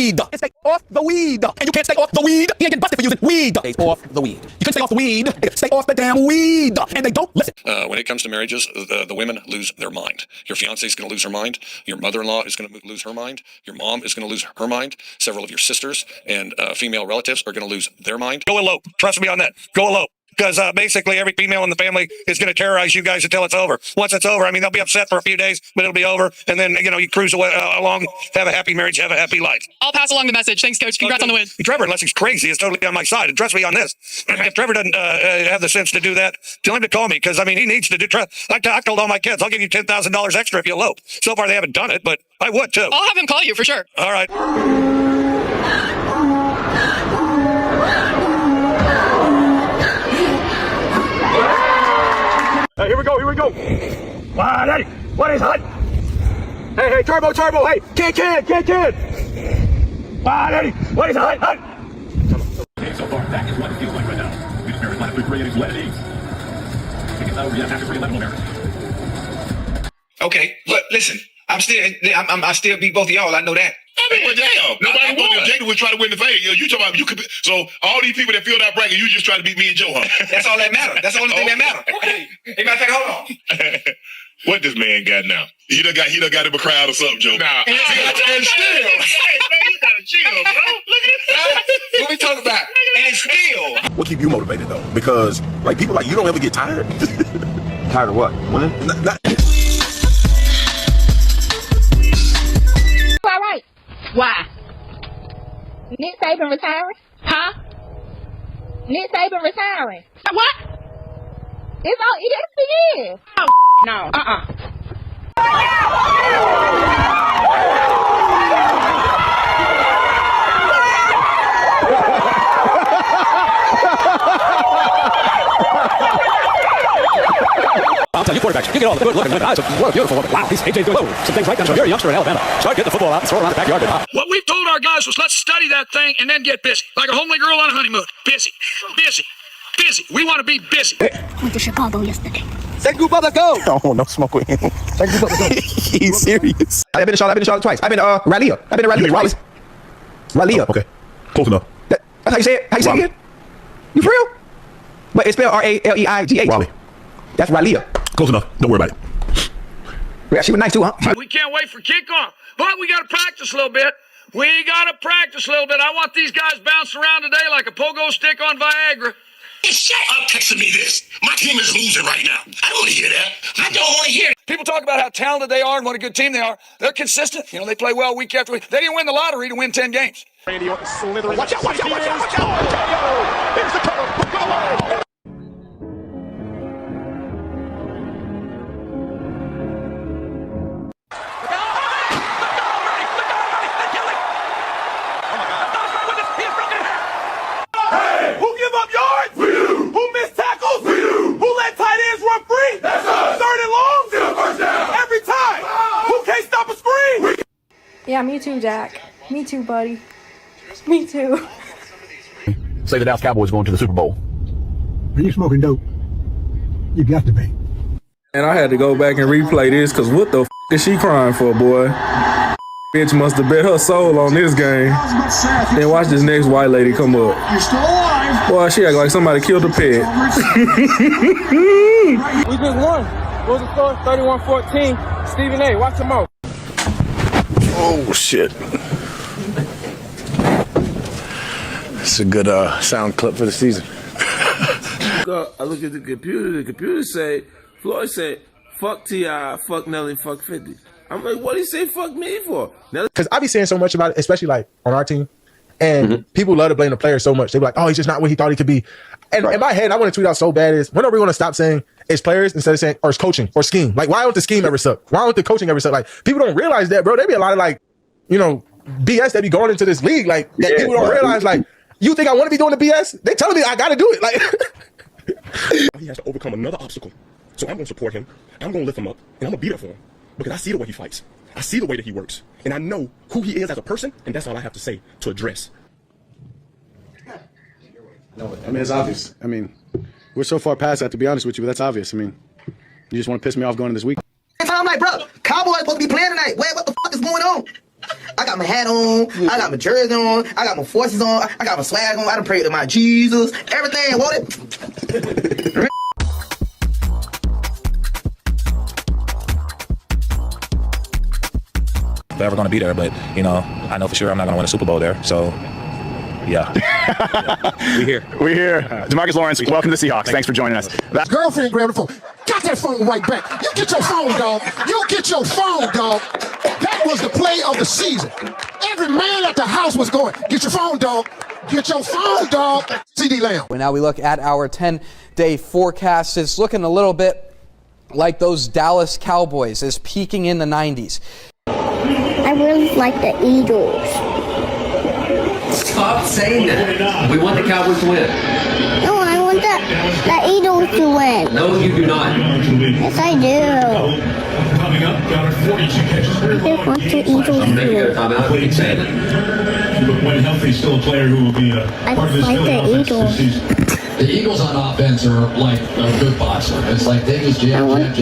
weed. And stay off the weed. And you can't stay off the weed. You ain't getting busted for using weed. Stay off the weed. You can stay off the weed. Stay off the damn weed. And they don't listen. When it comes to marriages, the women lose their mind. Your fiance is going to lose her mind. Your mother-in-law is going to lose her mind. Your mom is going to lose her mind. Several of your sisters and female relatives are going to lose their mind. Go elope. Trust me on that. Go elope. Because basically every female in the family is going to terrorize you guys until it's over. Once it's over, I mean, they'll be upset for a few days, but it'll be over. And then, you know, you cruise along, have a happy marriage, have a happy life. I'll pass along the message. Thanks, Coach. Congrats on the win. Trevor, unless he's crazy, is totally on my side. And trust me on this. If Trevor doesn't have the sense to do that, tell him to call me. Because, I mean, he needs to do. I told all my kids, I'll give you $10,000 extra if you elope. So far, they haven't done it, but I would, too. I'll have him call you for sure. All right. Hey, here we go. Wow, Daddy, what is hot? Hey, turbo, hey, can. Wow, Daddy, what is hot? So far, that is what it feels like right now. We just married last week, creating what it is. Because now we have after 3-11 marriage. Okay, but listen, I still beat both of y'all. I know that. I mean, well, damn. Nobody won. Jada was trying to win the fade. You talking about you could. So all these people that filled out bracket, you just trying to beat me and Joe, huh? That's all that matters. That's the only thing that matters. Okay. Hey, matter of fact, hold on. What this man got now? He done got him a crowd or something, Joe. Nah. And still. You gotta chill, bro. Look at this. What we talking about? And still. What keep you motivated though? Because like people like you don't ever get tired. Tired of what? Winning? All right. Why? Nick Saban retiring? Huh? Nick Saban retiring. What? It's all, yes, it is. Oh, no. I'll tell you, quarterbacks, you get all the good-looking women eyes. What a beautiful woman. Wow, he's AJ doing some things right now. So you're a youngster in Alabama. Start getting the football out and throw it around the backyard. What we've told our guys was let's study that thing and then get busy. Like a homely girl on a honeymoon. Busy. We want to be busy. I went to Chicago yesterday. Second group up, let's go. Oh, no smoke with him. Second group up, let's go. He's serious. I've been to Charlotte twice. I've been to Raleigh. Raleigh. Okay, close enough. That's how you say it? How you say it again? You for real? But it's spelled R-A-L-E-I-G-H. Raleigh. That's Raleigh. Close enough. Don't worry about it. Yeah, she was nice too, huh? We can't wait for kickoff, but we got to practice a little bit. I want these guys bouncing around today like a pogo stick on Viagra. Shut up texting me this. My team is losing right now. I don't want to hear that. I don't want to hear it. People talk about how talented they are and what a good team they are. They're consistent. You know, they play well week after week. They didn't win the lottery to win 10 games. Randy slithering. Watch out. Here's the cover. Who give up yards? We do. Who missed tackles? We do. Who let tight ends run free? That's us. Third and long? Still first down. Every time. Who can't stop a screen? Yeah, me too, Jack. Me too, buddy. Me too. Say the Dallas Cowboys going to the Super Bowl. Are you smoking dope? You got to be. And I had to go back and replay this because what the is she crying for, boy? Bitch must have bet her soul on this game. Then watch this next white lady come up. You're still alive. Boy, she act like somebody killed a pet. We just won. What was the score? 31-14. Stephen A. Watch him out. Oh shit! It's a good sound clip for the season. I look at the computer say, Floyd said, fuck T.I., fuck Nelly, fuck 50. I'm like, what did he say fuck me for? Because I be saying so much about it, especially like on our team, and people love to blame the players so much. They be like, oh, he's just not what he thought he could be. And in my head, I want to tweet out so bad is, when are we going to stop saying it's players instead of saying, or it's coaching, or scheme? Like, why don't the scheme ever suck? Why don't the coaching ever suck? Like, people don't realize that, bro. There be a lot of like, you know, BS that be going into this league, like, that people don't realize, like, you think I want to be doing the BS? They telling me I got to do it. Like, he has to overcome another obstacle. So I'm going to support him. I'm going to lift him up, and I'm going to be there for him. Because I see the way he fights. I see the way that he works. And I know who he is as a person, and that's all I have to say to address. No, I mean, it's obvious. I mean, we're so far past that, to be honest with you, but that's obvious. I mean, you just want to piss me off going into this week. I'm like, bro, Cowboys supposed to be playing tonight. What the fuck is going on? I got my hat on. I got my jersey on. I got my forces on. I got my swag on. I done prayed to my Jesus. Everything, want it? They're ever going to be there, but, you know, I know for sure I'm not going to win a Super Bowl there. So, yeah. We here. We're here. DeMarcus Lawrence, welcome to the Seahawks. Thanks for joining us. Girlfriend grabbed the phone. Got that phone right back. You get your phone, dog. You get your phone, dog. That was the play of the season. Every man at the house was going, get your phone, dog. Get your phone, dog. CD Lamb. Now we look at our 10-day forecast. It's looking a little bit like those Dallas Cowboys is peaking in the 90s. I really like the Eagles. Stop saying that. We want the Cowboys to win. No, I want the Eagles to win. No, you do not. Yes, I do. Coming up, got 42 catches. I want the Eagles to win. Timeout. Keep saying it. But when healthy, still a player who will be part of this like the Eagles. The Eagles on offense are like a good boxer. It's like they just jab. I want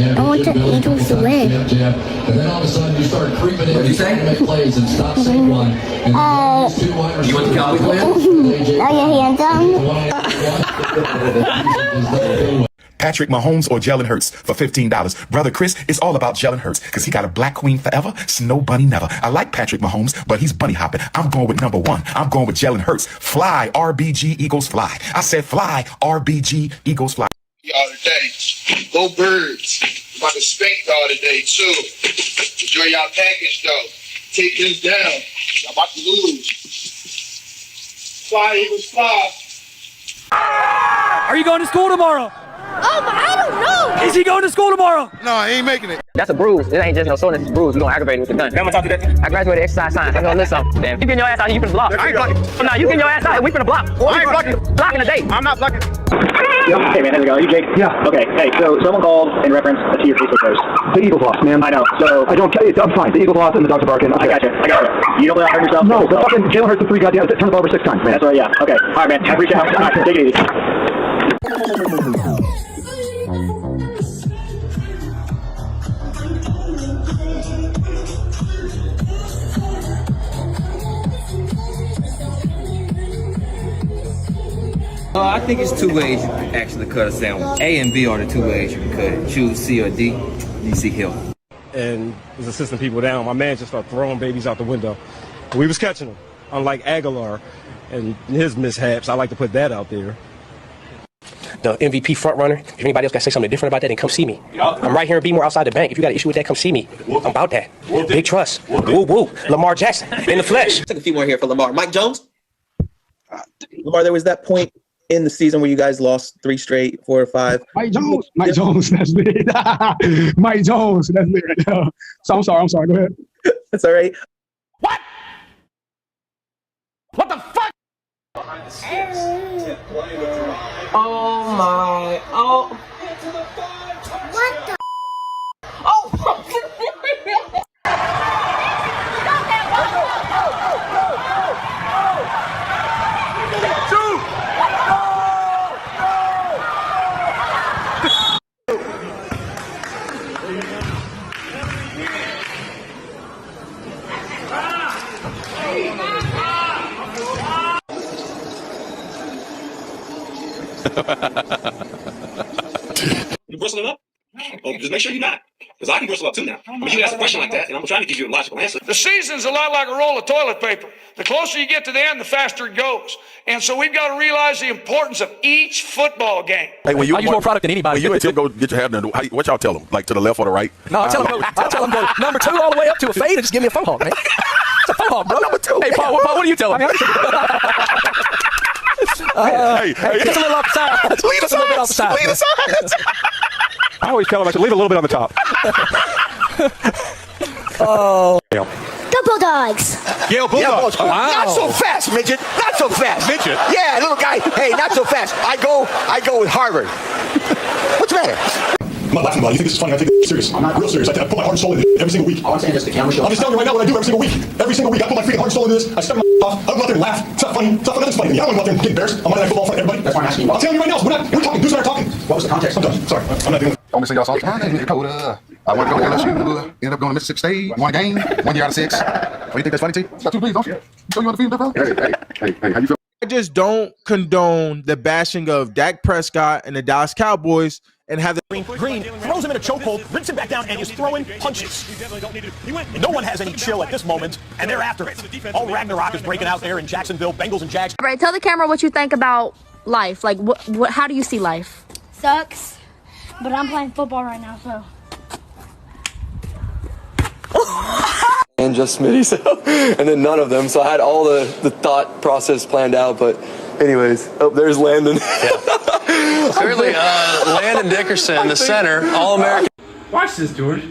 the Eagles to win. Jab, and then all of a sudden you start creeping in. You trying to make plays and stop saying one. And you want the Cowboys to win? Are you handsome? Patrick Mahomes or Jalen Hurts for $15. Brother Chris, it's all about Jalen Hurts because he got a black queen forever, snow bunny never. I like Patrick Mahomes, but he's bunny hopping. I'm going with number one. I'm going with Jalen Hurts. Fly, RBG, Eagles fly. I said fly, RBG, Eagles fly. Y'all today. Go Birds. I'm about to spank y'all today, too. Enjoy y'all package, though. Take this down. Y'all about to lose. Fly, Eagles, fly. Are you going to school tomorrow? I don't know. Is he going to school tomorrow? No, he ain't making it. That's a bruise. It ain't just no soreness, it's a bruise. We're gonna aggravate it with the gun. I'm gonna talk to that. I graduated exercise science. I'm gonna listen something. Damn. You getting your ass out here, you finna block. I ain't blocking. No, you getting your ass out here, we finna block. I ain't blocking. Blocking the date. I'm not blocking. Hey man, how's it going? You Jake? Yeah. Okay. Hey, so someone called in reference to your Facebook post. The Eagles lost, man. I know. So I don't. I'm fine. The Eagles lost and the dogs are barking. Okay. I got you. You don't let out hurt yourself? No. The fucking Jalen Hurts the 3 goddamn turn the ball over 6 times, man. That's right. Yeah. Okay. All right, man. I appreciate it. All right, take it easy. I think it's 2 ways you can actually cut a sandwich. A and B are the 2 ways you can cut it. Choose C or D. You see health. And was assisting people down. My man just started throwing babies out the window. We was catching them. Unlike Aguilar and his mishaps, I like to put that out there. The MVP front runner. If anybody else got to say something different about that, then come see me. I'm right here in Beemore outside the bank. If you got an issue with that, come see me. I'm about that. Big trust. Woo woo. Lamar Jackson in the flesh. Take a few more here for Lamar. Mike Jones. Lamar, there was that point in the season where you guys lost 3 straight, 4 or 5. Mike Jones, that's it. Mike Jones, that's it right now. So I'm sorry, go ahead. That's all right. What? What the fuck? Oh my, oh. What the? You bristling up? Well, just make sure you're not. Because I can bristle up too now. I mean, you ask a question like that, and I'm trying to give you a logical answer. The season's a lot like a roll of toilet paper. The closer you get to the end, the faster it goes. And so we've got to realize the importance of each football game. Hey, when you I use more product than anybody. When you and Tim go get your hair done, what y'all tell them? Like to the left or the right? No, I tell him go number 2 all the way up to a fade and just give me a faux hawk, man. It's a faux hawk, bro. Number 2. Hey, Paul, what do you tell him? Hey, just a little off the side. Leave the sides. Leave the sides. I always tell him I should leave a little bit on the top. Oh. The Bulldogs. Yale Bulldogs. Wow. Not so fast, midget. Not so fast. Midget? Yeah, little guy. Hey, not so fast. I go with Harvard. What's the matter? I'm not laughing about it. You think this is funny? I take it serious. I'm not real serious. I put my heart and soul into it every single week. All I'm saying is the camera show. I'm just telling you right now what I do every single week. Every single week, I put my freaking heart and soul into this. I step my off. I go out there and laugh. It's not funny. It's not funny. Nothing's funny to me. I don't want to go out there and get embarrassed on Monday Night Football in front of everybody. That's why I'm asking you. I'm telling you right now. We're talking. Deuce and I are talking. What was the context? I'm done. Sorry. I'm not doing it. Don't miss y'all songs. Dakota. I want to go to LSU. Ended up going to Mississippi State. Won a game. 1 year out of 6. Oh, you think that's funny, T? You got 2 degrees, don't you? So you want to feed him, Hey, how you feel? I just don't condone the bashing of Dak Prescott and the Dallas Cowboys and have the Green throws him in a chokehold, brings him back down, and is throwing punches. No one has any chill at this moment, and they're after it. All Ragnarok is breaking out there in Jacksonville, Bengals and Jags. All right, tell the camera what you think about life. Like, how do you see life? Sucks, but I'm playing football right now, so. And just Smitty, so, and then none of them. So I had all the thought process planned out, but anyways, oh, there's Landon. Clearly, Landon Dickerson, the center, All-American. Watch this, George.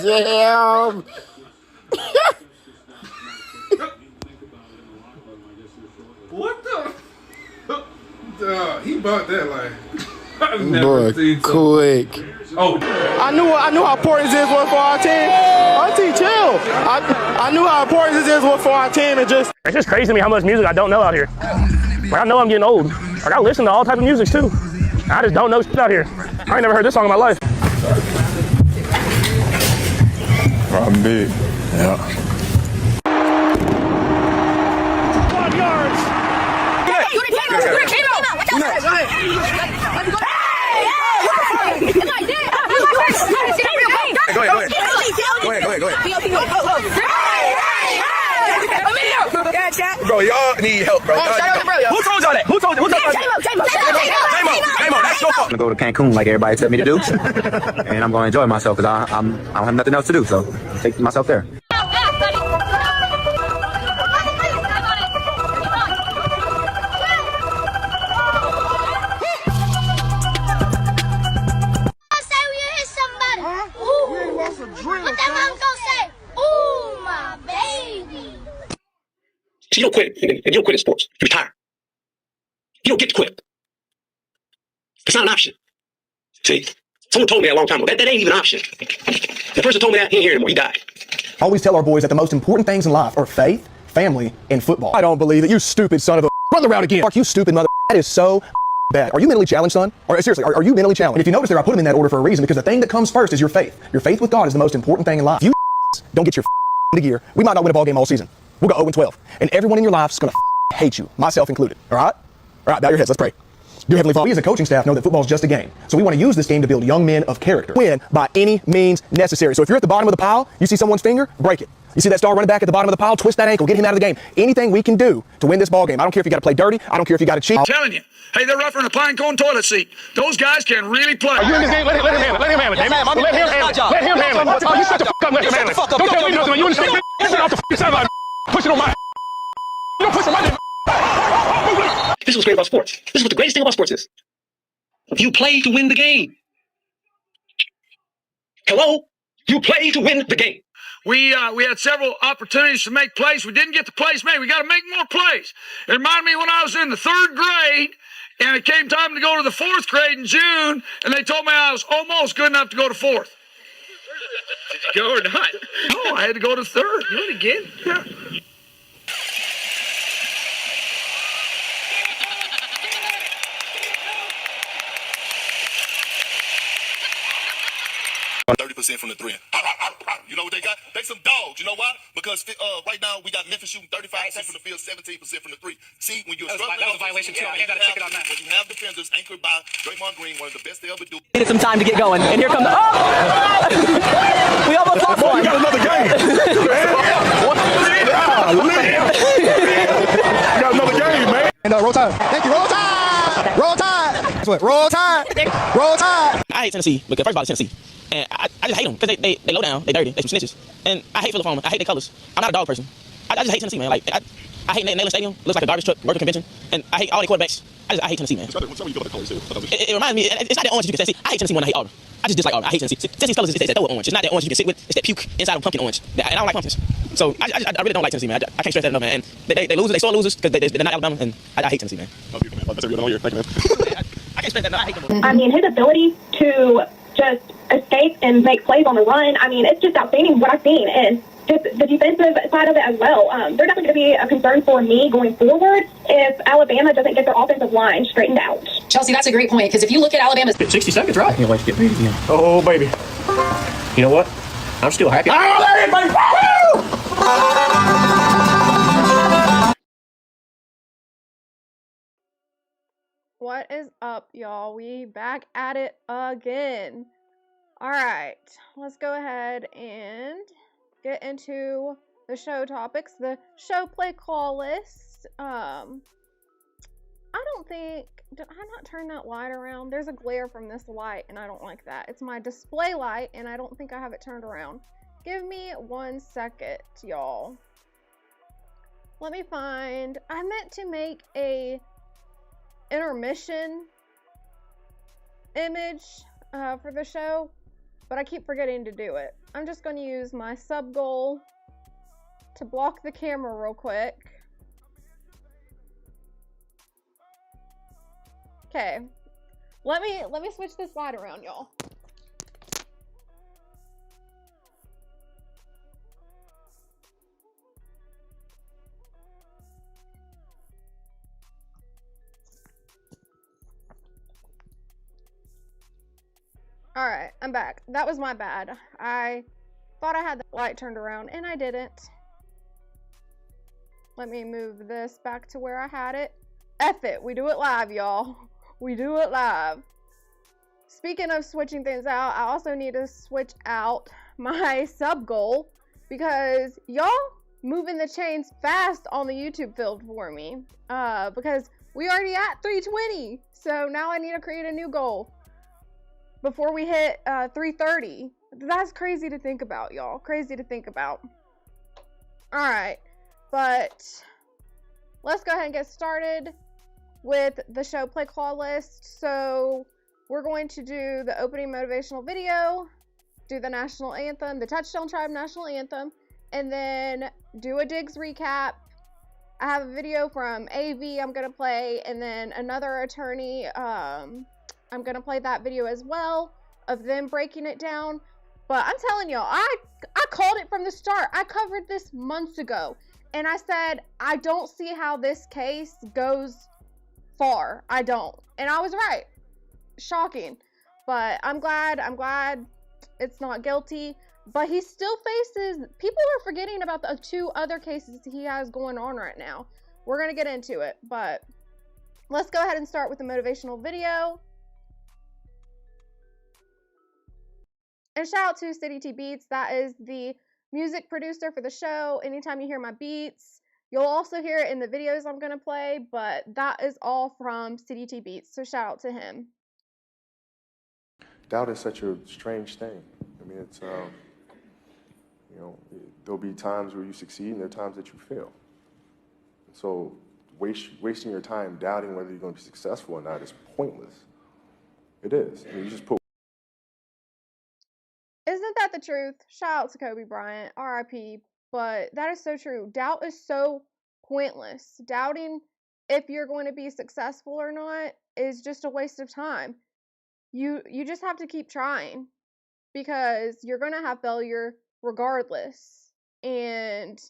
Damn. What the? He bought that like. Boy, quick. Oh, I knew how important this was for our team. Auntie, chill. I knew how important this was for our team, and just. It's just crazy to me how much music I don't know out here. Like, I know I'm getting old. Like, I listen to all types of music too. I just don't know shit out here. I ain't never heard this song in my life. I'm big. Yeah. 5 yards. Bro, y'all need help, bro. Who told y'all that? Who told y'all that? J-Mo, that's your fault. I'm gonna go to Cancun like everybody told me to do, and I'm gonna enjoy myself because I don't have nothing else to do, so I'm taking myself there. So you don't quit. If you don't quit in sports, you retire. You don't get to quit. It's not an option. See, someone told me that a long time ago. That ain't even an option. The person told me that, he ain't here anymore. He died. I always tell our boys that the most important things in life are faith, family, and football. I don't believe it. You stupid son of a... Run the route again. Mark, you stupid mother... That is so bad. Are you mentally challenged, son? Or seriously, are you mentally challenged? And if you notice there, I put them in that order for a reason, because the thing that comes first is your faith. Your faith with God is the most important thing in life. If you don't get your into gear, we might not win a ball game all season. We'll go 0-12. And everyone in your life is going to hate you, myself included. All right? All right, bow your heads. Let's pray. Dear Heavenly Father, we as a coaching staff know that football is just a game. So we want to use this game to build young men of character. Win by any means necessary. So if you're at the bottom of the pile, you see someone's finger, break it. You see that star running back at the bottom of the pile, twist that ankle, get him out of the game. Anything we can do to win this ball game. I don't care if you got to play dirty. I don't care if you got to cheat. I'm telling you. Hey, they're rougher than a pine cone toilet seat. Those guys can really play. Are you in this game? Let him handle it. Let him handle it. Let him handle it. Let him handle it. Oh, you shut the fuck up. Let him handle it. Don't tell me nothing. You understand? Get off the fucking sideline. Pushing on my. You don't push on my. This is what's great about sports. This is what the greatest thing about sports is. You play to win the game. Hello? You play to win the game. We had several opportunities to make plays. We didn't get the plays made. We got to make more plays. It reminded me when I was in the 3rd grade, and it came time to go to the 4th grade in June, and they told me I was almost good enough to go to 4th. Did you go or not? No, I had to go to 3rd. You went again? Yeah. 30% from the 3. You know what they got? They some dogs. You know why? Because right now we got Memphis shooting 35% from the field, 17% from the 3. See, when you're struggling, that was a violation too. I got to check it on that. When you have defenders anchored by Draymond Green, one of the best they ever do. Needed some time to get going, and here comes the. Oh! We almost lost one. You got another game. You got another game, man. And roll tide. Thank you. Roll tide. Roll tide. That's what. Roll tide. Roll tide. I hate Tennessee because first of all, it's Tennessee. And I just hate them because they low down, they dirty, they some snitches. And I hate Philip Farmer. I hate their colors. I'm not a dog person. I just hate Tennessee, man. Like I hate Neyland Stadium. Looks like a garbage truck, working convention. And I hate all the quarterbacks. I hate Tennessee, man. It reminds me. It's not that orange you can Tennessee. I hate Tennessee when I hate Auburn. I just dislike Auburn. I hate Tennessee. Tennessee's colors is that throw orange. It's not that orange you can sit with. It's that puke inside of pumpkin orange. And I don't like pumpkins. So I really don't like Tennessee, man. I can't stress that enough, man. And they lose. They sore losers because they're not Alabama. And I hate Tennessee, man. I can't stress that enough. I hate them. I mean, his ability to just escape and make plays on the run, I mean, it's just outstanding what I've seen. And just the defensive side of it as well. They're definitely going to be a concern for me going forward if Alabama doesn't get their offensive line straightened out. Chelsea, that's a great point, because if you look at Alabama's... 60 seconds, right? I can't wait to get paid again. Oh, baby. You know what? I'm still happy. Oh, there it is, What is up, y'all? We back at it again. All right, let's go ahead and get into the show topics. The show play call list. I don't think, did I not turn that light around? There's a glare from this light and I don't like that. It's my display light and I don't think I have it turned around. Give me 1 second, y'all. Let me find, I meant to make a intermission image for the show, but I keep forgetting to do it. I'm just going to use my sub goal to block the camera real quick. Okay, let me switch this light around, y'all. Alright, I'm back. That was my bad. I thought I had the light turned around, and I didn't. Let me move this back to where I had it. F it. We do it live, y'all. We do it live. Speaking of switching things out, I also need to switch out my sub goal, because y'all moving the chains fast on the YouTube field for me. Because we already at 320. So now I need to create a new goal before we hit 330. That's crazy to think about, y'all. Crazy to think about. Alright, but let's go ahead and get started with the show play call list. So we're going to do the opening motivational video, do the national anthem, the Touchdown Tribe national anthem, and then do a Diggs recap. I have a video from AV I'm going to play, and then another attorney, I'm going to play that video as well of them breaking it down. But I'm telling y'all, I called it from the start. I covered this months ago. And I said, I don't see how this case goes far. I don't. And I was right. Shocking. But I'm glad it's not guilty. But he still faces, people are forgetting about the 2 other cases he has going on right now. We're going to get into it. But let's go ahead and start with the motivational video. And shout out to City T Beats. That is the music producer for the show. Anytime you hear my beats, you'll also hear it in the videos I'm going to play, but that is all from City T Beats. So shout out to him. Doubt is such a strange thing. I mean, it's, you know, there'll be times where you succeed and there are times that you fail. So wasting your time doubting whether you're going to be successful or not is pointless. It is. I mean, you just put. Isn't that the truth? Shout out to Kobe Bryant, RIP, but that is so true. Doubt is so pointless. Doubting if you're going to be successful or not is just a waste of time. You just have to keep trying, because you're going to have failure regardless. And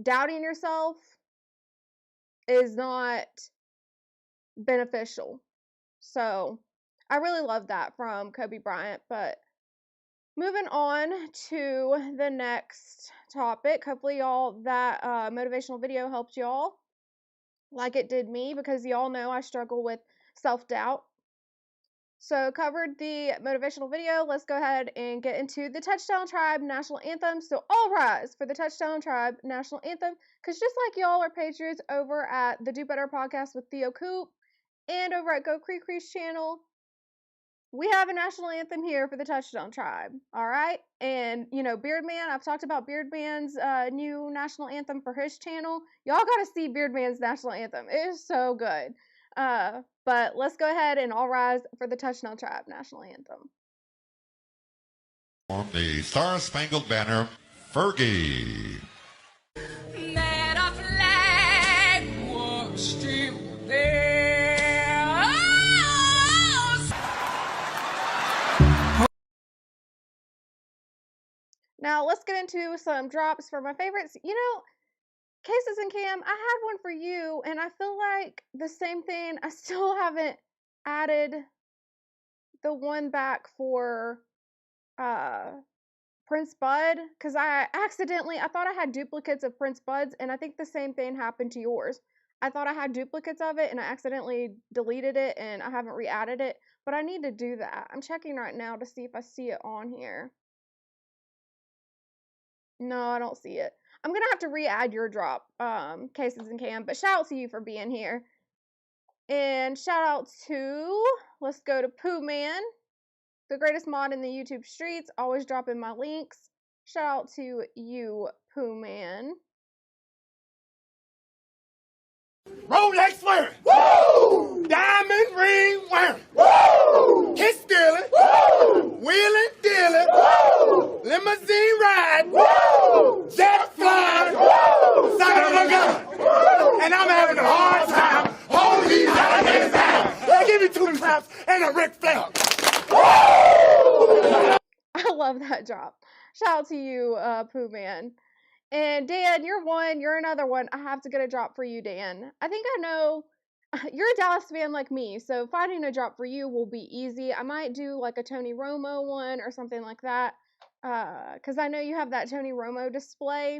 doubting yourself is not beneficial. So I really love that from Kobe Bryant. But moving on to the next topic. Hopefully y'all, that motivational video helped y'all like it did me, because y'all know I struggle with self-doubt. So covered the motivational video. Let's go ahead and get into the Touchdown Tribe national anthem. So all rise for the Touchdown Tribe national anthem, because just like y'all are Patriots over at the Do Better podcast with Theo Coop and over at Go Creek Creek's channel, we have a national anthem here for the Touchdown Tribe, all right? And, you know, Beardman, I've talked about Beardman's new national anthem for his channel. Y'all got to see Beardman's national anthem. It is so good. But let's go ahead and all rise for the Touchdown Tribe national anthem. On the Star Spangled Banner, Fergie. That our flag was still there. Now let's get into some drops for my favorites. You know, Cases and Cam, I had one for you, and I feel like the same thing. I still haven't added the one back for Prince Bud, because I thought I had duplicates of Prince Bud's, and I think the same thing happened to yours. I thought I had duplicates of it, and I accidentally deleted it, and I haven't re-added it, but I need to do that. I'm checking right now to see if I see it on here. No, I don't see it. I'm gonna have to re-add your drop, Cases and Cam, but shout out to you for being here. And shout out to, let's go to Pooh Man, the greatest mod in the YouTube streets, always dropping my links. Shout out to you, Pooh Man. Rolex wearing. Woo! Diamond ring wearing. Woo! Kiss stealing. Woo! Wheeling dealing. Woo! Limousine ride. Woo! Jet flying. Woo! Son of a gun. Woo! And I'm having a hard time holding these alligators down. They give me 2 claps and a Ric Flair. Woo! I love that drop. Shout out to you, Pooh Man. And Dan, you're one, you're another one. I have to get a drop for you, Dan. I think I know you're a Dallas fan like me, so finding a drop for you will be easy. I might do like a Tony Romo one or something like that, because I know you have that Tony Romo display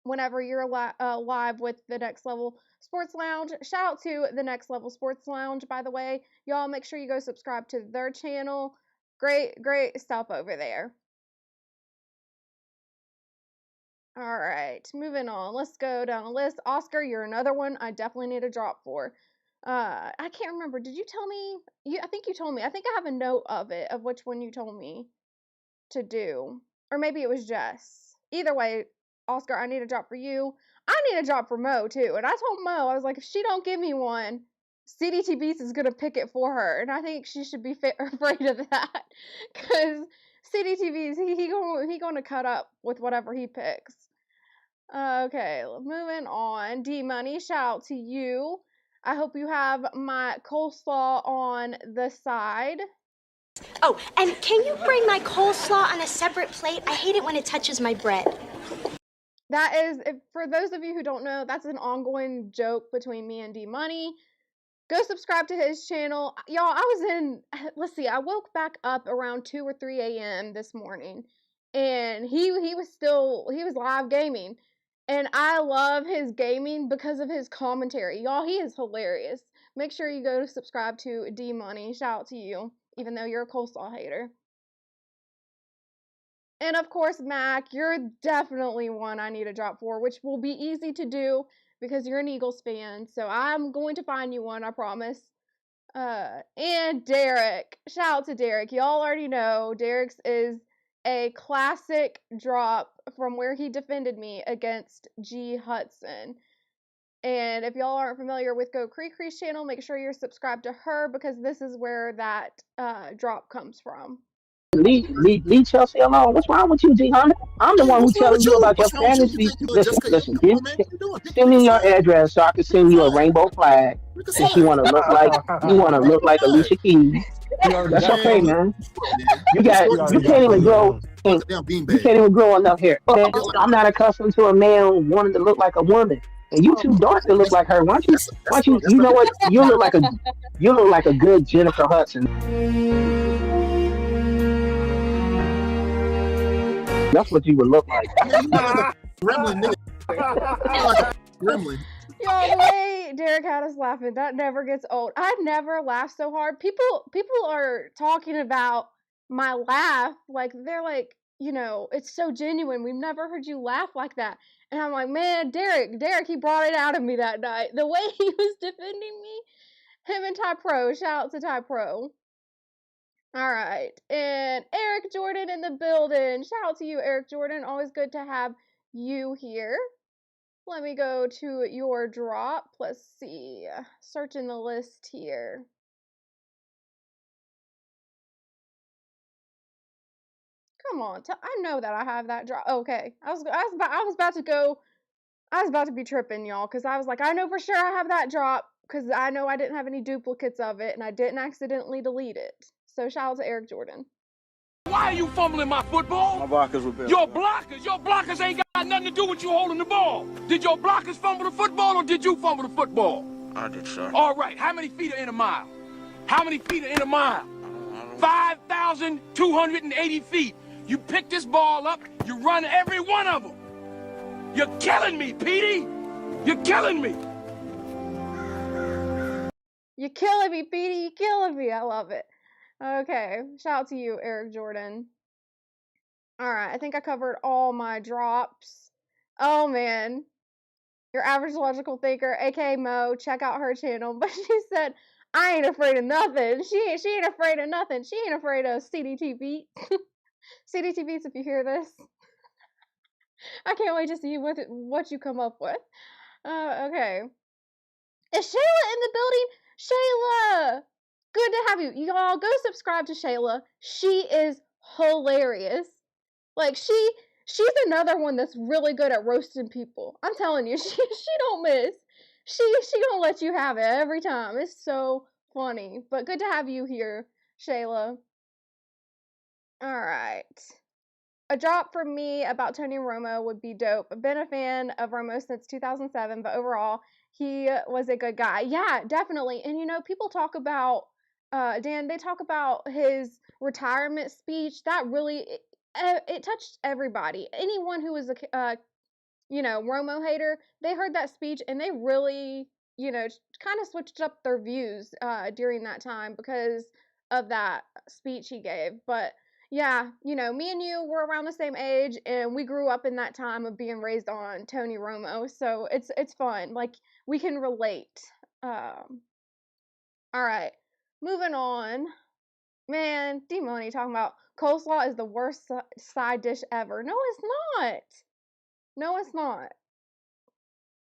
whenever you're live with the Next Level Sports Lounge. Shout out to the Next Level Sports Lounge, by the way. Y'all make sure you go subscribe to their channel. Great stuff over there. All right, moving on. Let's go down the list. Oscar, you're another one I definitely need a drop for. I can't remember. Did you tell me? I think you told me. I think I have a note of it, of which one you told me to do. Or maybe it was Jess. Either way, Oscar, I need a drop for you. I need a drop for Mo, too. And I told Mo, I was like, if she don't give me one, CDT Beats is going to pick it for her. And I think she should be afraid of that. Because CDTV's, he going to cut up with whatever he picks. Okay, moving on. D Money, shout out to you. I hope you have my coleslaw on the side. Oh, and can you bring my coleslaw on a separate plate? I hate it when it touches my bread. That is, for those of you who don't know, that's an ongoing joke between me and D Money. Go subscribe to his channel. Y'all, let's see, I woke back up around 2 or 3 a.m. this morning, and he was live gaming. And I love his gaming because of his commentary. Y'all, he is hilarious. Make sure you go to subscribe to D Money. Shout out to you, even though you're a coleslaw hater. And of course, Mac, you're definitely one I need a drop for, which will be easy to do because you're an Eagles fan. So I'm going to find you one, I promise. And Derek. Shout out to Derek. Y'all already know Derek's is a classic drop from where he defended me against G Hudson. And if y'all aren't familiar with Go Creek's channel, make sure you're subscribed to her because this is where that drop comes from. Leave Chelsea alone. What's wrong with you, G Hunter? I'm the one who telling you about your fantasy. Listen. Send me your address so I can send you a rainbow flag. Since you want to look like Alicia Keys. That's okay, man. You can't even grow. You can't even grow enough hair. Okay? I'm not accustomed to a man wanting to look like a woman. And you too dark to look like her. Why don't you? You know what? You look like a good Jennifer Hudson. That's what you would look like. Gremlin, nigga. Gremlin. Yo, the way Derek had us laughing, that never gets old. I never laughed so hard. People are talking about my laugh, like they're like, it's so genuine. We've never heard you laugh like that. And I'm like, man, Derek, he brought it out of me that night. The way he was defending me, him and Ty Pro. Shout out to Ty Pro. All right, and Eric Jordan in the building. Shout out to you, Eric Jordan. Always good to have you here. Let me go to your drop. Let's see. Searching the list here. Come on, I know that I have that drop. Okay, I was about to be tripping, y'all, because I was like, I know for sure I have that drop because I know I didn't have any duplicates of it and I didn't accidentally delete it. So shout out to Eric Jordan. Why are you fumbling my football? My blockers were better. Your blockers ain't got nothing to do with you holding the ball. Did your blockers fumble the football or did you fumble the football? I did, sir. All right, how many feet are in a mile? How many feet are in a mile? 5,280 feet. You pick this ball up, you run every one of them. You're killing me, Petey. You're killing me. You're killing me, Petey. You're killing me. I love it. Okay, shout out to you, Eric Jordan. Alright, I think I covered all my drops. Oh, man. Your average logical thinker, aka Mo, check out her channel. But she said, I ain't afraid of nothing. She ain't afraid of nothing. She ain't afraid of CDT beats. CDT beats, if you hear this. I can't wait to see what you come up with. Okay. Is Shayla in the building? Shayla! Good to have you. Y'all, go subscribe to Shayla. She is hilarious. Like, she's another one that's really good at roasting people. I'm telling you, she don't miss. She gonna let you have it every time. It's so funny. But good to have you here, Shayla. Alright. A drop from me about Tony Romo would be dope. I've been a fan of Romo since 2007, but overall, he was a good guy. Yeah, definitely. And, you know, people talk about, Dan, they talk about his retirement speech. That really, it touched everybody. Anyone who was a, you know, Romo hater, they heard that speech and they really, you know, kind of switched up their views during that time because of that speech he gave. But yeah, you know, me and you were around the same age and we grew up in that time of being raised on Tony Romo. So it's fun. Like, we can relate. All right, moving on. Man, D-Money talking about coleslaw is the worst side dish ever. No, it's not. No, it's not.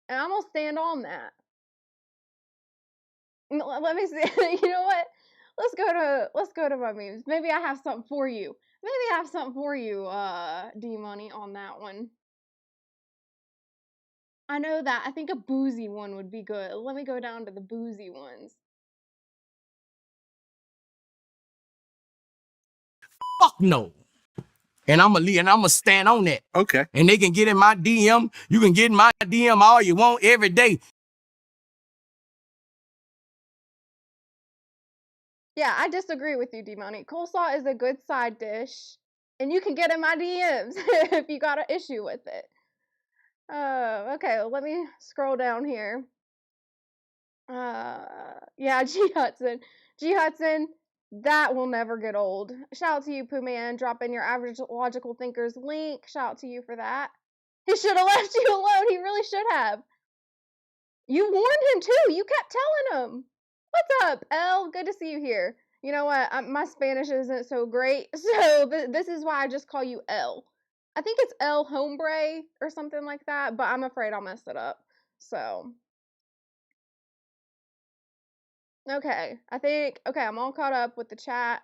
And I'm gonna stand on that. Let me see. You know what? Let's go to my memes. Maybe I have something for you. Maybe I have something for you, D-Money, on that one. I know that. I think a boozy one would be good. Let me go down to the boozy ones. Fuck no. And I'ma stand on that. Okay. And they can get in my DM. You can get in my DM all you want every day. Yeah, I disagree with you, D-Money. Coleslaw is a good side dish. And you can get in my DMs if you got an issue with it. Okay, let me scroll down here. Yeah, G Hudson, that will never get old. Shout out to you, Pooh Man. Drop in your average logical thinkers link. Shout out to you for that. He should have left you alone. He really should have. You warned him too. You kept telling him. What's up, L? Good to see you here. You know what? My Spanish isn't so great, so this is why I just call you L. I think it's El Hombre or something like that, but I'm afraid I'll mess it up. So, okay. I'm all caught up with the chat.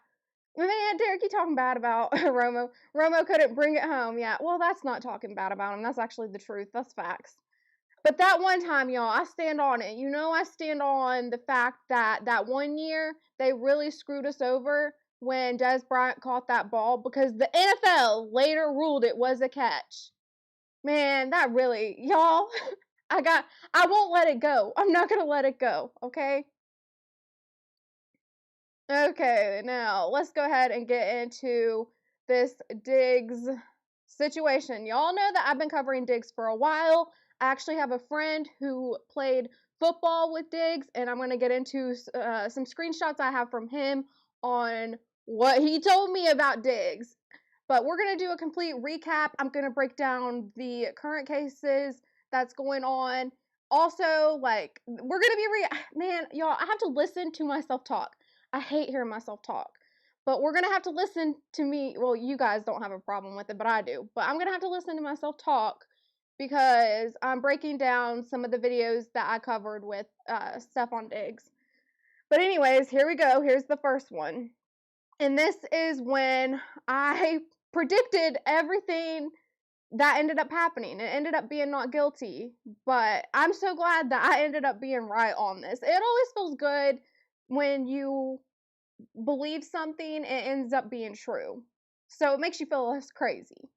Man, Derek, you talking bad about Romo. Romo couldn't bring it home. Yeah, well, that's not talking bad about him. That's actually the truth. That's facts. But that one time, y'all, I stand on it. You know, I stand on the fact that that one year, they really screwed us over when Des Bryant caught that ball because the NFL later ruled it was a catch. Man, that really, y'all, I won't let it go. I'm not going to let it go, okay? Okay, now let's go ahead and get into this Diggs situation. Y'all know that I've been covering Diggs for a while. I actually have a friend who played football with Diggs, and I'm going to get into some screenshots I have from him on what he told me about Diggs. But we're going to do a complete recap. I'm going to break down the current cases that's going on. Also, like, we're going to be, man, y'all, I have to listen to myself talk. I hate hearing myself talk. But we're going to have to listen to me. Well, you guys don't have a problem with it, but I do. But I'm going to have to listen to myself talk because I'm breaking down some of the videos that I covered with Stefon Diggs. But anyways, here we go. Here's the first one. And this is when I predicted everything that ended up happening. It ended up being not guilty. But I'm so glad that I ended up being right on this. It always feels good when you believe something, it ends up being true. So it makes you feel less crazy.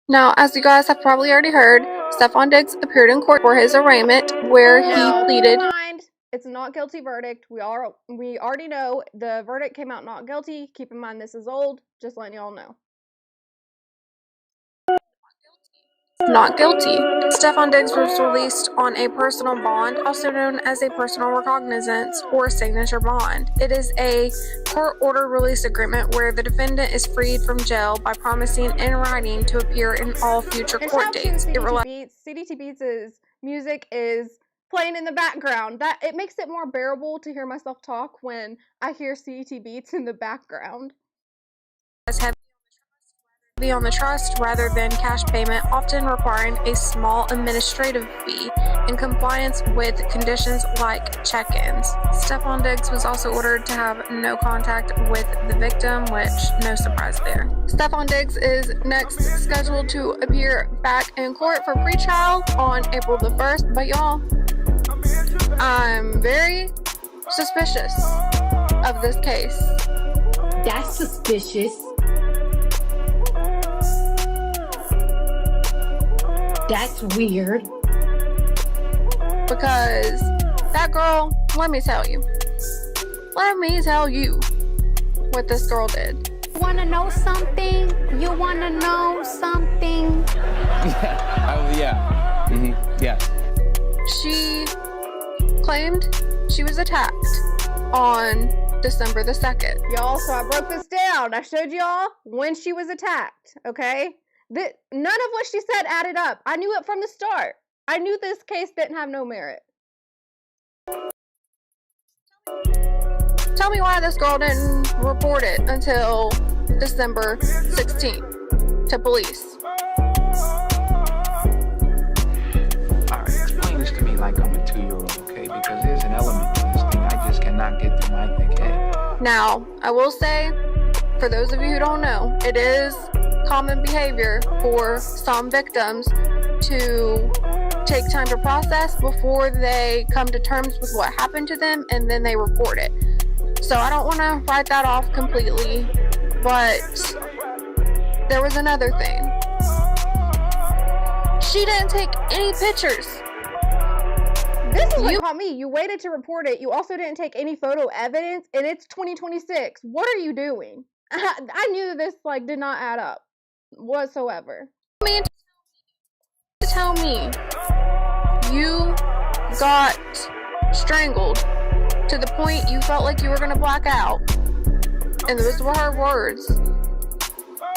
Now, as you guys have probably already heard, Stefon Diggs appeared in court for his arraignment, where he pleaded. It's a not guilty verdict. We already know the verdict came out not guilty. Keep in mind this is old. Just letting y'all know. Not guilty. Stefon Diggs was released on a personal bond, also known as a personal recognizance or signature bond. It is a court-ordered release agreement where the defendant is freed from jail by promising in writing to appear in all future court dates. CDT Beats' music is playing in the background. It makes it more bearable to hear myself talk when I hear CDT Beats in the background. On the trust rather than cash payment, often requiring a small administrative fee in compliance with conditions like check-ins. Stefon Diggs was also ordered to have no contact with the victim, which no surprise there. Stefon Diggs is next scheduled to appear back in court for pretrial on April the 1st, but y'all, I'm very suspicious of this case. That's suspicious. That's weird. Because that girl, let me tell you what this girl did. You wanna know something? You wanna know something? Yeah. Yeah. She claimed she was attacked on December the 2nd. Y'all, so I broke this down. I showed y'all when she was attacked, okay? None of what she said added up. I knew it from the start. I knew this case didn't have no merit. Tell me why this girl didn't report it until December 16th to police. Alright, explain this to me like I'm a 2-year-old, okay? Because there's an element to this thing I just cannot get through my thick head. Now, I will say, for those of you who don't know, it is common behavior for some victims to take time to process before they come to terms with what happened to them, and then they report it. So I don't want to write that off completely, but there was another thing. She didn't take any pictures. This is what caught me. You waited to report it. You also didn't take any photo evidence, and it's 2026. What are you doing? I knew this did not add up whatsoever. Tell me you got strangled to the point you felt like you were gonna black out, and those were her words,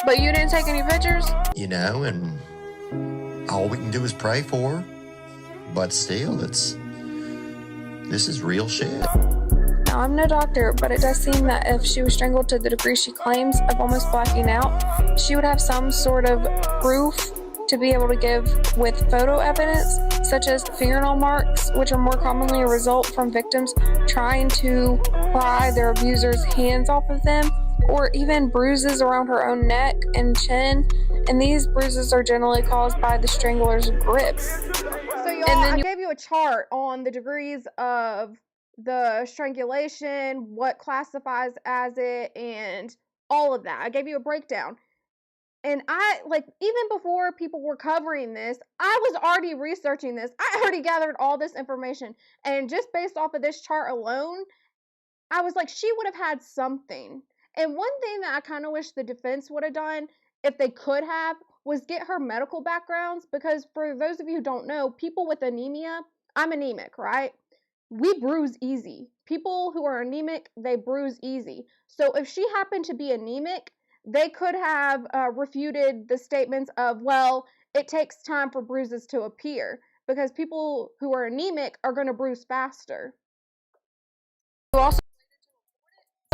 but you didn't take any pictures? You know, and all we can do is pray for her, but still, this is real shit. Now, I'm no doctor, but it does seem that if she was strangled to the degree she claims of almost blacking out, she would have some sort of proof to be able to give with photo evidence, such as fingernail marks, which are more commonly a result from victims trying to pry their abuser's hands off of them, or even bruises around her own neck and chin, and these bruises are generally caused by the strangler's grip. So y'all, I gave you a chart on the degrees of the strangulation, what classifies as it, and all of that. I gave you a breakdown. And even before people were covering this, I was already researching this. I already gathered all this information. And just based off of this chart alone, I was like, she would have had something. And one thing that I kind of wish the defense would have done, if they could have, was get her medical backgrounds. Because for those of you who don't know, people with anemia, I'm anemic, right? We bruise easy. People who are anemic, they bruise easy. So if she happened to be anemic, they could have refuted the statements of, well, it takes time for bruises to appear, because people who are anemic are going to bruise faster. You also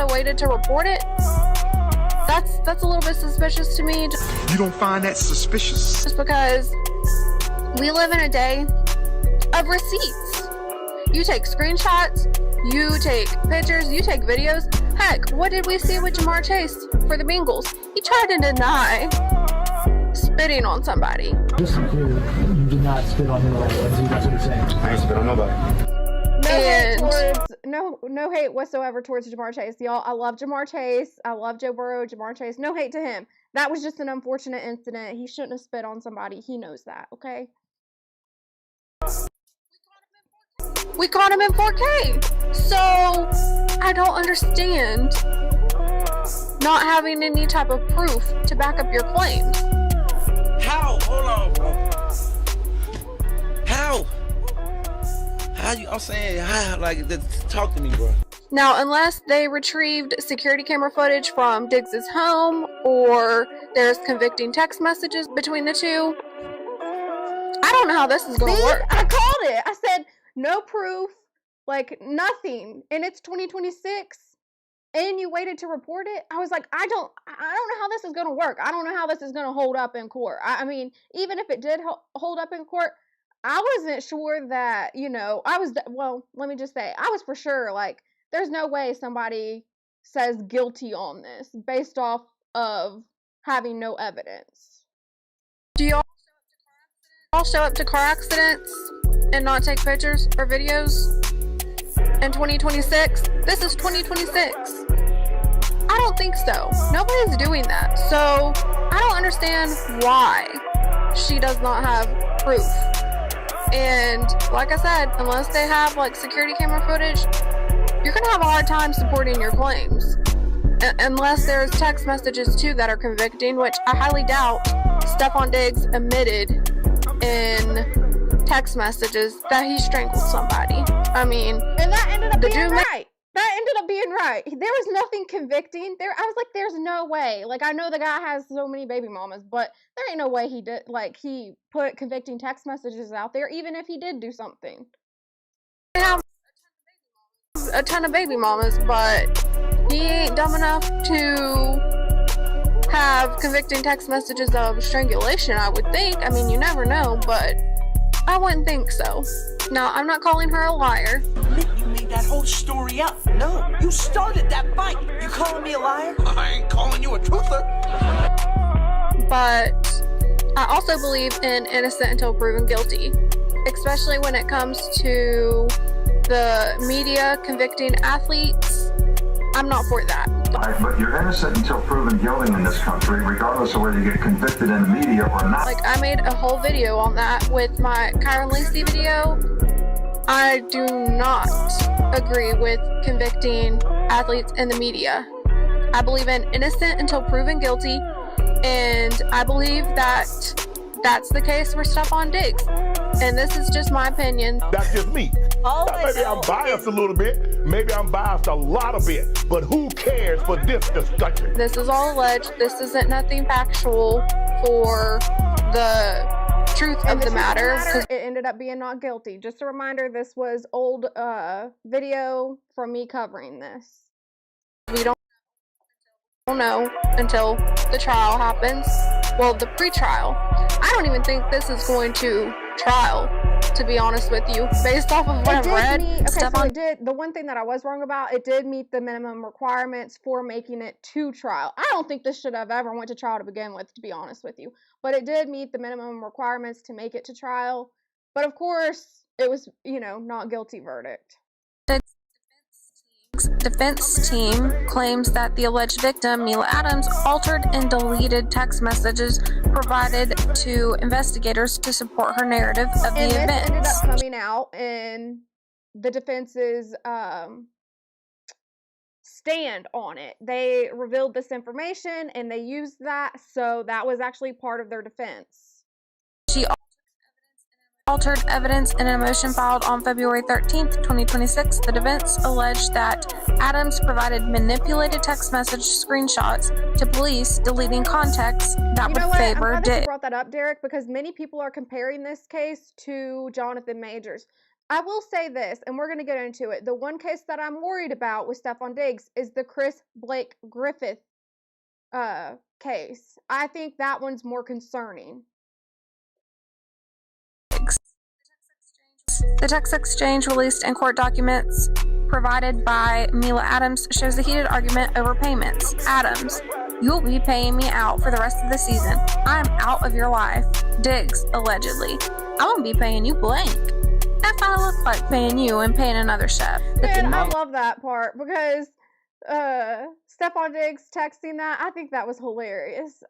waited to report it? That's a little bit suspicious to me. You don't find that suspicious? Just because we live in a day of receipts. You take screenshots, you take pictures, you take videos. Heck, what did we see with Jamar Chase for the Bengals? He tried to deny spitting on somebody. Just to be clear, you did not spit on him at all. That's what he's saying. I ain't spit on nobody. no hate whatsoever towards Jamar Chase, y'all. I love Jamar Chase. I love Joe Burrow. Jamar Chase. No hate to him. That was just an unfortunate incident. He shouldn't have spit on somebody. He knows that, okay? We caught him in 4K. So I don't understand not having any type of proof to back up your claims. How? Hold on, bro. How? How you? I'm saying, how? Like, talk to me, bro. Now, unless they retrieved security camera footage from Diggs's home or there's convicting text messages between the two, I don't know how this is going to work. I called it. I said, no proof, like nothing. And it's 2026 and you waited to report it. I was like, I don't know how this is going to work. I don't know how this is going to hold up in court. I mean, even if it did hold up in court, I wasn't sure that, you know, let me just say, I was for sure like, there's no way somebody says guilty on this based off of having no evidence. Do y'all show up to car accidents and not take pictures or videos in 2026? This is 2026. I don't think so. Nobody's doing that. So I don't understand why she does not have proof. And like I said, unless they have like security camera footage, you're going to have a hard time supporting your claims. Unless there's text messages too that are convicting, which I highly doubt. Stefon Diggs admitted in text messages that he strangled somebody. I mean, and that ended up being right. That ended up being right. There was nothing convicting. I was like, there's no way. Like, I know the guy has so many baby mamas, but there ain't no way he did. Like, he put convicting text messages out there, even if he did do something. A ton of baby mamas, but he ain't dumb enough to have convicting text messages of strangulation, I would think. I mean, you never know, but I wouldn't think so. Now, I'm not calling her a liar. You made that whole story up. No, you started that fight. You calling me a liar? I ain't calling you a truther. But I also believe in innocent until proven guilty, especially when it comes to the media convicting athletes. I'm not for that. But you're innocent until proven guilty in this country, regardless of whether you get convicted in the media or not. Like, I made a whole video on that with my Kyron Lacey video. I do not agree with convicting athletes in the media. I believe in innocent until proven guilty, and I believe that that's the case for Stefon Diggs. And this is just my opinion. That's just me. Maybe I'm biased a little bit. Maybe I'm biased a lot of bit. But who cares for this discussion? This is all alleged. This isn't nothing factual for the truth of the matter. It ended up being not guilty. Just a reminder, this was old video from me covering this. We don't know until the trial happens. Well, the pre-trial. I don't even think this is going to trial, to be honest with you, based off of what I've read. The one thing that I was wrong about, it did meet the minimum requirements for making it to trial. I don't think this should have ever went to trial to begin with, to be honest with you. But it did meet the minimum requirements to make it to trial. But of course, it was, not guilty verdict. Defense team claims that the alleged victim, Mila Adams, altered and deleted text messages provided to investigators to support her narrative of the event. This ended up coming out in the defense's stand on it. They revealed this information and they used that, so that was actually part of their defense. She altered evidence in a motion filed on February 13th, 2026. The defense alleged that Adams provided manipulated text message screenshots to police, deleting context that would favor I'm glad Diggs. that you brought that up, Derek, because many people are comparing this case to Jonathan Majors. I will say this, and we're going to get into it. The one case that I'm worried about with Stefon Diggs is the Chris Blake Griffith case. I think that one's more concerning. The text exchange released in court documents provided by Mila Adams shows a heated argument over payments. Adams, you'll be paying me out for the rest of the season. I'm out of your life. Diggs, allegedly, I won't be paying you blank. F I look like paying you and paying another chef. Man, I love that part because Stefon Diggs texting that, I think that was hilarious.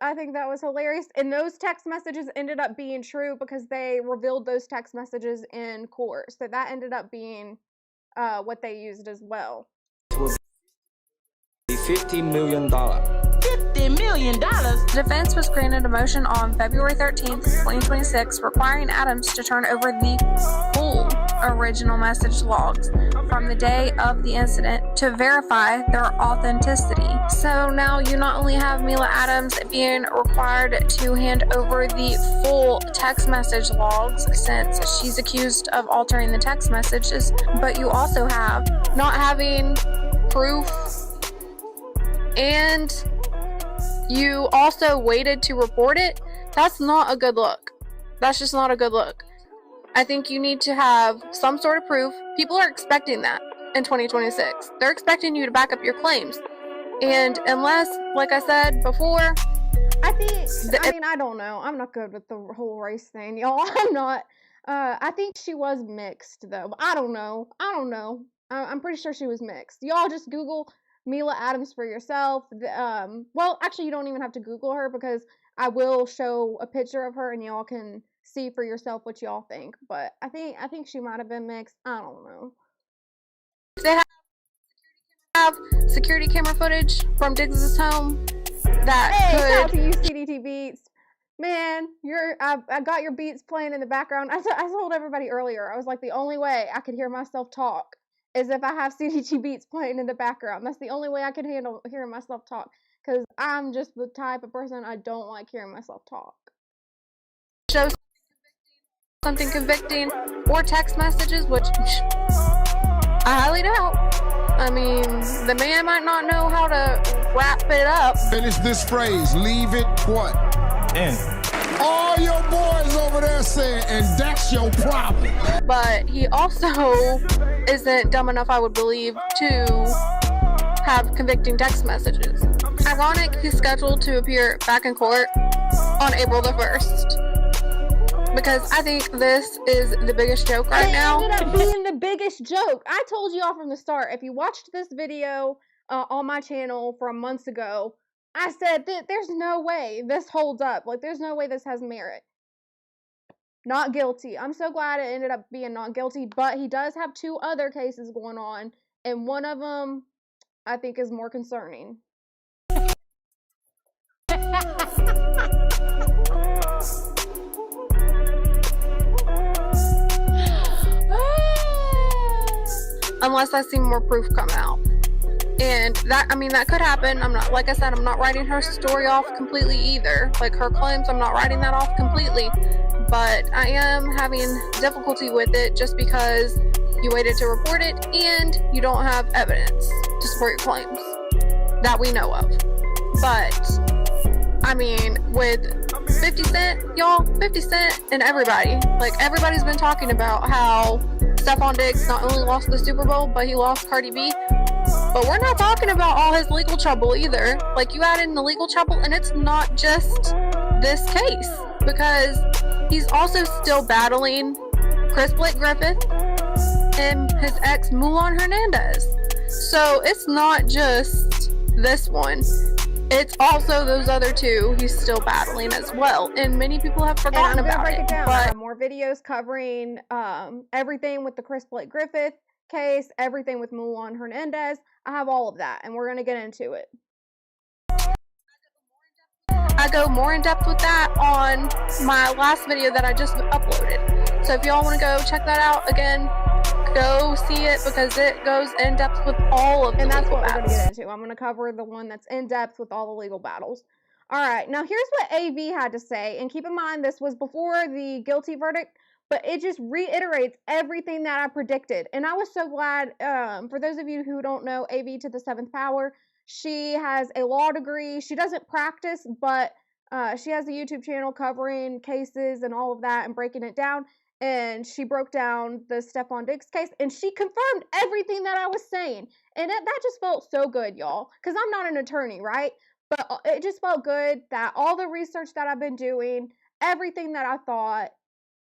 And those text messages ended up being true because they revealed those text messages in court. So that ended up being what they used as well. $50 million. $50 million? The defense was granted a motion on February 13th, 2026, requiring Adams to turn over the full original message logs from the day of the incident to verify their authenticity. So now you not only have Mila Adams being required to hand over the full text message logs since she's accused of altering the text messages, but you also have not having proof, and you also waited to report it. That's not a good look. That's just not a good look. I think you need to have some sort of proof. People are expecting that in 2026. They're expecting you to back up your claims. And unless, like I said before, I don't know. I'm not good with the whole race thing, y'all. I'm not. I think she was mixed, though. I don't know. I'm pretty sure she was mixed. Y'all just Google Mila Adams for yourself. Well, actually, you don't even have to Google her because I will show a picture of her and y'all can see for yourself what y'all think. But I think she might have been mixed. I don't know. They have security camera footage from Diggs' home that shout out to you, CDT Beats. Man, I got your beats playing in the background. I told everybody earlier, I was like, the only way I could hear myself talk is if I have CDT Beats playing in the background. That's the only way I can handle hearing myself talk, because I'm just the type of person I don't like hearing myself talk. Show something convicting or text messages, which I highly doubt. I mean, the man might not know how to wrap it up. Finish this phrase. Leave it what? In. All your boys over there saying, and that's your problem. But he also isn't dumb enough, I would believe, to have convicting text messages. Ironic, he's scheduled to appear back in court on April the 1st. Because I think this is the biggest joke right now. It ended up being the biggest joke. I told y'all from the start, if you watched this video on my channel from months ago, I said that there's no way this holds up. Like, there's no way this has merit. Not guilty. I'm so glad it ended up being not guilty, but he does have 2 other cases going on, and one of them I think is more concerning. Unless I see more proof come out. And that could happen. I'm not, like I said, I'm not writing her story off completely either. Like, her claims, I'm not writing that off completely. But I am having difficulty with it just because you waited to report it and you don't have evidence to support your claims that we know of. But, I mean, with 50 Cent, y'all, 50 Cent and everybody, like, everybody's been talking about how Stefon Diggs not only lost the Super Bowl, but he lost Cardi B. But we're not talking about all his legal trouble either. Like, you add in the legal trouble, and it's not just this case, because he's also still battling Chris Blake Griffith and his ex Mulan Hernandez. So it's not just this one. It's also those other 2 he's still battling as well, and many people have forgotten about it. I'm gonna break it down. I have more videos covering everything with the Chris Blake Griffith case, everything with Mulan Hernandez. I have all of that, and we're gonna get into it. I go more in depth with that on my last video that I just uploaded. So if y'all want to go check that out again, go see it, because it goes in depth with all of the and that's legal what battles. We're gonna get into. I'm gonna cover the one that's in depth with all the legal battles. All right, now here's what AV had to say, and keep in mind this was before the guilty verdict, but it just reiterates everything that I predicted. And I was so glad, for those of you who don't know AV to the 7th power, she has a law degree. She doesn't practice, but she has a YouTube channel covering cases and all of that and breaking it down. And she broke down the Stefon Diggs case, and she confirmed everything that I was saying. And that just felt so good, y'all, because I'm not an attorney, right? But it just felt good that all the research that I've been doing, everything that I thought,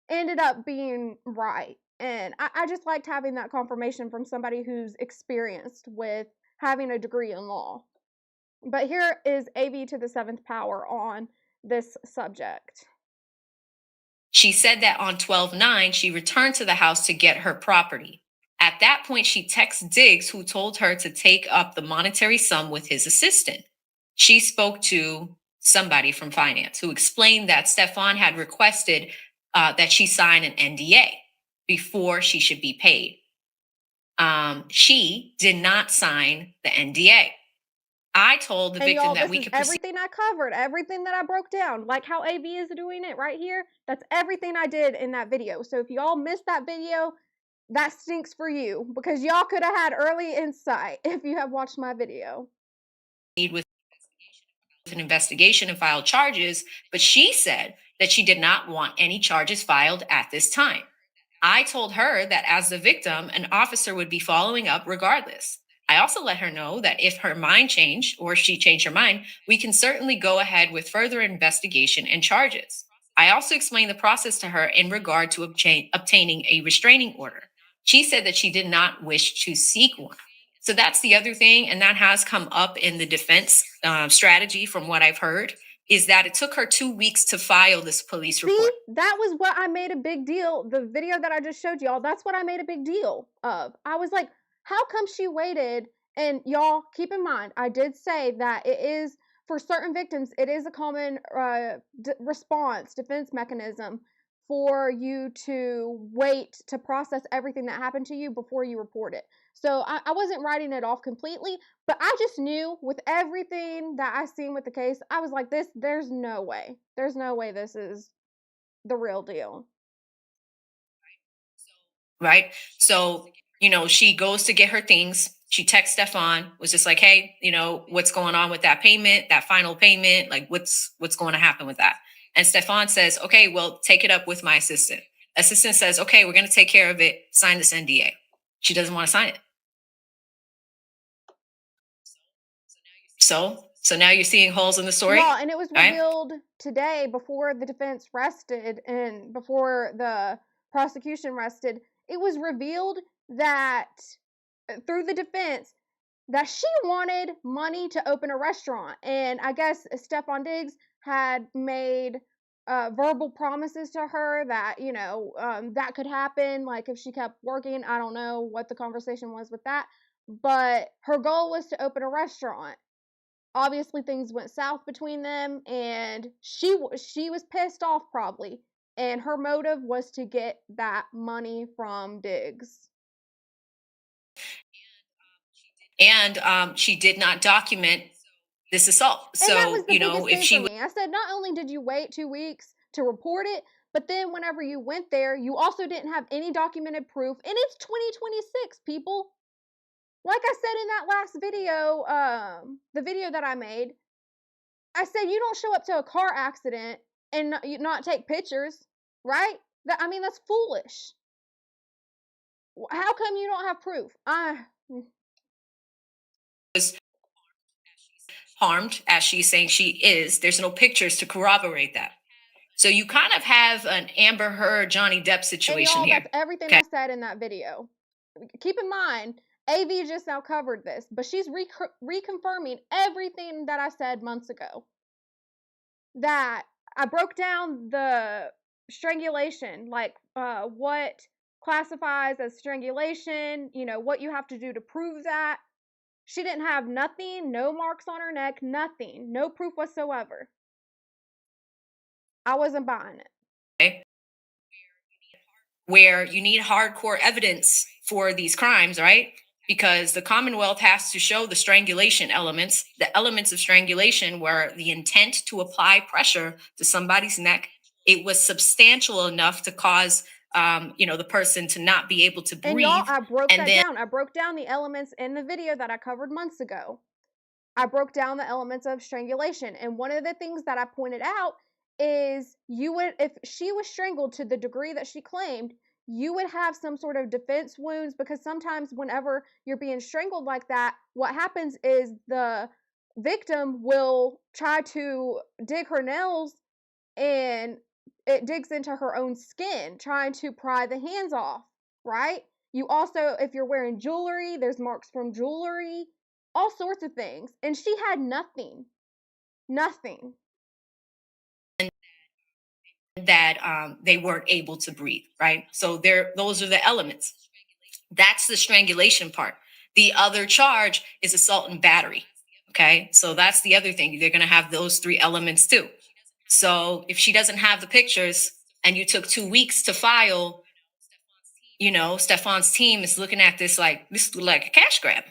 ended up being right. And I just liked having that confirmation from somebody who's experienced with having a degree in law. But here is AV to the 7th power on this subject. She said that on 12/9, she returned to the house to get her property. At that point, she texts Diggs, who told her to take up the monetary sum with his assistant. She spoke to somebody from finance who explained that Stefon had requested that she sign an NDA before she should be paid. She did not sign the NDA. I told the victim that we could proceed. Everything I covered, everything that I broke down, like how AV is doing it right here, that's everything I did in that video. So if y'all missed that video, that stinks for you, because y'all could have had early insight if you have watched my video. With an investigation and filed charges, but she said that she did not want any charges filed at this time. I told her that as the victim, an officer would be following up regardless. I also let her know that if her mind changed or she changed her mind, we can certainly go ahead with further investigation and charges. I also explained the process to her in regard to obtaining a restraining order. She said that she did not wish to seek one. So that's the other thing, and that has come up in the defense strategy from what I've heard, is that it took her 2 weeks to file this police report. See, that was what I made a big deal. The video that I just showed y'all, that's what I made a big deal of. I was like, how come she waited? And y'all, keep in mind, I did say that it is, for certain victims, it is a common defense mechanism for you to wait to process everything that happened to you before you report it. So I wasn't writing it off completely, but I just knew with everything that I seen with the case, I was like, there's no way. There's no way this is the real deal. Right? So, she goes to get her things. She texts Stefon, was just like, hey, what's going on with that payment, that final payment? Like, what's going to happen with that? And Stefon says, okay, well, take it up with my assistant. Assistant says, okay, we're going to take care of it. Sign this NDA. She doesn't want to sign it. So now you're seeing holes in the story. Well, and it was revealed today before the defense rested and before the prosecution rested. It was revealed that through the defense that she wanted money to open a restaurant. And I guess Stefon Diggs had made verbal promises to her that, that could happen. Like if she kept working, I don't know what the conversation was with that. But her goal was to open a restaurant. Obviously, things went south between them, and she was pissed off probably. And her motive was to get that money from Diggs. And she did not document this assault. So, that was the if she for me. I said, not only did you wait 2 weeks to report it, but then whenever you went there, you also didn't have any documented proof. And it's 2026, people. Like I said in that last video, the video that I made, I said you don't show up to a car accident and not take pictures, right? That's foolish. How come you don't have proof? Was harmed, as she's saying she is. There's no pictures to corroborate that. So you kind of have an Amber Heard, Johnny Depp situation here. That's everything I said in that video. Keep in mind, AV just now covered this, but she's reconfirming everything that I said months ago. That I broke down the strangulation, like what classifies as strangulation, what you have to do to prove that. She didn't have nothing, no marks on her neck, nothing, no proof whatsoever. I wasn't buying it. Okay. Where you need hardcore evidence for these crimes, right? Because the Commonwealth has to show the strangulation elements. The elements of strangulation were the intent to apply pressure to somebody's neck. It was substantial enough to cause, the person to not be able to breathe. And y'all, I broke that down. I broke down the elements in the video that I covered months ago. I broke down the elements of strangulation. And one of the things that I pointed out is if she was strangled to the degree that she claimed, you would have some sort of defense wounds, because sometimes whenever you're being strangled like that, what happens is the victim will try to dig her nails and it digs into her own skin, trying to pry the hands off. right? You also, if you're wearing jewelry, there's marks from jewelry, all sorts of things. And she had nothing. Nothing. That they weren't able to breathe, right? So those are the elements. That's the strangulation part. The other charge is assault and battery. Okay, so that's the other thing. They're going to have those three elements too. So if she doesn't have the pictures and you took 2 weeks to file, Stefon's team is looking at this like a cash grab.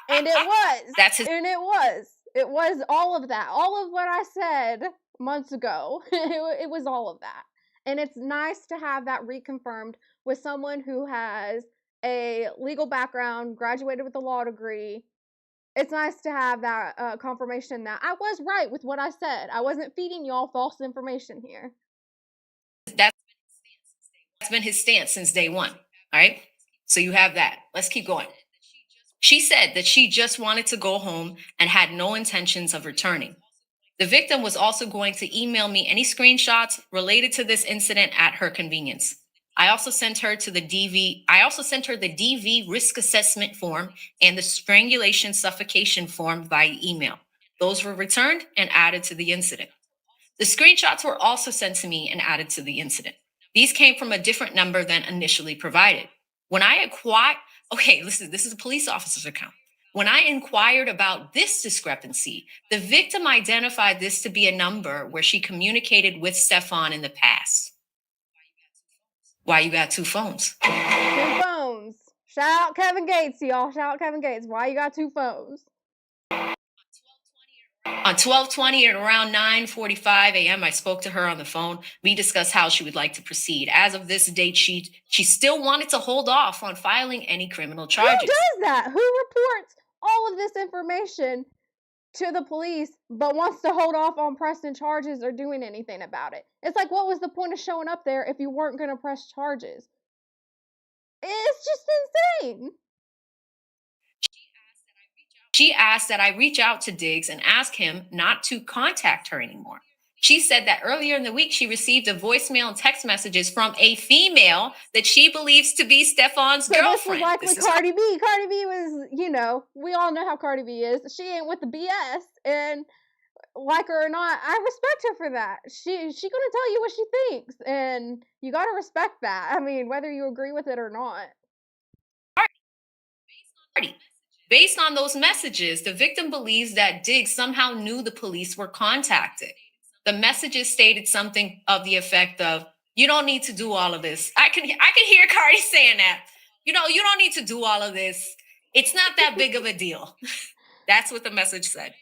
And it was. That's his. And it was. It was all of that. All of what I said months ago. It was all of that. And it's nice to have that reconfirmed with someone who has a legal background, graduated with a law degree. It's nice to have that confirmation that I was right with what I said. I wasn't feeding y'all false information here. That's been his stance since day one. All right. So you have that. Let's keep going. She said that she just wanted to go home and had no intentions of returning. The victim was also going to email me any screenshots related to this incident at her convenience. I also sent her the DV risk assessment form and the strangulation suffocation form via email. Those were returned and added to the incident. The screenshots were also sent to me and added to the incident. These came from a different number than initially provided. When I acquired, this is a police officer's account. When I inquired about this discrepancy, the victim identified this to be a number where she communicated with Stefon in the past. Why you got two phones? Two phones. Shout out Kevin Gates, y'all. Shout out Kevin Gates. Why you got two phones? On 12/20 at around 9:45 a.m., I spoke to her on the phone. We discussed how she would like to proceed. As of this date, she still wanted to hold off on filing any criminal charges. Who does that? Who reports all of this information to the police but wants to hold off on pressing charges or doing anything about it? It's like, what was the point of showing up there if you weren't going to press charges? It's just insane. She asked that I reach out to Diggs and ask him not to contact her anymore. She said that earlier in the week, she received a voicemail and text messages from a female that she believes to be Stefon's girlfriend. This was likely Cardi B. Cardi B was, we all know how Cardi B is. She ain't with the BS. And like her or not, I respect her for that. She gonna tell you what she thinks. And you gotta respect that. I mean, whether you agree with it or not. Based on those messages, the victim believes that Diggs somehow knew the police were contacted. The messages stated something of the effect of, you don't need to do all of this. I can hear Cardi saying that. You don't need to do all of this. It's not that big of a deal. That's what the message said.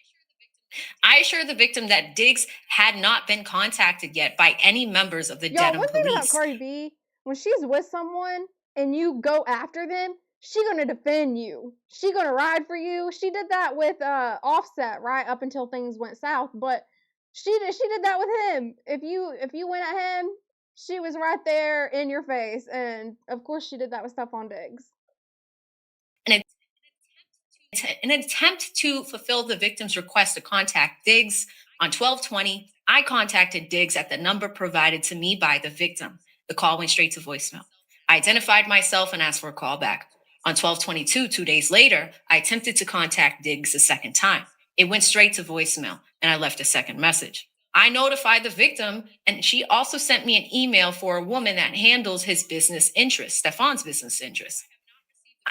I assured the victim that Diggs had not been contacted yet by any members of the Dedham one police. thing about Cardi B, when she's with someone and you go after them, she gonna defend you. She gonna ride for you. She did that with Offset, right up until things went south. But she did that with him. If you went at him, she was right there in your face. And of course, she did that with Stefon Diggs. In an attempt to fulfill the victim's request to contact Diggs on 12/20, I contacted Diggs at the number provided to me by the victim. The call went straight to voicemail. I identified myself and asked for a call back. On 12/22, 2 days later, I attempted to contact Diggs a second time. It went straight to voicemail, and I left a second message. I notified the victim, and she also sent me an email for a woman that handles his business interests, Stefon's business interests.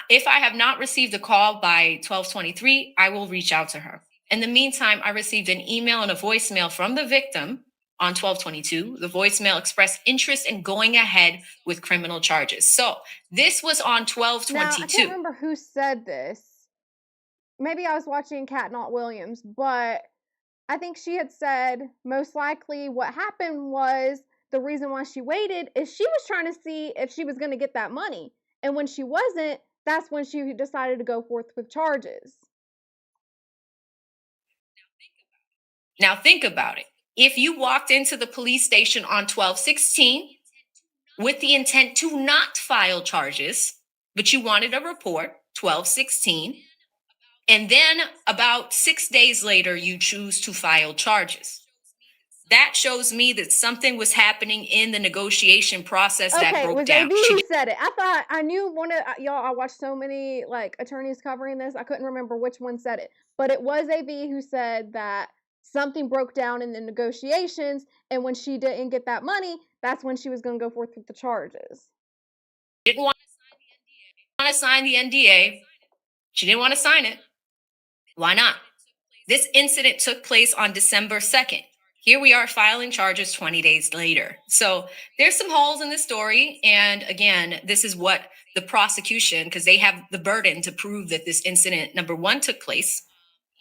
If I have not received a call by 12/23, I will reach out to her. In the meantime, I received an email and a voicemail from the victim on 12/22. The voicemail expressed interest in going ahead with criminal charges. So this was on 12/22. Now, I can't remember who said this. Maybe I was watching Kat Not Williams, but I think she had said most likely what happened was the reason why she waited is she was trying to see if she was going to get that money. And when she wasn't, that's when she decided to go forth with charges. Now think about it. If you walked into the police station on 12/16 with the intent to not file charges, but you wanted a report, 12/16, and then about 6 days later, you choose to file charges. That shows me that something was happening in the negotiation process that Okay, it broke was down. AB who said it. I thought I knew one of y'all. I watched so many like attorneys covering this. I couldn't remember which one said it, but it was AB who said that something broke down in the negotiations, and when she didn't get that money, that's when she was going to go forth with the charges. Didn't want to sign the NDA. She didn't want to sign it. Why not? This incident took place on December 2nd. Here we are filing charges 20 days later. So there's some holes in the story. And again, this is what the prosecution, because they have the burden to prove that this incident, number one, took place,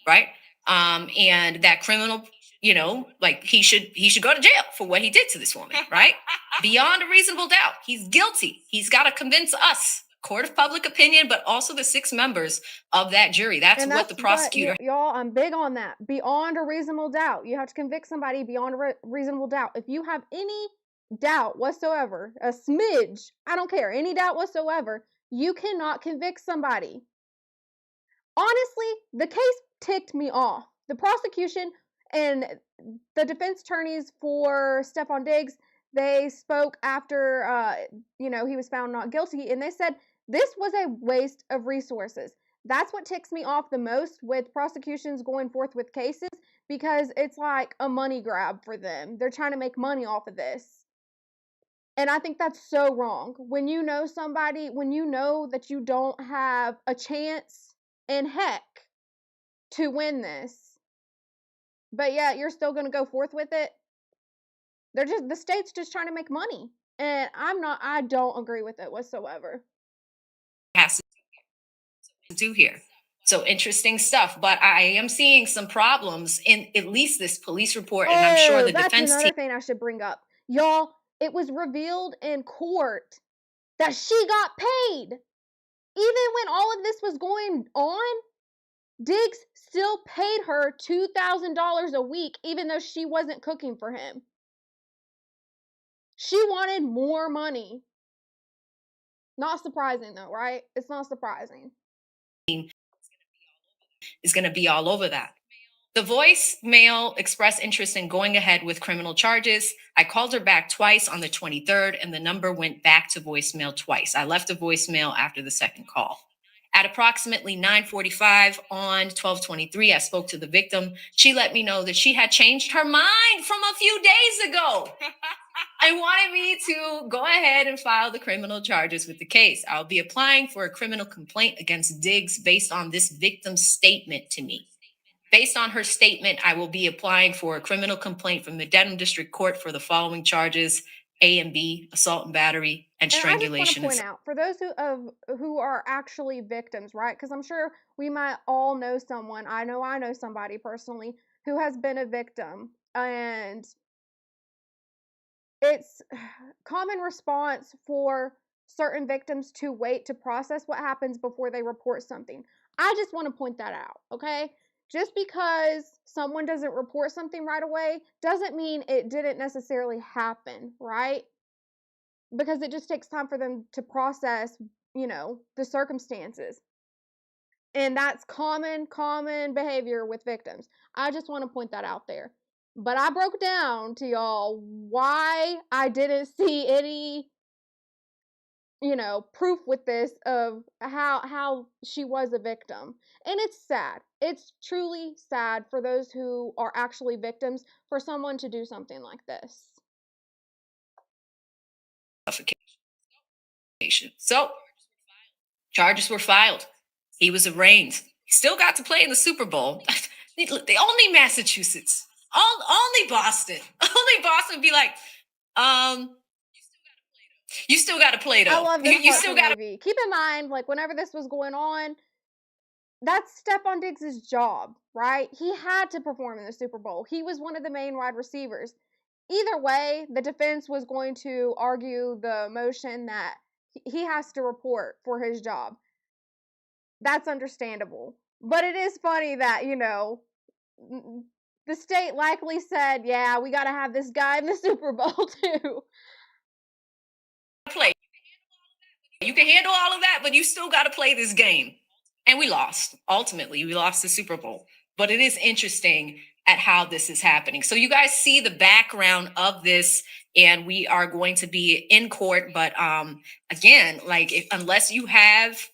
right? And that criminal, you know, like he should go to jail for what he did to this woman, right? Beyond a reasonable doubt. He's guilty. He's got to convince us, court of public opinion, but also the 6 members of that jury. That's what the prosecutor. Y'all, I'm big on that. Beyond a reasonable doubt. You have to convict somebody beyond a reasonable doubt. If you have any doubt whatsoever, a smidge, I don't care, any doubt whatsoever, you cannot convict somebody. Honestly, the case ticked me off. The prosecution and the defense attorneys for Stefon Diggs, they spoke after, you know, he was found not guilty, and they said this was a waste of resources. That's what ticks me off the most with prosecutions going forth with cases, because it's like a money grab for them. They're trying to make money off of this. And I think that's so wrong. When you know somebody, when you know that you don't have a chance in heck to win this, but yeah, you're still going to go forth with it. The state's just trying to make money. And I don't agree with it whatsoever. Has to do here. So interesting stuff, but I am seeing some problems in at least this police report, and I'm sure the defense team. That's another thing I should bring up. Y'all, it was revealed in court that she got paid. Even when all of this was going on, Diggs still paid her $2,000 a week, even though she wasn't cooking for him. She wanted more money. Not surprising though, right? It's not surprising. Is going to be all over that. The voicemail expressed interest in going ahead with criminal charges. I called her back twice on the 23rd, and the number went back to voicemail twice. I left a voicemail after the second call. At approximately 9:45 on 12/23, I spoke to the victim. She let me know that she had changed her mind from a few days ago and wanted me to go ahead and file the criminal charges with the case. I'll be applying for a criminal complaint against Diggs based on this victim's statement to me. Based on her statement, I will be applying for a criminal complaint from the Dedham District Court for the following charges: A and B, assault and battery, and strangulation. I just want to point out, for those who are actually victims, right? Because I'm sure we might all know someone. I know somebody personally who has been a victim, and it's common response for certain victims to wait to process what happens before they report something. I just want to point that out, okay? Just because someone doesn't report something right away doesn't mean it didn't necessarily happen, right? Because it just takes time for them to process, you know, the circumstances. And that's common behavior with victims. I just want to point that out there. But I broke down to y'all why I didn't see any, you know, proof with this of how she was a victim. And it's sad. It's truly sad for those who are actually victims for someone to do something like this. So, charges were filed. He was arraigned. He still got to play in the Super Bowl. The only Massachusetts, only Boston, only Boston would be like, you still got to play though. I love this You part still from got the movie. Keep in mind, like whenever this was going on, that's Stefon Diggs' job, right? He had to perform in the Super Bowl. He was one of the main wide receivers. Either way, the defense was going to argue the motion that he has to report for his job. That's understandable. But it is funny that, you know, the state likely said, yeah, we got to have this guy in the Super Bowl too. play. You can handle all of that, but you still got to play this game. And we lost. Ultimately, we lost the Super Bowl. But it is interesting at how this is happening. So you guys see the background of this, and we are going to be in court. But again, like unless you have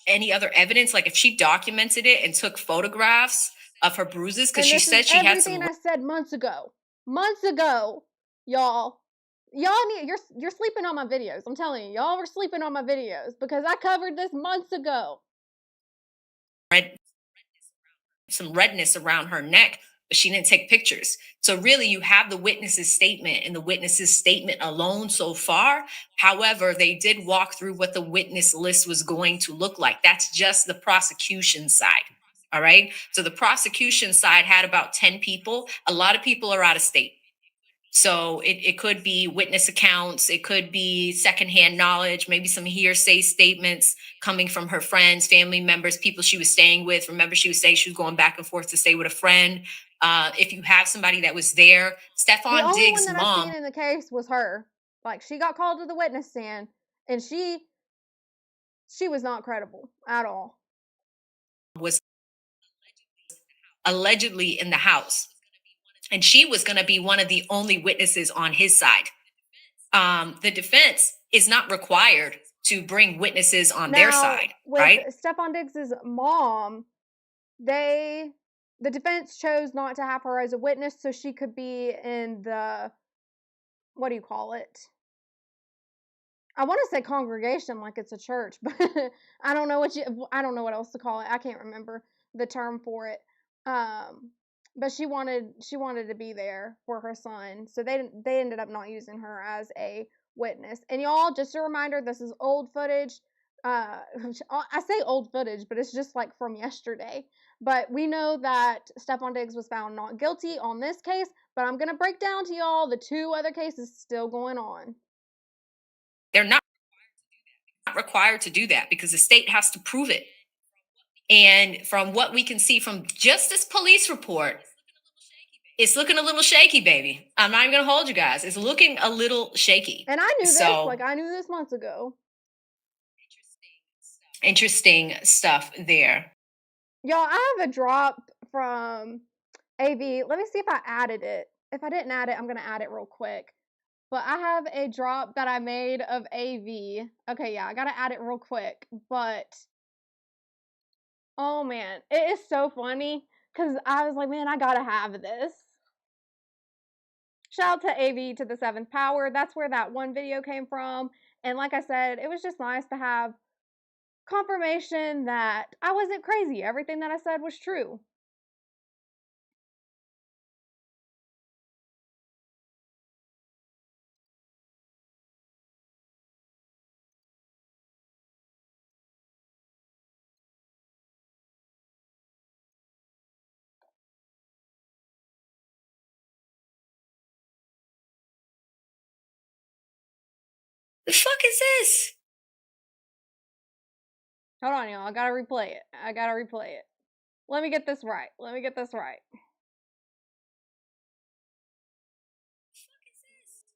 any other evidence, like if she documented it and took photographs of her bruises, because she said she had some. Everything I said months ago. Months ago, y'all. Y'all need you're sleeping on my videos. I'm telling you, y'all were sleeping on my videos because I covered this months ago. Some redness around her neck, but she didn't take pictures. So really you have the witness's statement and the witness's statement alone so far. However, they did walk through what the witness list was going to look like. That's just the prosecution side. All right. So the prosecution side had about 10 people. A lot of people are out of state. So it could be witness accounts, it could be secondhand knowledge, maybe some hearsay statements coming from her friends, family members, people she was staying with. Remember, she was saying she was going back and forth to stay with a friend. If you have somebody that was there, Stefon The only Diggs' one that I mom seen in the case was her. Like she got called to the witness stand, and she was not credible at all. Was allegedly in the house, and she was going to be one of the only witnesses on his side. The defense is not required to bring witnesses on their side, right? With Stefon Diggs' mom, the defense chose not to have her as a witness so she could be in the, what do you call it? I want to say congregation like it's a church, but I don't know what else to call it. I can't remember the term for it. But she wanted to be there for her son. So they ended up not using her as a witness. And y'all, just a reminder, this is old footage. I say old footage, but it's just like from yesterday. But we know that Stefon Diggs was found not guilty on this case, but I'm going to break down to y'all the 2 other cases still going on. They're not required to do that because the state has to prove it. And from what we can see from just this police report, it's looking a little shaky, baby. I'm not even going to hold you guys. It's looking a little shaky. And I knew this, I knew this months ago. Interesting stuff there. Y'all, I have a drop from AV. Let me see if I added it. If I didn't add it, I'm going to add it real quick. But I have a drop that I made of AV. Okay, yeah, I got to add it real quick. But, oh man, it is so funny because I was like, man, I got to have this. Shout out to AV to the 7th power. That's where that one video came from. And like I said, it was just nice to have confirmation that I wasn't crazy. Everything that I said was true. The fuck is this? Hold on, y'all. I gotta replay it. Let me get this right.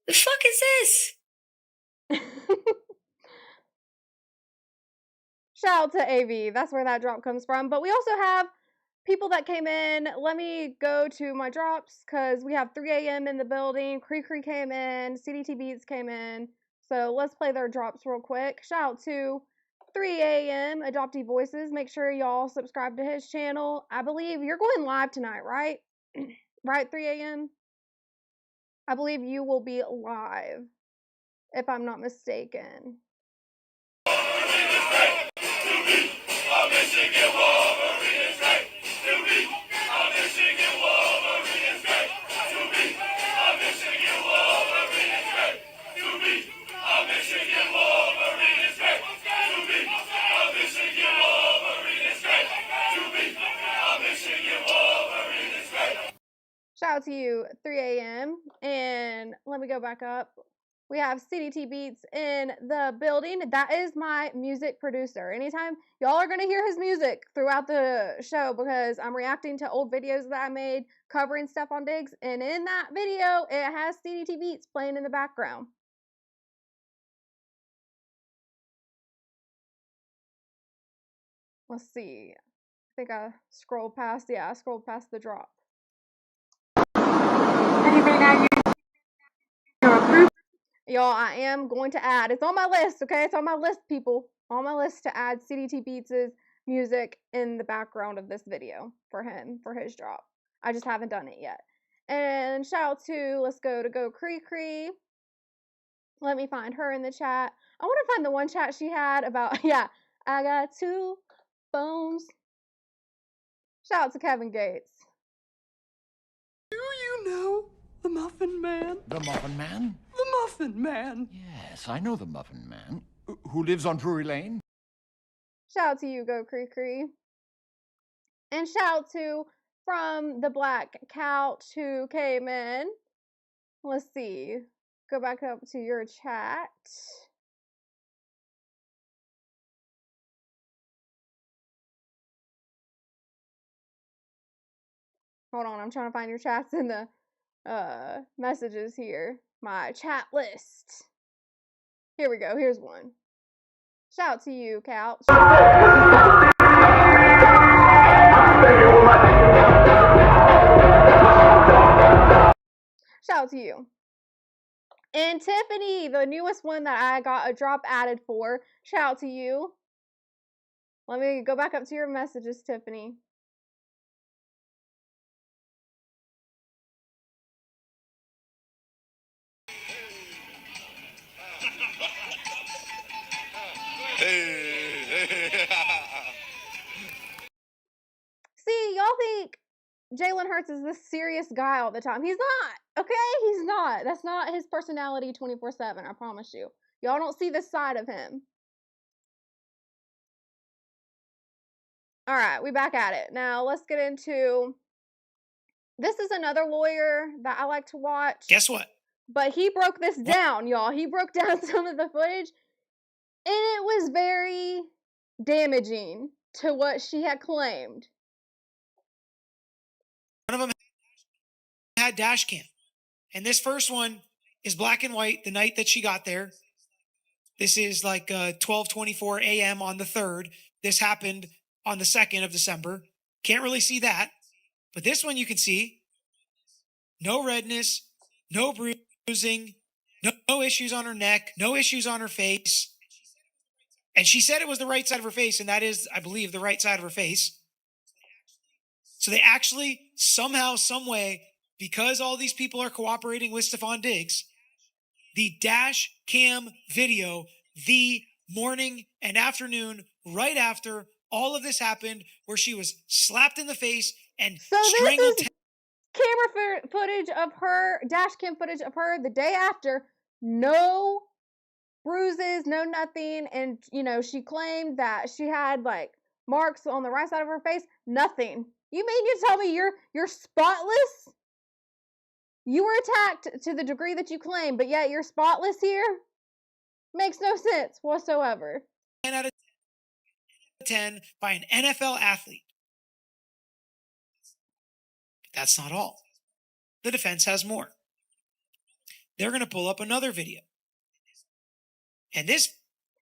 The fuck is this? Shout out to AV. That's where that drop comes from. But we also have people that came in. Let me go to my drops because we have 3 a.m. in the building. Cree came in. CDT Beats came in. So let's play their drops real quick. Shout out to 3 a.m. Adoptee Voices. Make sure y'all subscribe to his channel. I believe you're going live tonight, right? Right, 3 a.m.? I believe you will be live, if I'm not mistaken. Shout out to you, 3 a.m. And let me go back up. We have CDT Beats in the building. That is my music producer. Anytime y'all are going to hear his music throughout the show because I'm reacting to old videos that I made covering Stefon Diggs. And in that video, it has CDT Beats playing in the background. Let's see. think I scrolled past. Yeah, I scrolled past the drop. Y'all, I am going to add. It's on my list, okay? It's on my list, people. On my list to add CDT Beats' music in the background of this video for him, for his drop. I just haven't done it yet. And shout out to, let's go to Go Cree Cree. Let me find her in the chat. I want to find the one chat she had about, yeah, I got 2 phones. Shout out to Kevin Gates. Do you know the Muffin Man? The Muffin Man? The Muffin Man. Yes, I know the Muffin Man. Who lives on Drury Lane? Shout out to you, Go Cree Cree. And shout out to From the Black Couch who came in. Let's see. Go back up to your chat. Hold on, I'm trying to find your chats in the messages here. My chat list. Here we go. Here's one. Shout out to you, Couch. Shout out to you. And Tiffany, the newest one that I got a drop added for. Shout out to you. Let me go back up to your messages, Tiffany. See, y'all think Jalen Hurts is this serious guy all the time. He's not, okay? He's not. That's not his personality 24/7, I promise you. Y'all don't see this side of him. All right, we back at it. Now, let's get into... This is another lawyer that I like to watch. Guess what? But he broke this down, y'all. He broke down some of the footage, and it was very damaging to what she had claimed. One of them had dash cam. And this first one is black and white the night that she got there. This is like 12:24 a.m. on the 3rd. This happened on the 2nd of December. Can't really see that. But this one you can see. No redness, no bruising, no issues on her neck, no issues on her face. And she said it was the right side of her face, and that is, I believe, the right side of her face. So they actually, somehow, some way, because all these people are cooperating with Stefon Diggs, the dash cam video, the morning and afternoon, right after all of this happened, where she was slapped in the face and strangled. Camera footage of her, dash cam footage of her the day after, no bruises, no nothing, and, you know, she claimed that she had, like, marks on the right side of her face, nothing. You mean you tell me you're spotless? You were attacked to the degree that you claim, but yet you're spotless here? Makes no sense whatsoever. 10 out of 10 by an NFL athlete. But that's not all. The defense has more. They're going to pull up another video. And this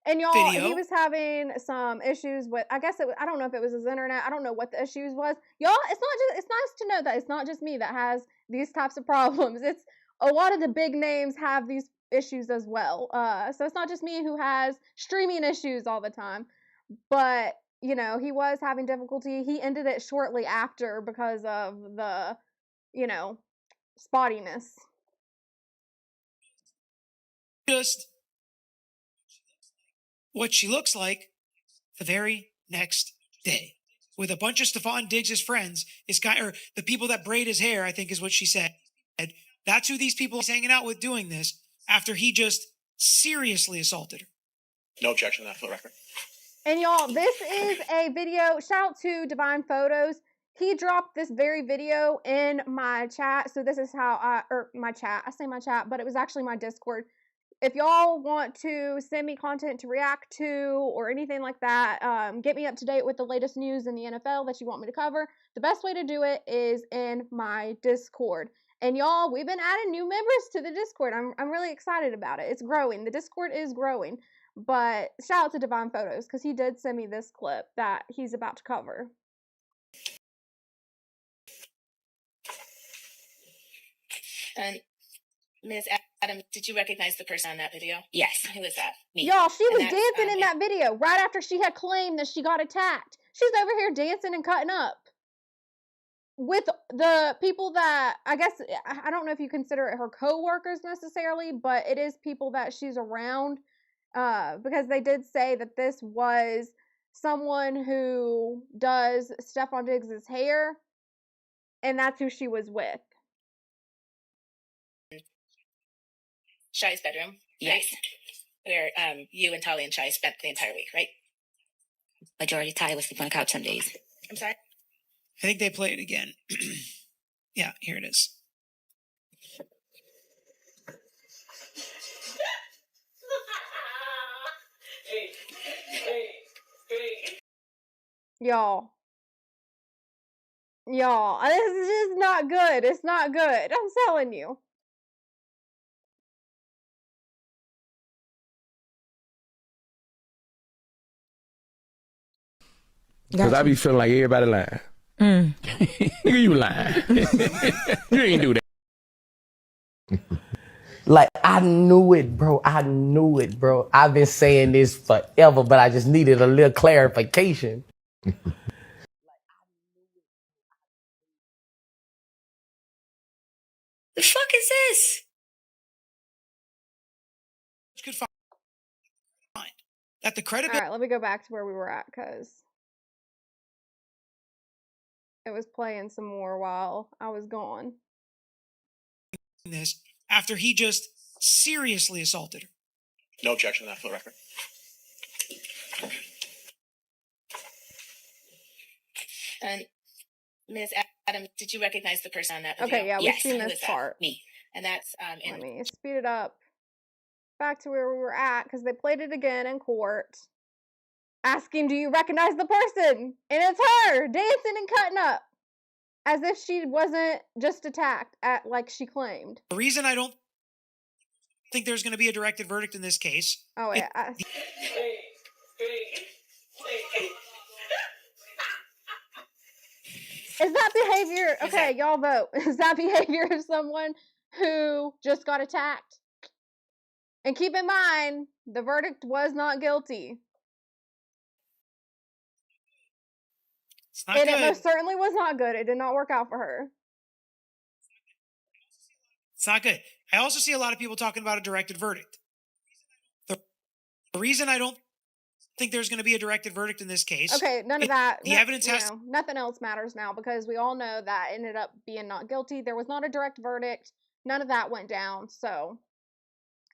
y'all, video, he was having some issues with, I guess I don't know if it was his internet. I don't know what the issues was. Y'all, it's nice to know that it's not just me that has these types of problems. It's a lot of the big names have these issues as well. So it's not just me who has streaming issues all the time. But, you know, he was having difficulty. He ended it shortly after because of the, you know, spottiness. just what she looks like the very next day with a bunch of Stefon Diggs' friends, or the people that braid his hair, I think is what she said. That's who these people are hanging out with doing this after he just seriously assaulted her. No objection to that for the record. And y'all, this is a video. Shout out to Divine Photos. He dropped this very video in my chat. So this is how my chat. I say my chat, but it was actually my Discord. If y'all want to send me content to react to or anything like that, get me up to date with the latest news in the NFL that you want me to cover, the best way to do it is in my Discord. And y'all, we've been adding new members to the Discord. I'm really excited about it. It's growing. The Discord is growing. But shout out to Divine Photos because he did send me this clip that he's about to cover. And Ms. Adams, did you recognize the person on that video? Yes. Who is that? Me. Y'all, she And was that's, dancing in that video right after she had claimed that she got attacked. She's over here dancing and cutting up with the people that, I guess, I don't know if you consider it her co-workers necessarily, but it is people that she's around, because they did say that this was someone who does Stefon Diggs' hair, and that's who she was with. Shai's bedroom. Yes. Right? Where you and Tali and Shai spent the entire week, right? Majority Tali was sleeping on the couch some days. I'm sorry? I think they play it again. Yeah, here it is. Y'all, this is just not good. It's not good. I'm telling you. Because I be feeling like everybody lying. Nigga, you lying. You ain't do that. Like, I knew it, bro. I knew it, bro. I've been saying this forever, but I just needed a little clarification. The fuck is this? Could find that the credibility. All right, let me go back to where we were at, because it was playing some more while I was gone. This after he just seriously assaulted her. No objection to that for the record. And Ms. Adams, did you recognize the person on that video? Okay, yeah, we've seen Who this is that? part. Me. And that's Let me speed it up back to where we were at, because they played it again in court, asking, do you recognize the person? And it's her, dancing and cutting up, as if she wasn't just attacked, like she claimed. The reason I don't think there's going to be a directed verdict in this case. Oh, wait. Is that behavior, okay, y'all vote, is that behavior of someone who just got attacked? And keep in mind, the verdict was not guilty. It's not and good. It most certainly was not good. It did not work out for her. It's not good. I also see a lot of people talking about a directed verdict. The reason I don't think there's going to be a directed verdict in this case. Okay, none of that. The evidence has. Nothing else matters now, because we all know that ended up being not guilty. There was not a direct verdict. None of that went down. So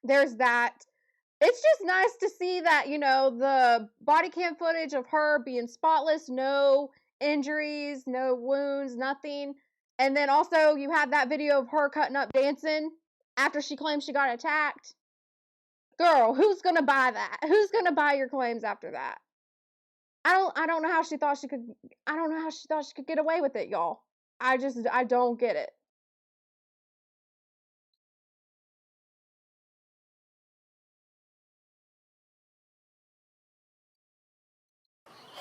there's that. It's just nice to see that, the body cam footage of her being spotless, no injuries, no wounds, nothing. And then also you have that video of her cutting up dancing after she claims she got attacked. Girl, who's gonna buy that? Who's gonna buy your claims after that? I don't know how she thought she could. I don't know how she thought she could get away with it, y'all. I don't get it.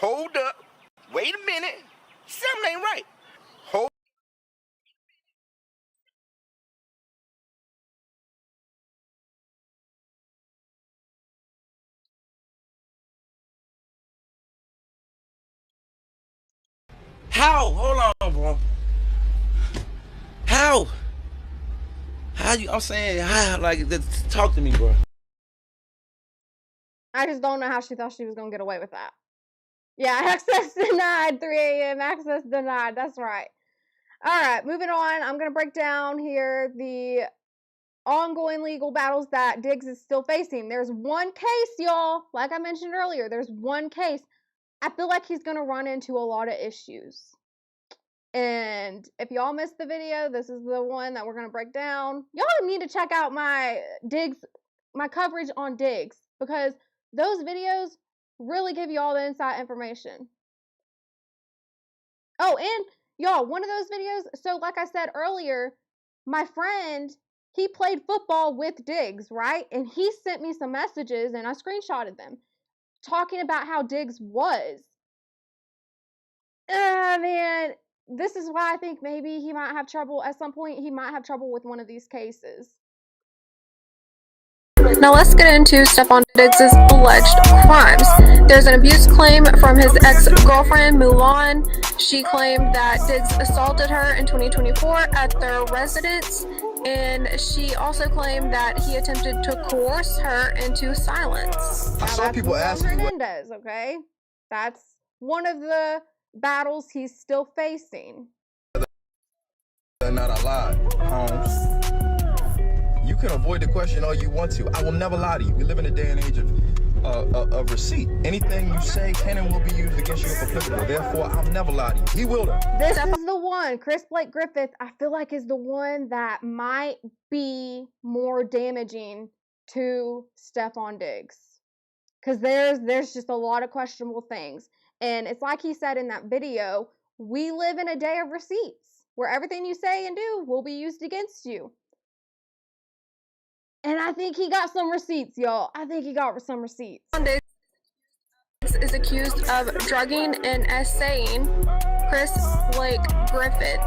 Hold up. Wait a minute. Something ain't right. Hold. How? Hold on, bro. How? How you? I'm saying, how? Like, talk to me, bro. I just don't know how she thought she was gonna get away with that. Yeah, access denied. 3 a.m. Access denied. That's right. All right, moving on. I'm gonna break down here the ongoing legal battles that Diggs is still facing. There's one case, y'all. Like I mentioned earlier, there's one case. I feel like he's gonna run into a lot of issues. And if y'all missed the video, this is the one that we're gonna break down. Y'all need to check out my coverage on Diggs, because those videos really give you all the inside information. Oh, and y'all, one of those videos, so like I said earlier, my friend, he played football with Diggs, right? And he sent me some messages, and I screenshotted them, talking about how Diggs was. Man, this is why I think maybe he might have trouble at some point. He might have trouble with one of these cases. Now let's get into Stefon Diggs' alleged crimes. There's an abuse claim from his ex-girlfriend, Mulan. She claimed that Diggs assaulted her in 2024 at their residence, and she also claimed that he attempted to coerce her into silence. I saw people ask Hernandez, okay? That's one of the battles he's still facing. Not a lie, Holmes. You can avoid the question all you want to. I will never lie to you. We live in a day and age of receipt. Anything you say can and will be used against you if applicable. Therefore, I'll never lie to you. He will though. This is the one, Chris Blake Griffith, I feel like is the one that might be more damaging to Stefon Diggs. Because there's just a lot of questionable things. And it's like he said in that video, we live in a day of receipts where everything you say and do will be used against you. And I think he got some receipts, y'all. I think he got some receipts. Diggs is accused of drugging and essaying Chris Blake Griffith.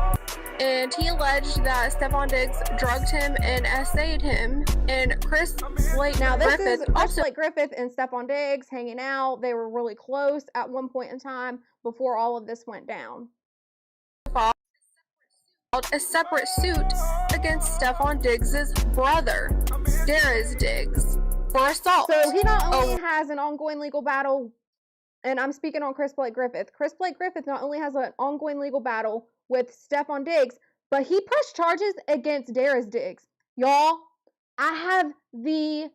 And he alleged that Stefon Diggs drugged him and essayed him. And Chris Blake Now, this Griffith is Chris Blake Griffith and Stefon Diggs hanging out. They were really close at one point in time before all of this went down. A separate suit against Stefon Diggs' brother, Darius Diggs, for assault. So he not only has an ongoing legal battle, and I'm speaking on Chris Blake Griffith. Chris Blake Griffith not only has an ongoing legal battle with Stefon Diggs, but he pressed charges against Darius Diggs. Y'all, I have the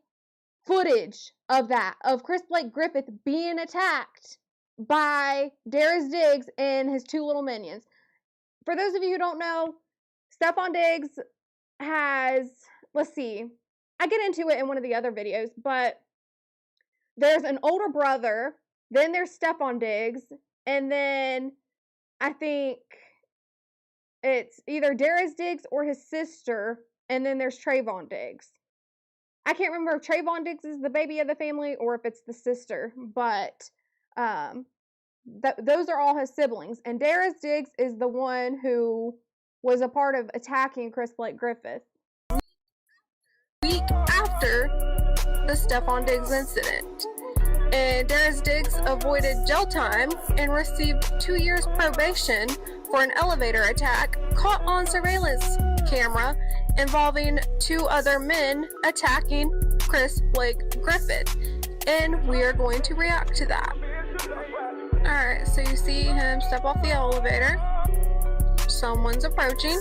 footage of that, of Chris Blake Griffith being attacked by Darius Diggs and his two little minions. For those of you who don't know, Stefon Diggs has, let's see, I get into it in one of the other videos, but there's an older brother, then there's Stefon Diggs, and then I think it's either Darius Diggs or his sister, and then there's Trayvon Diggs. I can't remember if Trayvon Diggs is the baby of the family or if it's the sister, but those are all his siblings. And Darius Diggs is the one who was a part of attacking Chris Blake Griffith. Week after the Stefon Diggs incident. And Darius Diggs avoided jail time and received 2 years probation for an elevator attack caught on surveillance camera involving two other men attacking Chris Blake Griffith. And we are going to react to that. Alright, so you see him step off the elevator. Someone's approaching.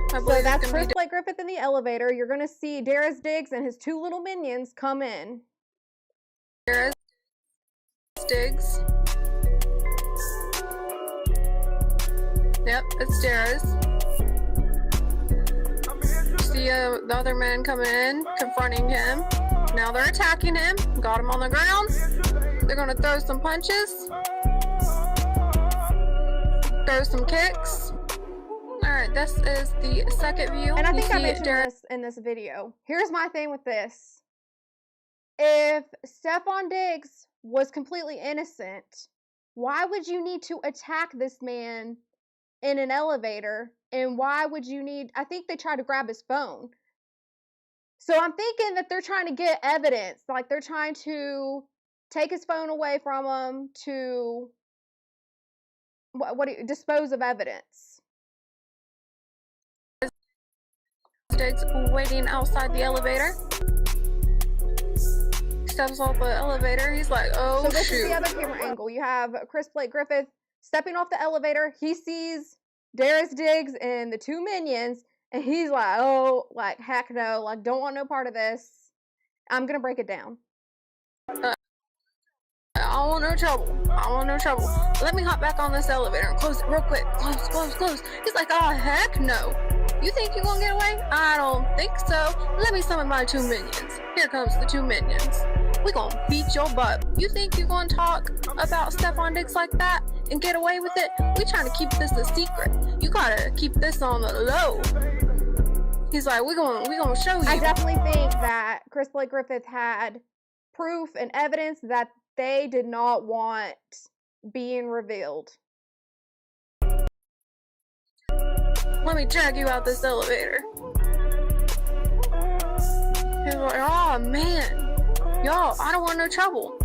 So that's Chris Blake Griffith in the elevator. You're going to see Darius Diggs and his two little minions come in. Darius Diggs. Yep, it's Darius. See the other men coming in, confronting him. Now they're attacking him. Got him on the ground. They're going to throw some punches. Throw some kicks. Alright, this is the second view. And I think I mentioned this in this video. Here's my thing with this. If Stefon Diggs was completely innocent, why would you need to attack this man in an elevator? And why would you need, I think they tried to grab his phone. So I'm thinking that they're trying to get evidence. Like they're trying to take his phone away from him to dispose of evidence. Diggs waiting outside the elevator. Steps off the elevator. He's like, oh, so this shoot. is the other camera angle. You have Chris Blake Griffith stepping off the elevator. He sees Darius Diggs and the two minions, and he's like, oh, like, heck no. Like, don't want no part of this. I'm going to break it down. I want no trouble. I want no trouble. Let me hop back on this elevator and close it real quick. Close. He's like, oh, heck no. You think you're gonna get away? I don't think so. Let me summon my two minions. Here comes the two minions. We gonna beat your butt. You think you're gonna talk about Stefon Diggs like that and get away with it? We trying to keep this a secret. You gotta keep this on the low. He's like, we gonna show you. I definitely think that Chris Blake Griffith had proof and evidence that they did not want being revealed. let me drag you out this elevator. He's like, oh man, y'all, I don't want no trouble.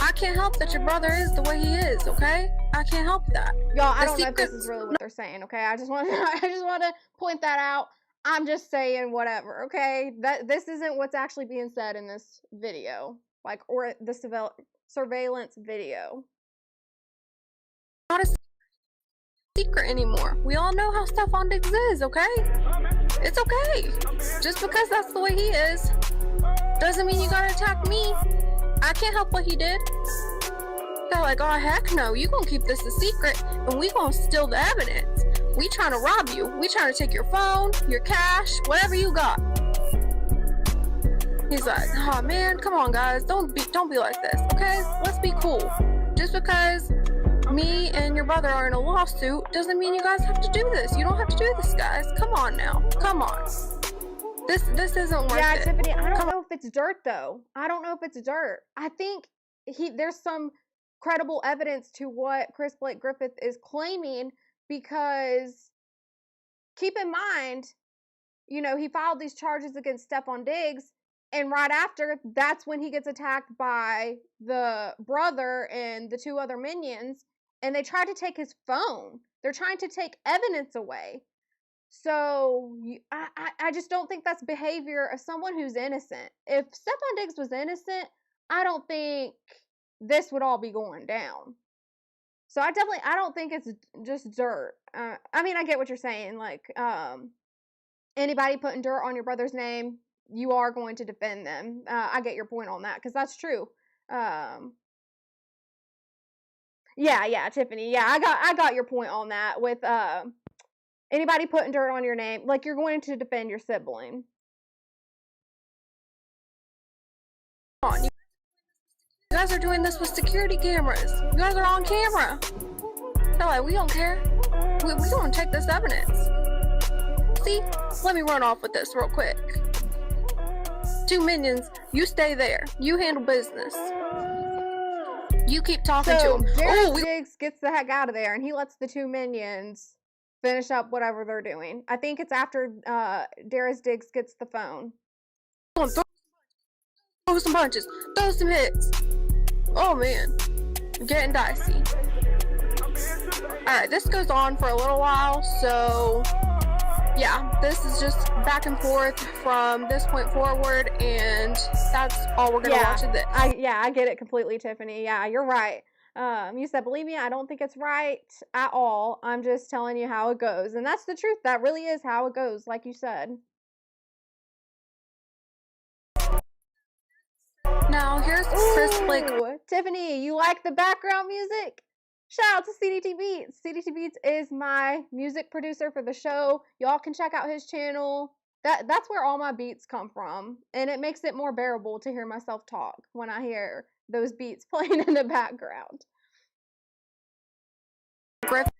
I can't help that your brother is the way he is, okay? I can't help that. Y'all, I don't know if this is really what they're saying, okay? I just want to point that out. I'm just saying whatever, okay? This isn't what's actually being said in this video, like, or the surveillance video. Not a secret anymore. We all know how Stefon Diggs is, okay? It's okay. Just because that's the way he is, doesn't mean you gotta attack me. I can't help what he did. They're like, oh heck no, you gonna keep this a secret and we gonna steal the evidence. We trying to rob you. We trying to take your phone, your cash, whatever you got. He's like, oh man, come on guys, don't be like this, okay? Let's be cool. Just because me and your brother are in a lawsuit doesn't mean you guys have to do this. You don't have to do this, guys. Come on now. Come on. This isn't worth it. Yeah, Tiffany, I don't know if it's dirt though. I don't know if it's dirt. I think there's some credible evidence to what Chris Blake Griffith is claiming, because keep in mind, you know, he filed these charges against Stefon Diggs, and right after, that's when he gets attacked by the brother and the two other minions, and they try to take his phone. They're trying to take evidence away. So I just don't think that's behavior of someone who's innocent. If Stefon Diggs was innocent, I don't think this would all be going down. So I don't think it's just dirt. I mean, I get what you're saying. Like, anybody putting dirt on your brother's name, you are going to defend them. I get your point on that, because that's true. Yeah, Tiffany. Yeah, I got your point on that with anybody putting dirt on your name, like, you're going to defend your sibling. Come on, you guys are doing this with security cameras. You guys are on camera. They're like, we don't care. We don't take this evidence. See, let me run off with this real quick. Two minions, you stay there. You handle business. You keep talking to him. Darius Diggs gets the heck out of there, and he lets the two minions finish up whatever they're doing. I think it's after Darius Diggs gets the phone. Throw some punches. Throw some hits. Oh man. Getting dicey. Alright, this goes on for a little while, so yeah, this is just back and forth from this point forward, and that's all we're gonna watch of this. I get it completely, Tiffany. Yeah, you're right. You said, believe me, I don't think it's right at all. I'm just telling you how it goes. And that's the truth. That really is how it goes, like you said. Now, here's Chris Blake. Tiffany, you like the background music? Shout out to CDT Beats. CDT Beats is my music producer for the show. Y'all can check out his channel. That's where all my beats come from. And it makes it more bearable to hear myself talk when I hear those beats playing in the background. Griffith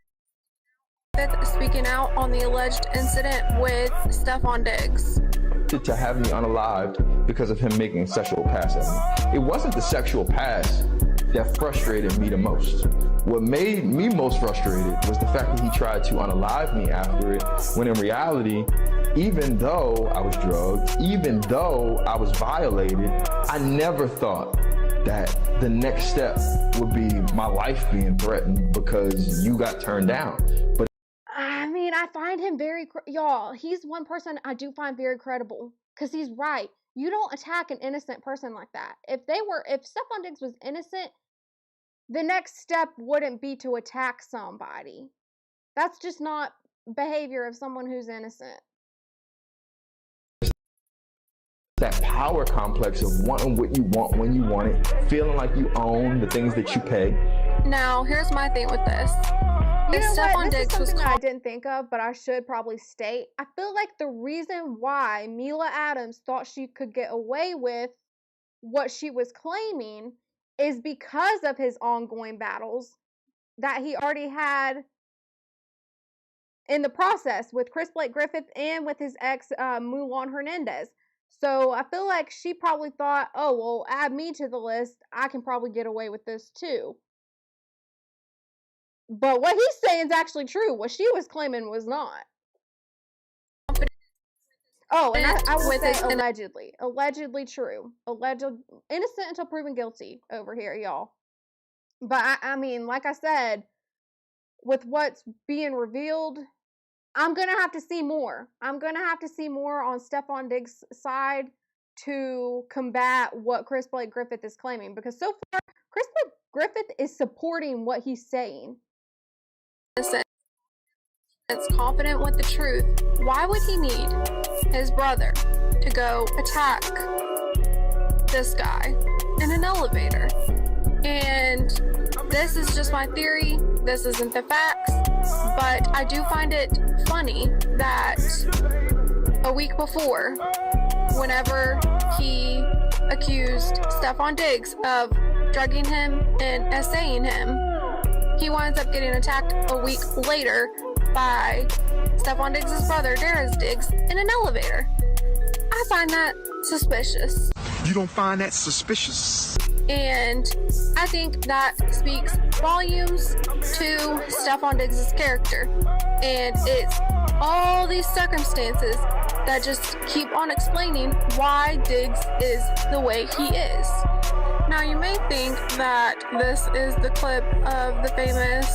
speaking out on the alleged incident with Stefon Diggs. To have me unalived because of him making a sexual pass at me. It wasn't the sexual pass that frustrated me the most. What made me most frustrated was the fact that he tried to unalive me after it, when in reality, even though I was drugged, even though I was violated, I never thought that the next step would be my life being threatened because you got turned down. But I mean, I find him y'all, he's one person I do find very credible, because he's right. You don't attack an innocent person like that. If Stefon Diggs was innocent, the next step wouldn't be to attack somebody. That's just not behavior of someone who's innocent. That power complex of wanting what you want when you want it, feeling like you own the things that you pay. Now, here's my thing with this. You know what? This is something that I didn't think of, but I should probably state. I feel like the reason why Mila Adams thought she could get away with what she was claiming is because of his ongoing battles that he already had in the process with Chris Blake Griffith and with his ex, Mulan Hernandez. So I feel like she probably thought, oh, well, add me to the list. I can probably get away with this too. But what he's saying is actually true. What she was claiming was not. Oh, and I will with say his allegedly. Allegedly true. Alleged innocent until proven guilty over here, y'all. But I mean, like I said, with what's being revealed, I'm gonna have to see more. I'm gonna have to see more on Stefon Diggs' side to combat what Chris Blake Griffith is claiming. Because so far, Chris Blake Griffith is supporting what he's saying. That's confident with the truth. Why would he need his brother to go attack this guy in an elevator? And this is just my theory. This isn't the facts. But I do find it funny that a week before, whenever he accused Stefon Diggs of drugging him and essaying him, he winds up getting attacked a week later by Stefon Diggs' brother, Darius Diggs, in an elevator. I find that suspicious. You don't find that suspicious? And I think that speaks volumes to Stefon Diggs' character. And it's all these circumstances that just keep on explaining why Diggs is the way he is. Now, you may think that this is the clip of the famous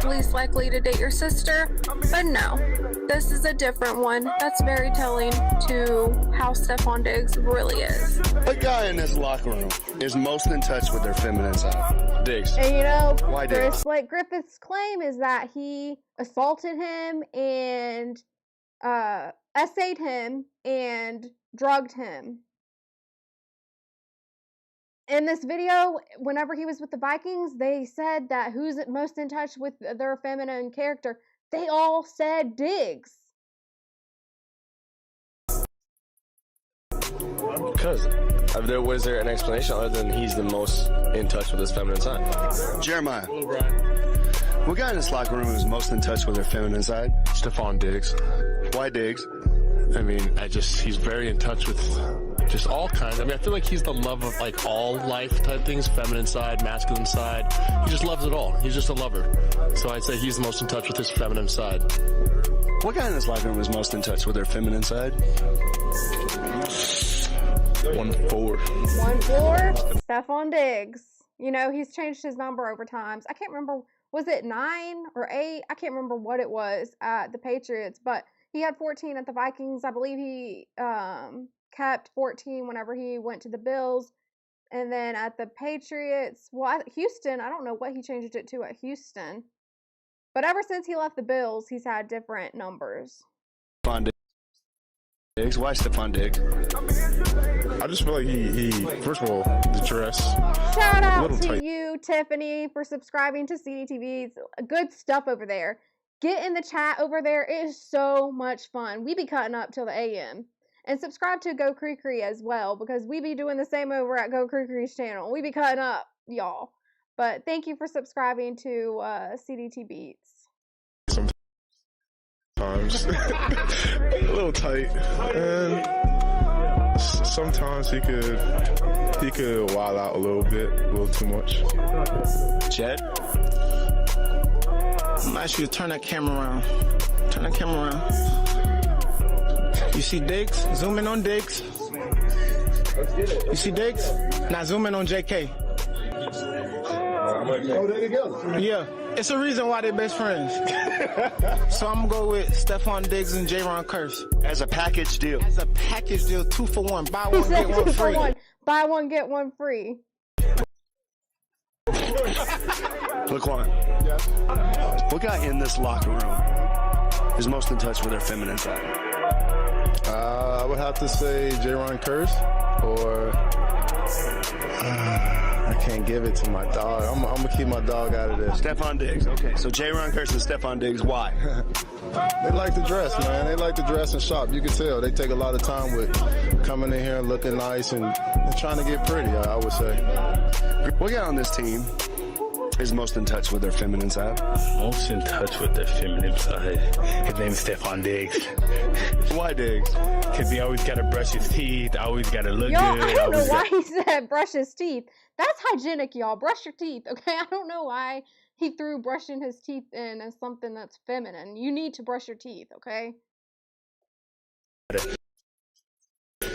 least likely to date your sister, but no. This is a different one that's very telling to how Stefon Diggs really is. What guy in this locker room is most in touch with their feminine side? Diggs. And you know, Why Diggs? Chris Blake Griffith's claim is that he assaulted him and essayed him and drugged him. In this video, whenever he was with the Vikings, they said that who's most in touch with their feminine character. They all said Diggs. Because was there an explanation other than he's the most in touch with his feminine side? Jeremiah. What guy in this locker room is most in touch with their feminine side? Stefon Diggs. Why Diggs? I mean, he's very in touch with just all kinds. I mean, I feel like he's the love of like all life type things, feminine side, masculine side. He just loves it all. He's just a lover. So I'd say he's the most in touch with his feminine side. What guy in this locker room is most in touch with their feminine side? 1-4. 1-4. Stefon Diggs. You know, he's changed his number over times. I can't remember, was it 9 or 8? I can't remember what it was at the Patriots, but he had 14 at the Vikings. I believe he kept 14 whenever he went to the Bills. And then at the Patriots, Houston, I don't know what he changed it to at Houston. But ever since he left the Bills, he's had different numbers. Stefon Diggs. Why Stefon Diggs? I just feel like he first of all, the dress. Shout out to you, Tiffany, for subscribing to CDTV's good stuff over there. Get in the chat over there. It is so much fun. We be cutting up till the AM. And subscribe to Go Creekery as well, because we be doing the same over at Go Creekery's channel. We be cutting up, y'all. But thank you for subscribing to CDT Beats. Sometimes a little tight, and sometimes he could wild out a little bit, a little too much. Jed? I'm gonna ask you to turn that camera around. Turn that camera around. You see Diggs? Zoom in on Diggs. You see Diggs? Now zoom in on JK. Oh, they together? Yeah. It's a reason why they're best friends. So I'm gonna go with Stefon Diggs and J-Ron Curse. As a package deal. As a package deal, 2 for 1. Buy one, get one 2 free. for 1. Buy one, get one free. Laquan. Yes. What guy in this locker room is most in touch with their feminine side? I would have to say J-Ron Curse, or I can't give it to my dog. I'm gonna keep my dog out of this. Stefon Diggs. Okay, so J-Ron Curse and Stefon Diggs. Why? They like to dress, man. They like to dress and shop. You can tell. They take a lot of time with coming in here and looking nice and trying to get pretty, I would say. What guy on this team is most in touch with their feminine side? Most in touch with their feminine side. His name is Stefon Diggs. Why Diggs? Because he always got to brush his teeth, always got to look good. I don't know why he said brush his teeth. That's hygienic, y'all. Brush your teeth, okay? I don't know why he threw brushing his teeth in as something that's feminine. You need to brush your teeth, okay?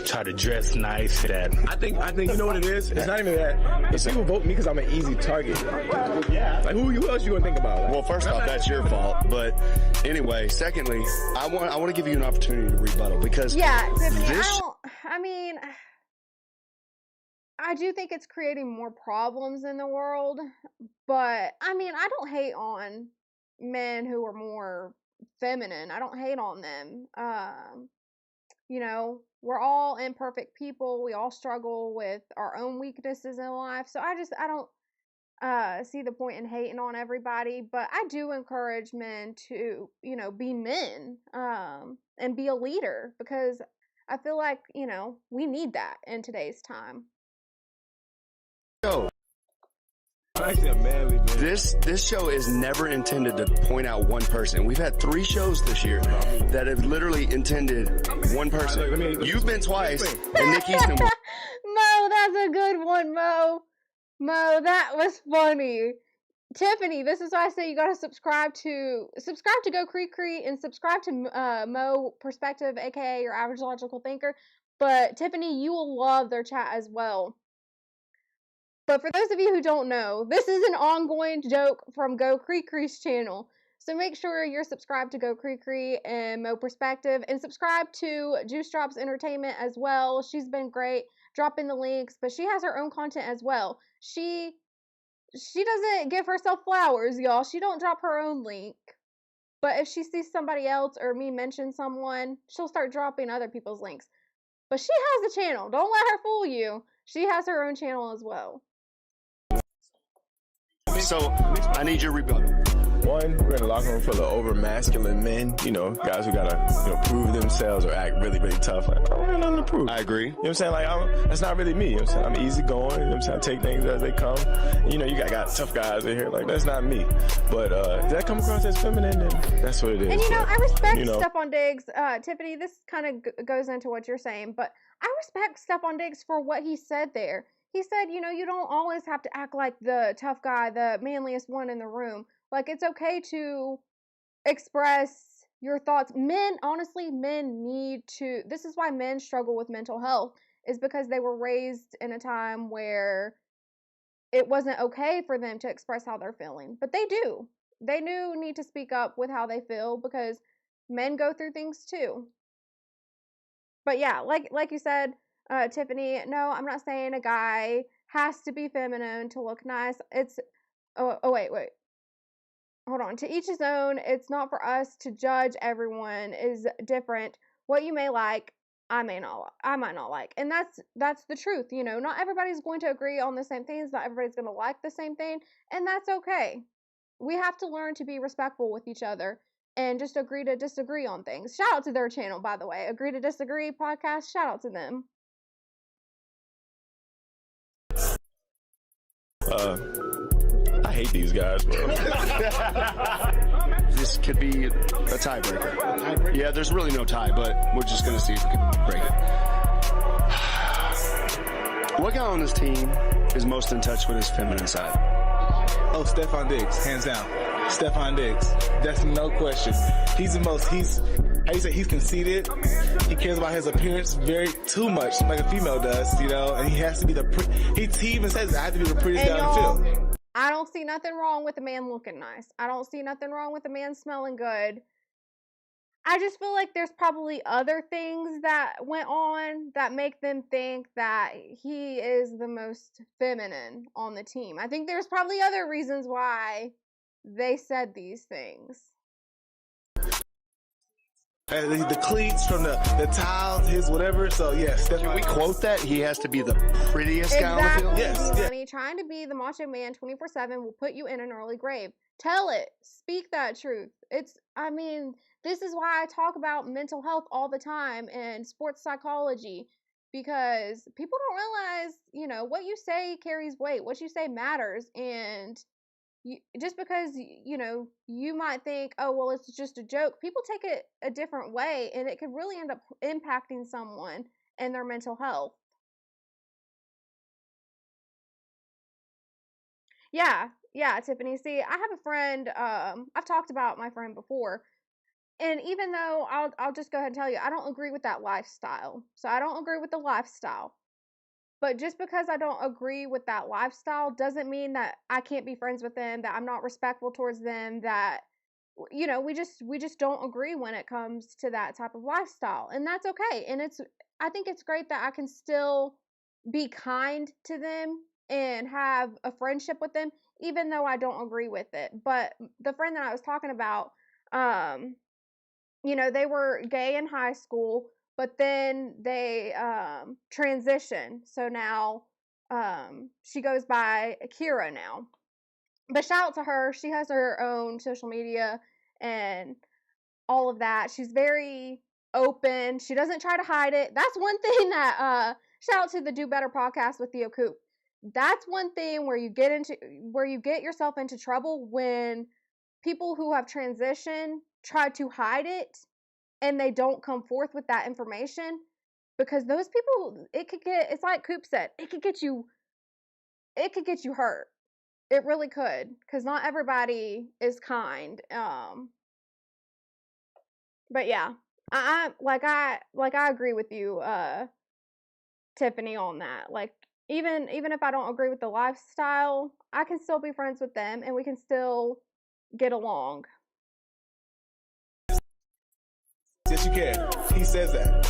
try to dress nice. That I think you know what it is. It's not even that. It's people vote me because I'm an easy target. Yeah. Like who else you gonna think about? Like, well, first off, that's your fault. But anyway, secondly, I want to give you an opportunity to rebuttal because Tiffany, I do think it's creating more problems in the world, but I don't hate on men who are more feminine. I don't hate on them. We're all imperfect people. We all struggle with our own weaknesses in life. So I don't see the point in hating on everybody, but I do encourage men to, be men, and be a leader, because I feel like, we need that in today's time. This show is never intended to point out one person. We've had 3 shows this year that have literally intended one person. You've been twice, and Nikki's been. Mo, that's a good one, Mo. Mo, that was funny. Tiffany, this is why I say you gotta subscribe to Go Cree and subscribe to Mo Perspective, aka your average logical thinker. But Tiffany, you will love their chat as well. But for those of you who don't know, this is an ongoing joke from Go Cree's channel. So make sure you're subscribed to Go Cree and Mo Perspective, and subscribe to Juice Drops Entertainment as well. She's been great dropping the links, but she has her own content as well. She doesn't give herself flowers, y'all. She don't drop her own link. But if she sees somebody else or me mention someone, she'll start dropping other people's links. But she has a channel. Don't let her fool you. She has her own channel as well. So, I need your rebuttal. One, we're in a locker room full of over masculine men, guys who gotta, prove themselves or act really, really tough. Like, I don't have nothing to prove. I agree. You know what I'm saying? Like, that's not really me. You know what I'm saying? I'm easy going. You know what I'm saying? I take things as they come. You got tough guys in here. Like, that's not me. But if that come across as feminine, then that's what it is. And, I respect Stefon Diggs. Tiffany, this kind of goes into what you're saying, but I respect Stefon Diggs for what he said there. He said, you don't always have to act like the tough guy, the manliest one in the room. Like, it's okay to express your thoughts. Men need to, this is why men struggle with mental health, is because they were raised in a time where it wasn't okay for them to express how they're feeling. But they do. They do need to speak up with how they feel, because men go through things too. But yeah, like you said, Tiffany, no, I'm not saying a guy has to be feminine to look nice. It's, wait. Hold on. To each his own. It's not for us to judge. Everyone is different. What you may like, I might not like. And that's the truth. Not everybody's going to agree on the same things. Not everybody's going to like the same thing. And that's okay. We have to learn to be respectful with each other and just agree to disagree on things. Shout out to their channel, by the way. Agree to Disagree podcast. Shout out to them. I hate these guys, bro. This could be a tiebreaker. Yeah, there's really no tie, but we're just going to see if we can break it. What guy on this team is most in touch with his feminine side? Oh, Stefon Diggs, hands down. Stefon Diggs. That's no question. He's he's conceited. He cares about his appearance too much, like a female does, and he has to be he even says, I have to be the prettiest guy on the field. I don't see nothing wrong with a man looking nice. I don't see nothing wrong with a man smelling good. I just feel like there's probably other things that went on that make them think that he is the most feminine on the team. I think there's probably other reasons why they said these things. The cleats from the tiles, his whatever. So yes, can we quote that? He has to be the prettiest guy on the field. Yes. Honey, trying to be the macho man 24/7 will put you in an early grave. Tell it. Speak that truth. This is why I talk about mental health all the time and sports psychology, because people don't realize, what you say carries weight. What you say matters, and just because you might think, oh well, it's just a joke, people take it a different way, and it could really end up impacting someone and their mental health. Yeah, Tiffany. See, I have a friend, I've talked about my friend before. And even though I'll just go ahead and tell you, I don't agree with that lifestyle. So I don't agree with the lifestyle. But just because I don't agree with that lifestyle doesn't mean that I can't be friends with them, that I'm not respectful towards them, that we just don't agree when it comes to that type of lifestyle. And that's okay. And I think it's great that I can still be kind to them and have a friendship with them even though I don't agree with it. But the friend that I was talking about, they were gay in high school, but then they transitioned. So now she goes by Akira now. But shout out to her. She has her own social media and all of that. She's very open. She doesn't try to hide it. That's one thing that shout out to the Do Better podcast with Theo Coop. That's one thing where you get yourself into trouble when people who have transitioned try to hide it and they don't come forth with that information, because those people, it's like Coop said, it could get you hurt. It really could, because not everybody is kind. But yeah, I agree with you, Tiffany, on that. Like, even if I don't agree with the lifestyle, I can still be friends with them and we can still get along. Yes, you can. He says that.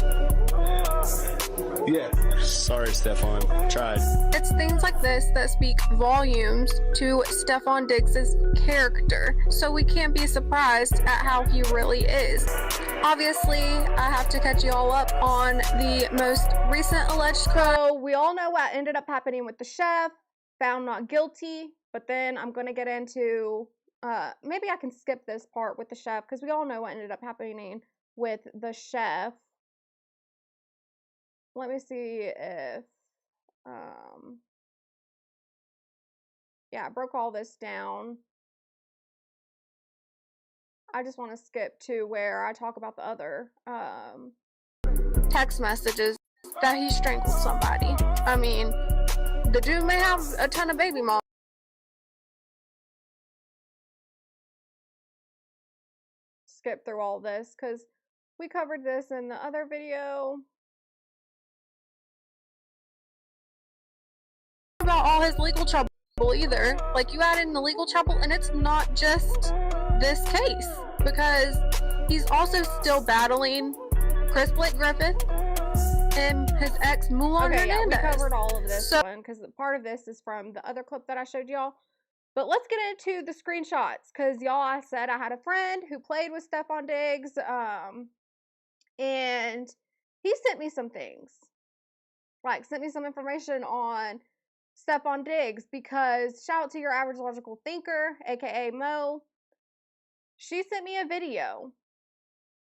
Yeah. Sorry, Stefon. Tried. It's things like this that speak volumes to Stefon Diggs' character, so we can't be surprised at how he really is. Obviously, I have to catch you all up on the most recent alleged crime. So we all know what ended up happening with the chef, found not guilty, but then I'm going to get into, maybe I can skip this part with the chef, because we all know what ended up happening with the chef. Let me see if, yeah, I broke all this down. I just want to skip to where I talk about the other, text messages that he strangled somebody. I mean, the dude may have a ton of baby moms. Skip through all this because we covered this in the other video. About all his legal trouble either. Like, you add in the legal trouble, and it's not just this case, because he's also still battling Chris Blake Griffith and his ex Mulan Hernandez. Yeah, we covered all of this one because part of this is from the other clip that I showed y'all. But let's get into the screenshots, because y'all, I said I had a friend who played with Stefon Diggs, and he sent me some things, like sent me some information on Stefon Diggs, because shout out to your average logical thinker, aka Mo. She sent me a video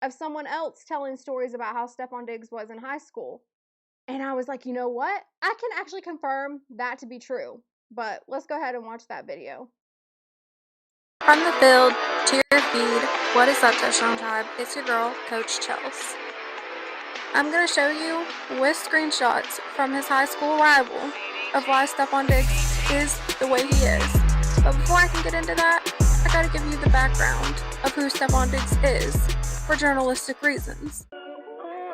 of someone else telling stories about how Stefon Diggs was in high school. And I was like, you know what? I can actually confirm that to be true. But let's go ahead and watch that video. From the field to your feed, what is up, Touchdown Tribe? It's your girl, Coach Chels. I'm going to show you with screenshots from his high school rival of why Stefon Diggs is the way he is. But before I can get into that, I gotta give you the background of who Stefon Diggs is for journalistic reasons.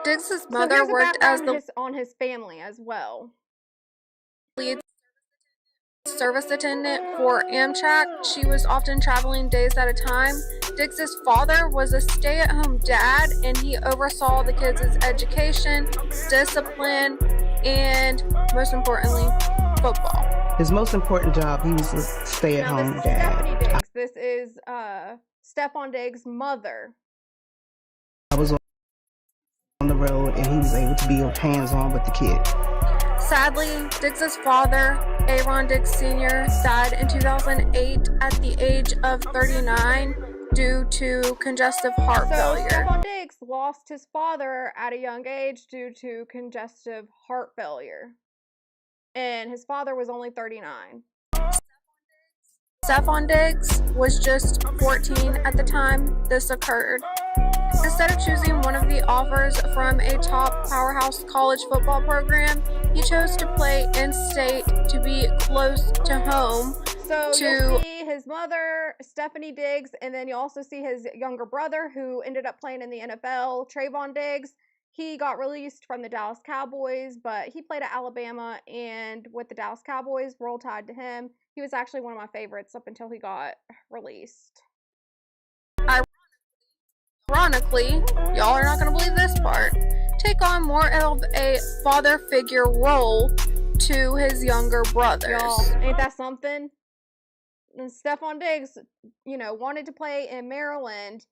Diggs' mother worked as on his family as well. Lead service attendant for Amtrak. She was often traveling days at a time. Diggs' father was a stay-at-home dad, and he oversaw the kids' education, discipline, and most importantly, football. His most important job, he was a stay-at-home dad. Stephanie Diggs. This is Stefon Diggs' mother. I was on the road, and he was able to be hands-on with the kid. Sadly, Diggs' father, Aaron Diggs Sr., died in 2008 at the age of 39 due to congestive heart failure. Stefon Diggs lost his father at a young age due to congestive heart failure. And his father was only 39. Stefon Diggs was just 14 at the time this occurred. Instead of choosing one of the offers from a top powerhouse college football program, he chose to play in-state to be close to home. So you'll see his mother, Stephanie Diggs, and then you also see his younger brother who ended up playing in the NFL, Trayvon Diggs. He got released from the Dallas Cowboys, but he played at Alabama, and with the Dallas Cowboys, Roll Tide to him. He was actually one of my favorites up until he got released. Ironically, y'all are not going to believe this part, take on more of a father figure role to his younger brothers. Y'all, ain't that something? And Stefon Diggs, wanted to play in Maryland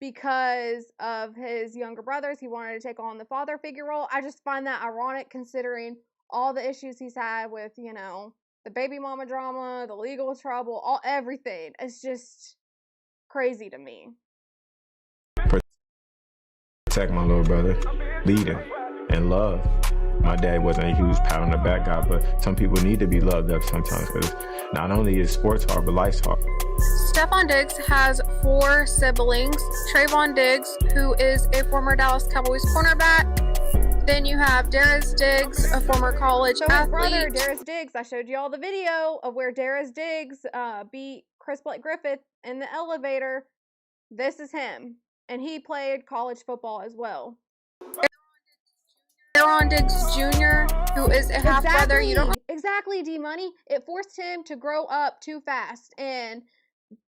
because of his younger brothers. He wanted to take on the father figure role. I just find that ironic considering all the issues he's had with, the baby mama drama, the legal trouble, everything. It's just crazy to me. Protect my little brother, lead him, and love. My dad wasn't a huge pat on the back guy, but some people need to be loved up sometimes because not only is sports hard, but life's hard. Stefon Diggs has 4 siblings. Trayvon Diggs, who is a former Dallas Cowboys cornerback. Then you have Darius Diggs, a former college athlete. His brother, Darius Diggs, I showed you all the video of where Darius Diggs beat Chris Griffith in the elevator. This is him. And he played college football as well. Stefon Diggs Jr., who is a half-brother. Exactly, D-Money. It forced him to grow up too fast. And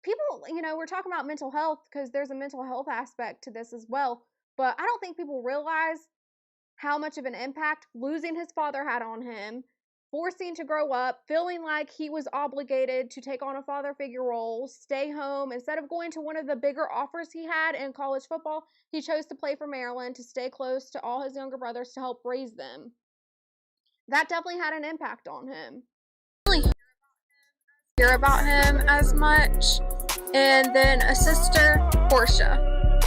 people, we're talking about mental health because there's a mental health aspect to this as well. But I don't think people realize how much of an impact losing his father had on him, forcing to grow up, feeling like he was obligated to take on a father figure role, stay home. Instead of going to one of the bigger offers he had in college football, he chose to play for Maryland to stay close to all his younger brothers to help raise them. That definitely had an impact on him. Hear about him as much. And then a sister, Portia.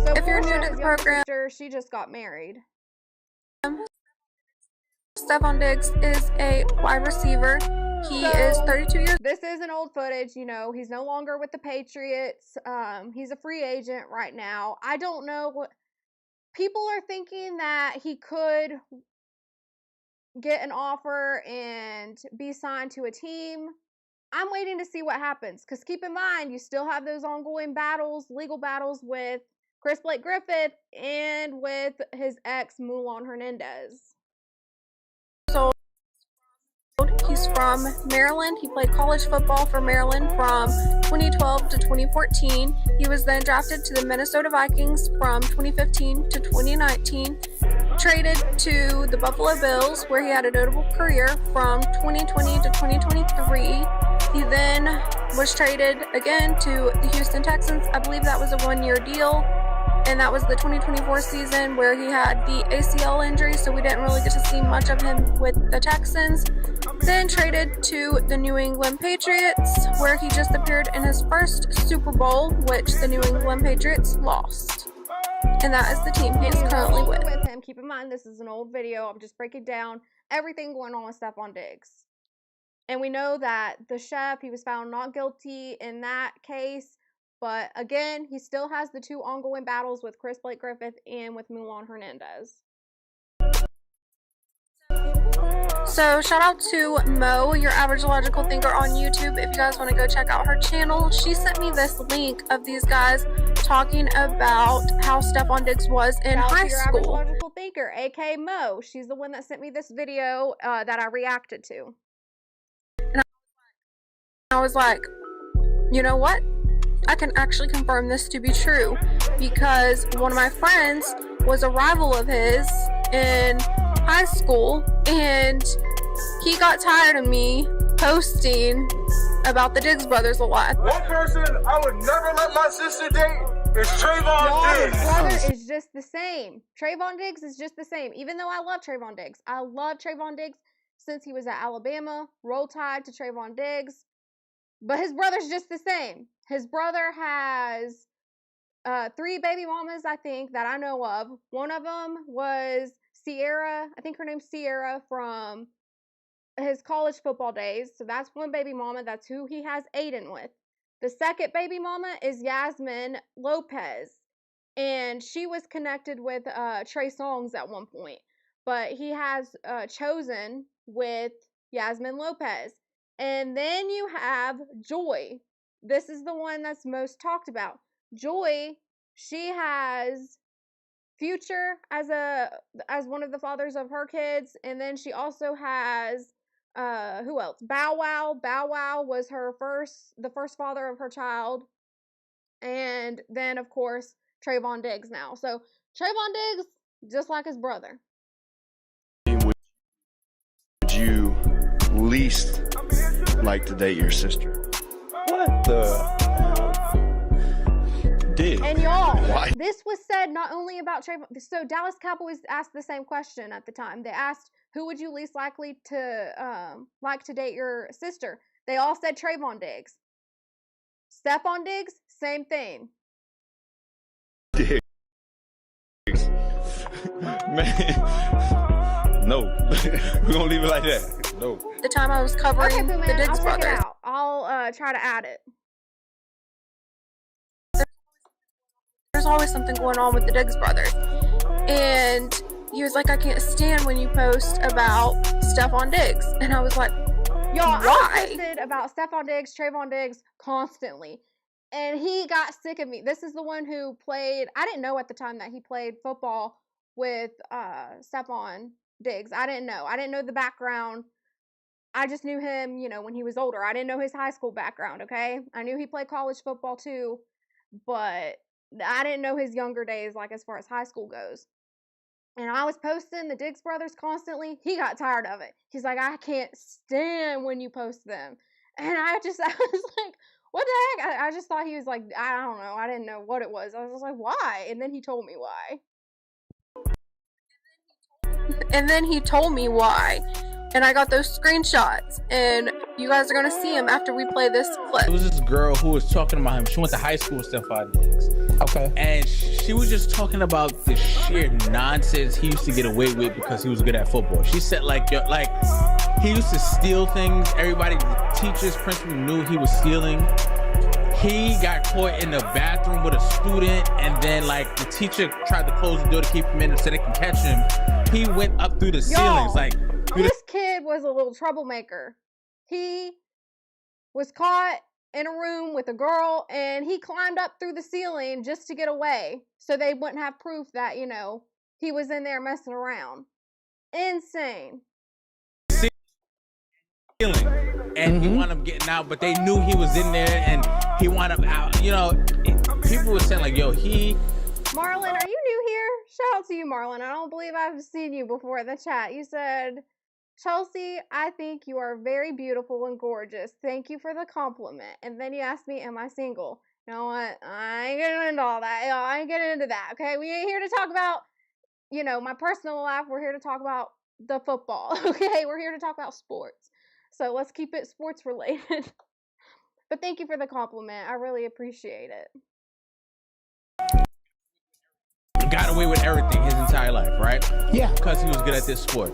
So if you're new to the program, she just got married. Stefon Diggs is a wide receiver. He is 32 years old. This is an old footage, he's no longer with the Patriots. He's a free agent right now. I don't know what people are thinking, that he could get an offer and be signed to a team. I'm waiting to see what happens, because keep in mind, you still have those ongoing battles, legal battles with Chris Griffith and with his ex, Mulan Hernandez. He's from Maryland. He played college football for Maryland from 2012 to 2014. He was then drafted to the Minnesota Vikings from 2015 to 2019. Traded to the Buffalo Bills, where he had a notable career from 2020 to 2023. He then was traded again to the Houston Texans. I believe that was a 1-year deal. And that was the 2024 season where he had the ACL injury, so we didn't really get to see much of him with the Texans. Then traded to the New England Patriots, where he just appeared in his first Super Bowl, which the New England Patriots lost. And that is the team he is currently with. Keep in mind, this is an old video. I'm just breaking down everything going on with Stefon Diggs. And we know that the chef, he was found not guilty in that case. But again, he still has the 2 ongoing battles with Chris Griffith and with Mulan Hernandez. So shout out to Mo, your average logical thinker on YouTube. If you guys want to go check out her channel, she sent me this link of these guys talking about how Stefon Diggs was in high your school. Average logical thinker, aka Mo. She's the one that sent me this video that I reacted to. And I was like, you know what? I can actually confirm this to be true, because one of my friends was a rival of his in high school, and he got tired of me posting about the Diggs brothers a lot. One person I would never let my sister date is Trayvon Diggs. His brother is just the same. Trayvon Diggs is just the same. Even though I love Trayvon Diggs. I love Trayvon Diggs since he was at Alabama. Roll Tide to Trayvon Diggs. But his brother's just the same. His brother has 3 baby mamas, I think, that I know of. One of them was Sierra. I think her name's Sierra, from his college football days. So that's one baby mama. That's who he has Aiden with. The second baby mama is Yasmin Lopez. and she was connected with Trey Songz at one point, but he has chosen with Yasmin Lopez. And then you have Joy. This is the one that's most talked about. Joy, she has Future as one of the fathers of her kids, and then she also has who else? Bow Wow. Bow Wow was the first father of her child, and then of course Trayvon Diggs now. So Trayvon Diggs, just like his brother. Would you least like to date your sister? What the? Dig. And y'all, Why? this was said not only about Trayvon. So Dallas Cowboys asked the same question at the time. They asked, who would you least likely to like to date your sister? They all said Trayvon Diggs. Stefon Diggs, same thing. Diggs. Man. No. We're gonna leave it like that. No. The time I was covering Okay, the man, Diggs I'll check brothers. it out. I'll try to add it. There's always something going on with the Diggs brothers. And he was like, I can't stand when you post about Stefon Diggs. And I was like, Y'all, why? I posted about Stefon Diggs, Trayvon Diggs constantly. And he got sick of me. This is the one who played, I didn't know at the time that he played football with Stefon Diggs. I didn't know. I didn't know the background. I just knew him, when he was older. I didn't know his high school background, okay? I knew he played college football too, but I didn't know his younger days, like as far as high school goes. And I was posting the Diggs brothers constantly. He got tired of it. He's like, I can't stand when you post them. And I was like, what the heck? I just thought he was like, I don't know. I didn't know what it was. I was just like, why? And then he told me why. And I got those screenshots. And you guys are going to see him after we play this clip. There was this girl who was talking about him. She went to high school with Stefon Diggs. Okay. And she was just talking about the sheer nonsense he used to get away with because he was good at football. She said he used to steal things. Everybody, teachers, principal knew he was stealing. He got caught in the bathroom with a student, and then the teacher tried to close the door to keep him in so they can catch him. He went up through the ceilings This kid was a little troublemaker. He was caught in a room with a girl, and he climbed up through the ceiling just to get away so they wouldn't have proof that, he was in there messing around. Insane. And he wound up getting out, but they knew he was in there, and he wound up out. People were saying Marlon, are you new here? Shout out to you, Marlon. I don't believe I've seen you before in the chat. You said, Chelsea, I think you are very beautiful and gorgeous. Thank you for the compliment. And then you asked me, am I single? You know what? I ain't getting into all that. I ain't getting into that, okay? We ain't here to talk about, my personal life. We're here to talk about the football, okay? We're here to talk about sports. So let's keep it sports related. But thank you for the compliment. I really appreciate it. got away with everything his entire life, right? Yeah. Because he was good at this sport.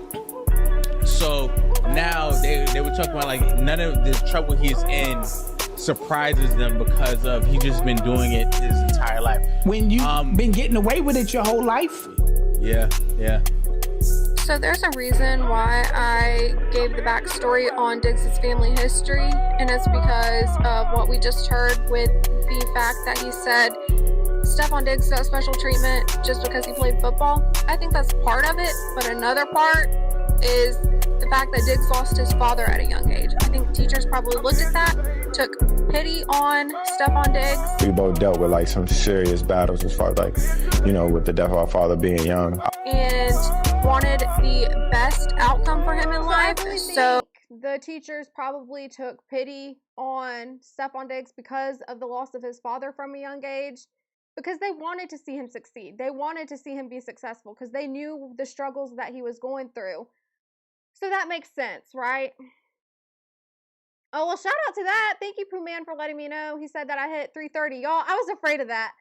So now they were talking about none of the trouble he's in surprises them because of he just been doing it his entire life. When you've been getting away with it your whole life? Yeah. So there's a reason why I gave the backstory on Diggs' family history, and it's because of what we just heard with the fact that he said Stefon Diggs got special treatment just because he played football. I think that's part of it, but another part is the fact that Diggs lost his father at a young age. I think teachers probably looked at that, took pity on Stefon Diggs. We both dealt with some serious battles as far as with the death of our father being young. And wanted the best outcome for him in life. So the teachers probably took pity on Stefon Diggs because of the loss of his father from a young age, because they wanted to see him succeed. They wanted to see him be successful because they knew the struggles that he was going through. So that makes sense, right? Oh, well, shout out to that. Thank you, Pooh Man, for letting me know. He said that I hit 330. Y'all, I was afraid of that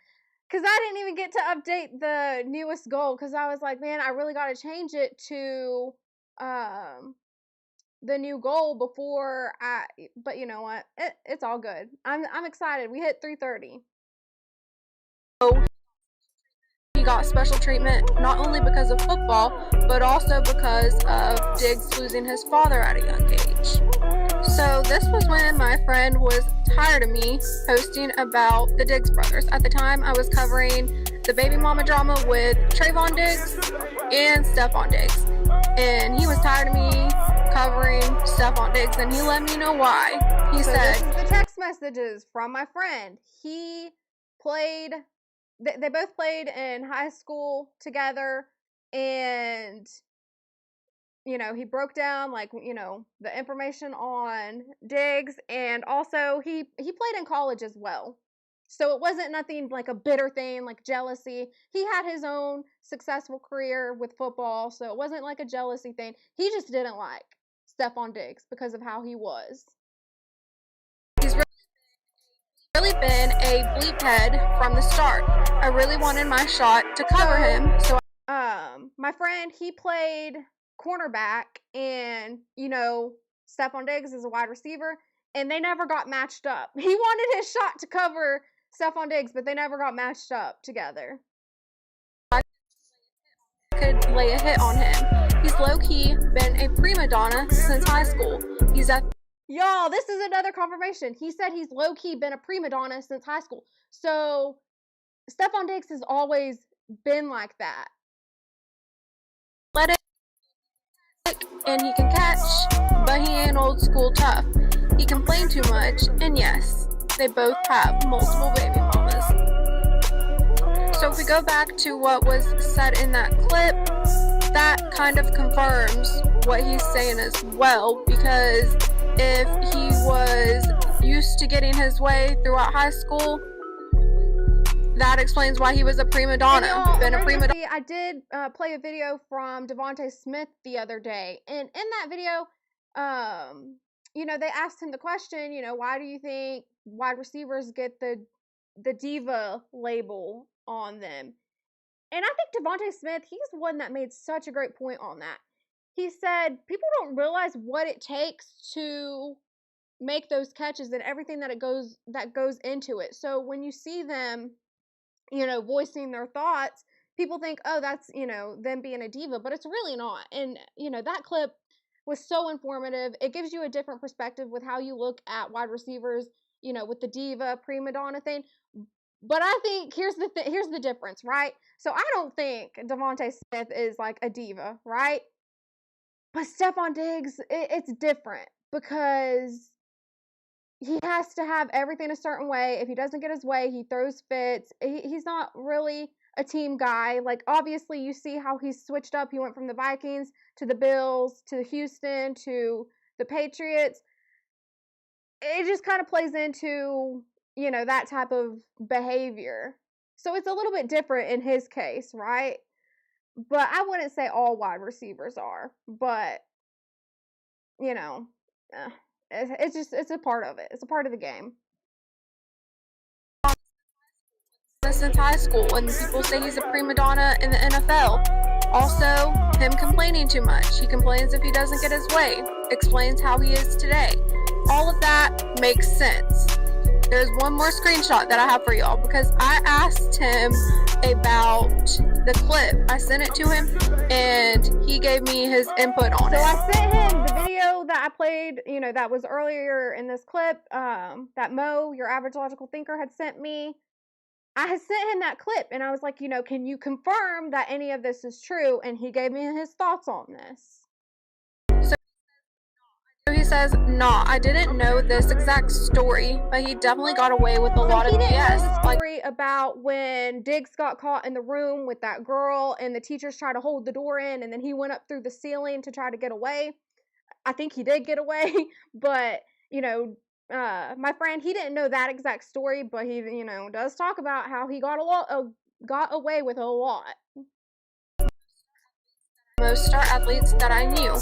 because I didn't even get to update the newest goal because I was like, man, I really got to change it to the new goal before but you know what? It's all good. I'm excited. We hit 330. got special treatment not only because of football, but also because of Diggs losing his father at a young age. So this was when my friend was tired of me posting about the Diggs brothers. At the time, I was covering the baby mama drama with Trayvon Diggs and Stefon Diggs. And he was tired of me covering Stefon Diggs, and he let me know why. He said, this is the text messages from my friend. He played, they both played in high school together, and you know, he broke down, like, you know, the information on Diggs, and also he played in college as well. So it wasn't nothing like a bitter thing, like jealousy. He had his own successful career with football, so it wasn't like a jealousy thing. He just didn't like Stefon Diggs because of how he was. He's really been a bleep head from the start. I really wanted my shot to cover him, so my friend, he played cornerback, and you know, Stefon Diggs is a wide receiver, and they never got matched up. He wanted his shot to cover Stefon Diggs, but they never got matched up together. I could lay a hit on him. He's low-key been a prima donna since high school. He's at Y'all, this is another confirmation. He said he's low-key been a prima donna since high school. So Stefon Diggs has always been like that. Let it, and he can catch, but he ain't old school tough. He complained too much, and yes, they both have multiple baby mamas. So if we go back to what was said in that clip, that kind of confirms what he's saying as well, because if he was used to getting his way throughout high school, that explains why he was a prima donna. I did play a video from Devontae Smith the other day, and in that video, you know, they asked him the question, you know, why do you think wide receivers get the diva label on them? And I think Devontae Smith, he's one that made such a great point on that. He said people don't realize what it takes to make those catches and everything that goes into it. So when you see them, you know, voicing their thoughts, people think, oh, that's, you know, them being a diva, but it's really not. And, you know, that clip was so informative. It gives you a different perspective with how you look at wide receivers, you know, with the diva, prima donna thing. But I think here's the difference, right? So I don't think Devontae Smith is like a diva, right? But Stefon Diggs, it's different because he has to have everything a certain way. If he doesn't get his way, he throws fits. He's not really a team guy. Like, obviously, you see how he's switched up. He went from the Vikings to the Bills to Houston to the Patriots. It just kind of plays into, you know, that type of behavior. So it's a little bit different in his case, right? But I wouldn't say all wide receivers are. But, you know, it's a part of it. It's a part of the game. Since high school, and people say he's a prima donna in the NFL. Also, him complaining too much. He complains if he doesn't get his way. Explains how he is today. All of that makes sense. There's one more screenshot that I have for y'all, because I asked him about the clip. I sent it to him, and he gave me his input on it. So I sent him the video that I played, you know, that was earlier in this clip, that Mo, your average logical thinker, had sent me. I had sent him that clip, and I was like, you know, can you confirm that any of this is true? And he gave me his thoughts on this. So he says, nah, I didn't know this exact story, but he definitely got away with a lot of BS. The story about when Diggs got caught in the room with that girl, and the teachers tried to hold the door in, and then he went up through the ceiling to try to get away. I think he did get away, but, you know, my friend, he didn't know that exact story, but he, you know, does talk about how he got away with a lot. Most star athletes that I knew,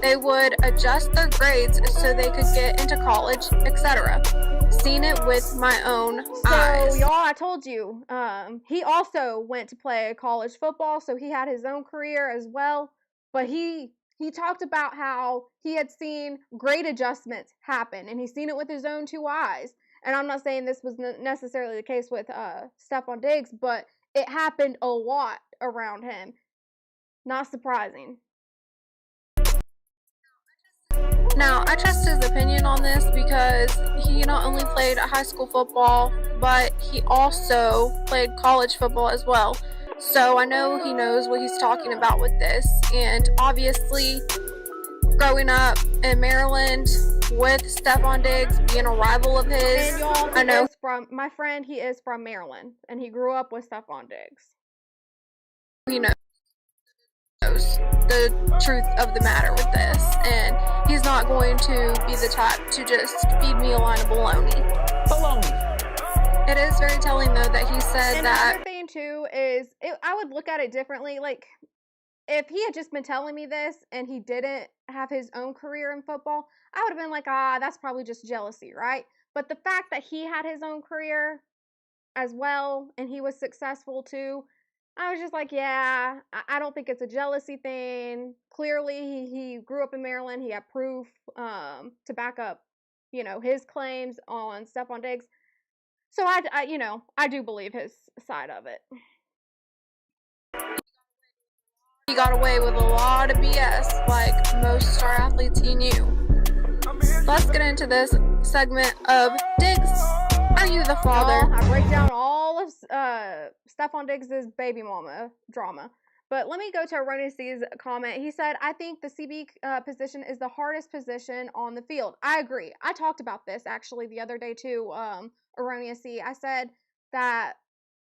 they would adjust their grades so they could get into college, etc. Seen it with my own eyes. So y'all, I told you, he also went to play college football, so he had his own career as well, but he talked about how he had seen grade adjustments happen, and he's seen it with his own two eyes. And I'm not saying this was necessarily the case with Stefon Diggs, but it happened a lot around him. Not surprising. Now, I trust his opinion on this because he not only played high school football, but he also played college football as well. So I know he knows what he's talking about with this. And obviously, growing up in Maryland with Stefon Diggs being a rival of his, And y'all, I know my friend, he is from Maryland, and he grew up with Stefon Diggs. he knows the truth of the matter with this, and he's not going to be the type to just feed me a line of baloney. It is very telling though that he said And that. another thing too is, I would look at it differently. Like, if he had just been telling me this and he didn't have his own career in football, I would have been like, that's probably just jealousy, right? But the fact that he had his own career as well and he was successful too, I was just like, yeah, I don't think it's a jealousy thing. Clearly, he grew up in Maryland. He had proof to back up, his claims on Stefon Diggs. So I do believe his side of it. He got away with a lot of BS, like most star athletes he knew. Let's get into this segment of Diggs. Are you the father? I break down all of Stefon Diggs' baby mama drama. But let me go to Erroneous C's comment. He said, I think the CB position is the hardest position on the field. I agree. I talked about this actually the other day too, Erroneous C. I said that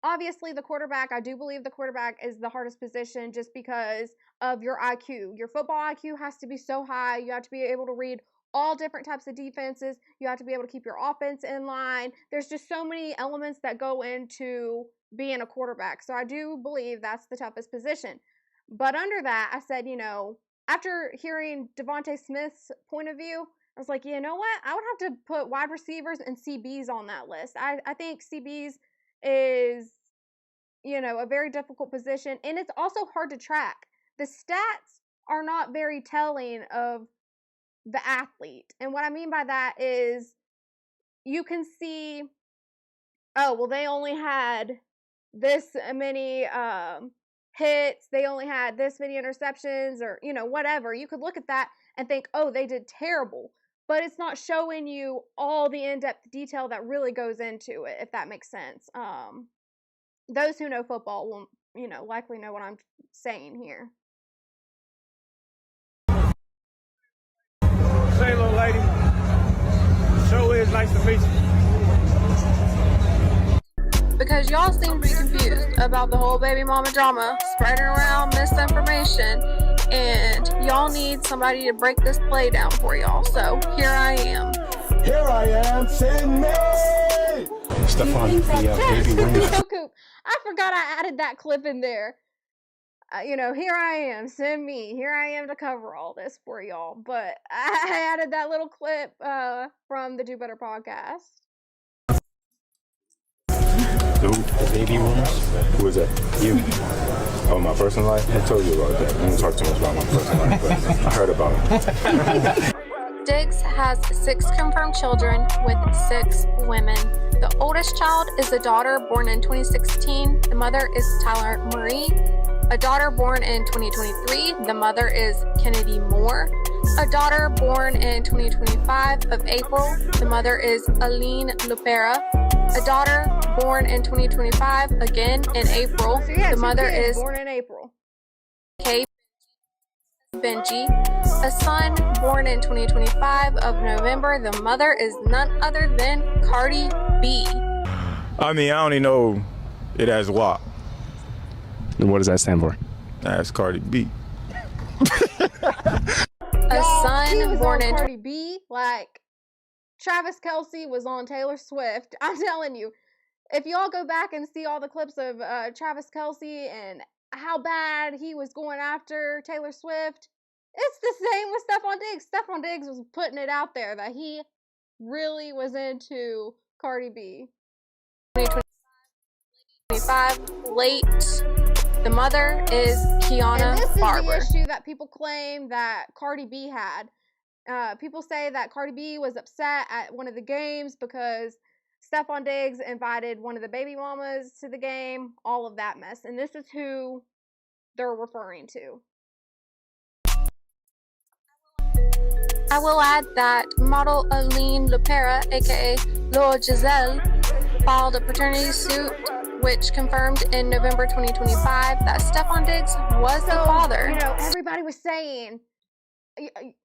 obviously the quarterback, I do believe the quarterback is the hardest position just because of your IQ. Your football IQ has to be so high. You have to be able to read all different types of defenses. You have to be able to keep your offense in line. There's just so many elements that go into being a quarterback. So I do believe that's the toughest position. But under that, I said, after hearing Devontae Smith's point of view, I was like, you know what? I would have to put wide receivers and CBs on that list. I think CBs is, a very difficult position. And it's also hard to track. The stats are not very telling of the athlete. And what I mean by that is you can see, they only had this many hits, they only had this many interceptions, or whatever. You could look at that and think, they did terrible, but it's not showing you all the in-depth detail that really goes into it, if that makes sense. Those who know football will likely know what I'm saying here. Say hello, lady. Show is nice to meet you. Because y'all seem to be confused about the whole baby mama drama, spreading around misinformation, and y'all need somebody to break this play down for y'all. So here I am. Here I am, send me! Stefon, baby wings. I forgot I added that clip in there. Here I am, send me. Here I am to cover all this for y'all. But I added that little clip from the Do Better podcast. The baby rooms? Who is that? You. Oh, my personal life? I told you about that. I don't talk too much about my personal life, but I heard about it. Diggs has 6 confirmed children with 6 women. The oldest child is a daughter born in 2016. The mother is Tyler Marie. A daughter born in 2023. The mother is Kennedy Moore. A daughter born in 2025 of April. The mother is Aline Lupera. A daughter born in 2025 again in April. So yeah, the mother is born in April. Kay Benji. A son born in 2025 of November. The mother is none other than Cardi B. I mean, I only know it as WAP. And what does that stand for? That's Cardi B. A son born in Cardi B, like Travis Kelce was on Taylor Swift. I'm telling you, if y'all go back and see all the clips of Travis Kelce and how bad he was going after Taylor Swift, it's the same with Stefon Diggs. Stefon Diggs was putting it out there that he really was into Cardi B. 2025 late. The mother is Kiana And this Barber. is the issue that people claim that Cardi B had. People say that Cardi B was upset at one of the games because Stefon Diggs invited one of the baby mamas to the game, all of that mess. And this is who they're referring to. I will add that model Aline Lepera, aka Lord Giselle, filed a paternity suit which confirmed in November 2025 that Stefon Diggs was the father. You know, everybody was saying,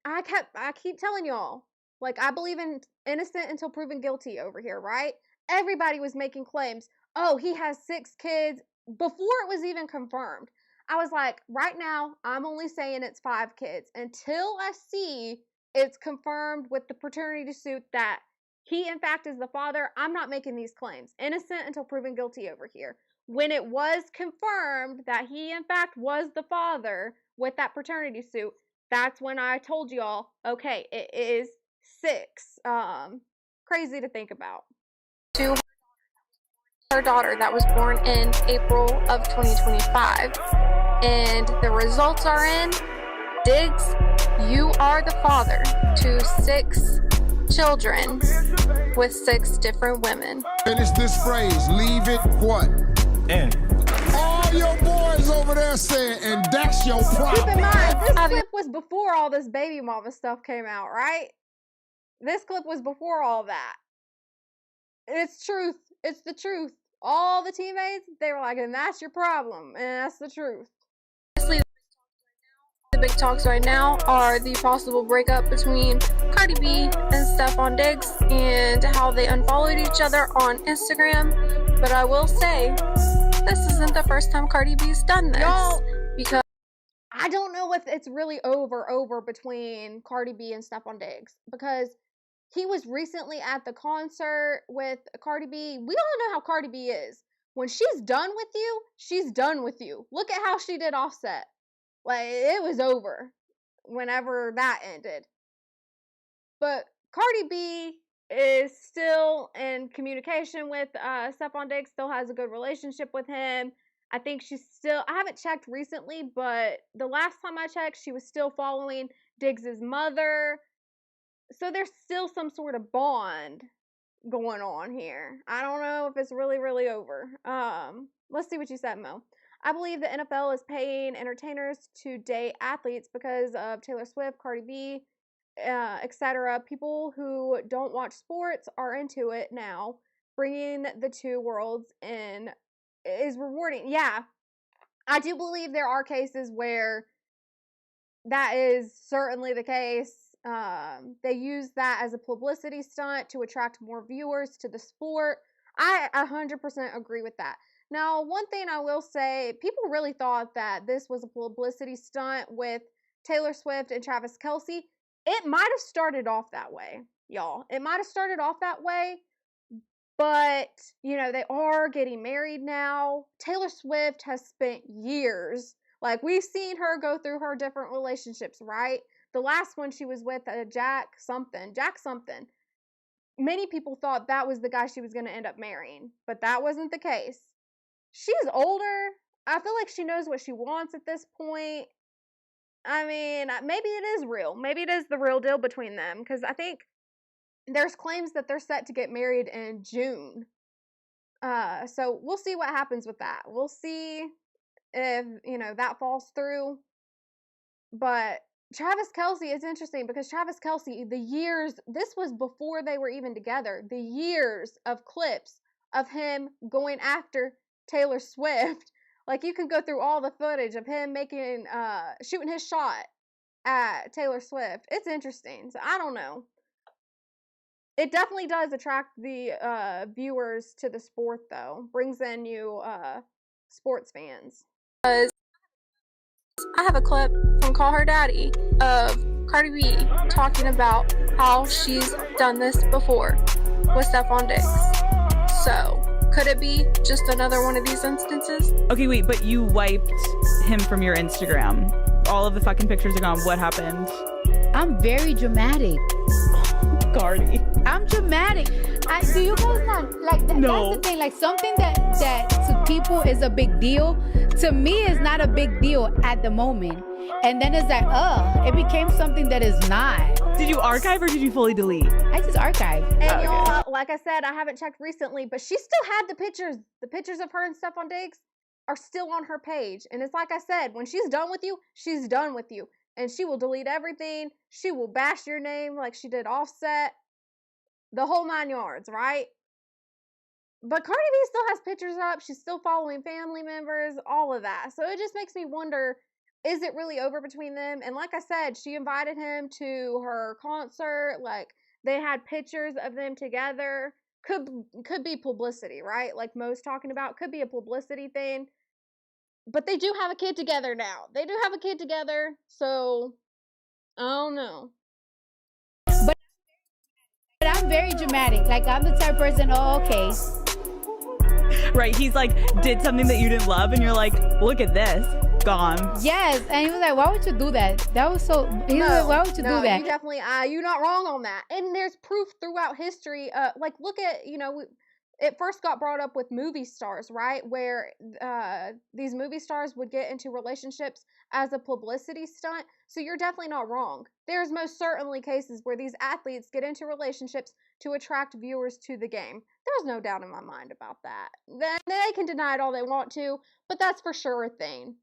I keep telling y'all, like, I believe in innocent until proven guilty over here, right? Everybody was making claims. Oh, he has 6 kids before it was even confirmed. I was like, right now, I'm only saying it's 5 kids. Until I see it's confirmed with the paternity suit that he, in fact, is the father, I'm not making these claims. Innocent until proven guilty over here. When it was confirmed that he, in fact, was the father with that paternity suit, that's when I told y'all, okay, it is 6. Crazy to think about. To her daughter that was born in April of 2025. And the results are in. Diggs, you are the father to 6 children with 6 different women. Finish this phrase. Leave it what? And all your boys over there saying, and that's your problem. Keep in mind, this clip was before all this baby mama stuff came out, right? This clip was before all that. It's truth. It's the truth. All the teammates, they were like, and that's your problem. And that's the truth. The big talks right now are the possible breakup between Cardi B and Stefon Diggs and how they unfollowed each other on Instagram. But I will say, this isn't the first time Cardi B's done this. Y'all, because I don't know if it's really over between Cardi B and Stefon Diggs, because he was recently at the concert with Cardi B. We all know how Cardi B is. When she's done with you, she's done with you. Look at how she did Offset. Like, it was over whenever that ended. But Cardi B is still in communication with Stefon Diggs, still has a good relationship with him. I think she's still, I haven't checked recently, but the last time I checked, she was still following Diggs' mother. So there's still some sort of bond going on here. I don't know if it's really over. Let's see what you said, Mo. I believe the NFL is paying entertainers to date athletes because of Taylor Swift, Cardi B, etc. People who don't watch sports are into it now. Bringing the two worlds in is rewarding. Yeah, I do believe there are cases where that is certainly the case. They use that as a publicity stunt to attract more viewers to the sport. I 100% agree with that. Now, one thing I will say, people really thought that this was a publicity stunt with Taylor Swift and Travis Kelce. It might have started off that way, y'all. It might have started off that way, but, you know, they are getting married now. Taylor Swift has spent years, like, we've seen her go through her different relationships, right? The last one she was with, Jack something. Many people thought that was the guy she was going to end up marrying, but that wasn't the case. She's older. I feel like she knows what she wants at this point. I mean, maybe it is real. Maybe it is the real deal between them, because I think there's claims that they're set to get married in June. So we'll see what happens with that. We'll see if, you know, that falls through. But Travis Kelce is interesting because Travis Kelce, this was before they were even together, the years of clips of him going after Taylor Swift. Like, you can go through all the footage of him shooting his shot at Taylor Swift. It's interesting. So I don't know. It definitely does attract the viewers to the sport, though. Brings in new sports fans. I have a clip from Call Her Daddy of Cardi B talking about how she's done this before with Stefon Diggs. So, could it be just another one of these instances? Okay, wait, but you wiped him from your Instagram. All of the fucking pictures are gone. What happened? I'm very dramatic. Cardi. I'm dramatic. Do you guys not like that? No. That's the thing. Like, something that to people is a big deal, to me is not a big deal at the moment. And then it's like, it became something that is not. Did you archive or did you fully delete? I just archived. And y'all, like I said, I haven't checked recently, but she still had the pictures. The pictures of her and Stefon Diggs are still on her page. And it's like I said, when she's done with you, she's done with you. And she will delete everything. She will bash your name like she did Offset. The whole 9 yards, right? But Cardi B still has pictures up. She's still following family members, all of that. So it just makes me wonder, is it really over between them? And like I said, she invited him to her concert. Like, they had pictures of them together. Could be publicity, right? Like most talking about, could be a publicity thing. But they do have a kid together now. They do have a kid together. So, I don't know. But I'm very dramatic. Like, I'm the type of person, okay. Right, he's like, did something that you didn't love, and you're like, look at this, gone. Yes, and he was like, why would you do that? That was so, he was like, why would you do that? You definitely, you're not wrong on that. And there's proof throughout history, like, look at, it first got brought up with movie stars, right? Where these movie stars would get into relationships as a publicity stunt. So you're definitely not wrong. There's most certainly cases where these athletes get into relationships to attract viewers to the game. There's no doubt in my mind about that. They can deny it all they want to, but that's for sure a thing.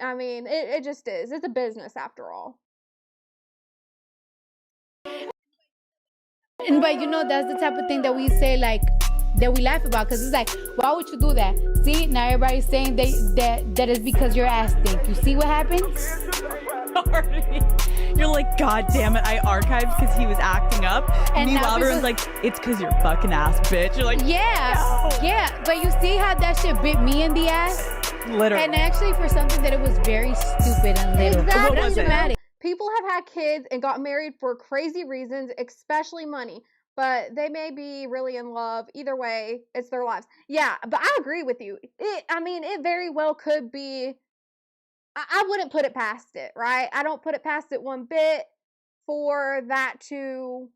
I mean, it just is. It's a business after all. But that's the type of thing that we say, like, that we laugh about, because it's like, why would you do that? See, now everybody's saying that is because your ass stink. You see what happens? Sorry. You're like, God damn it, I archived because he was acting up. And meanwhile, everyone's like, it's because you're fucking ass, bitch. You're like, yeah. But you see how that shit bit me in the ass? Literally. And actually for something that it was very stupid and little. Exactly. What was it? People have had kids and got married for crazy reasons, especially money. But they may be really in love. Either way, it's their lives. Yeah, but I agree with you. It very well could be. I wouldn't put it past it, right? I don't put it past it one bit for that to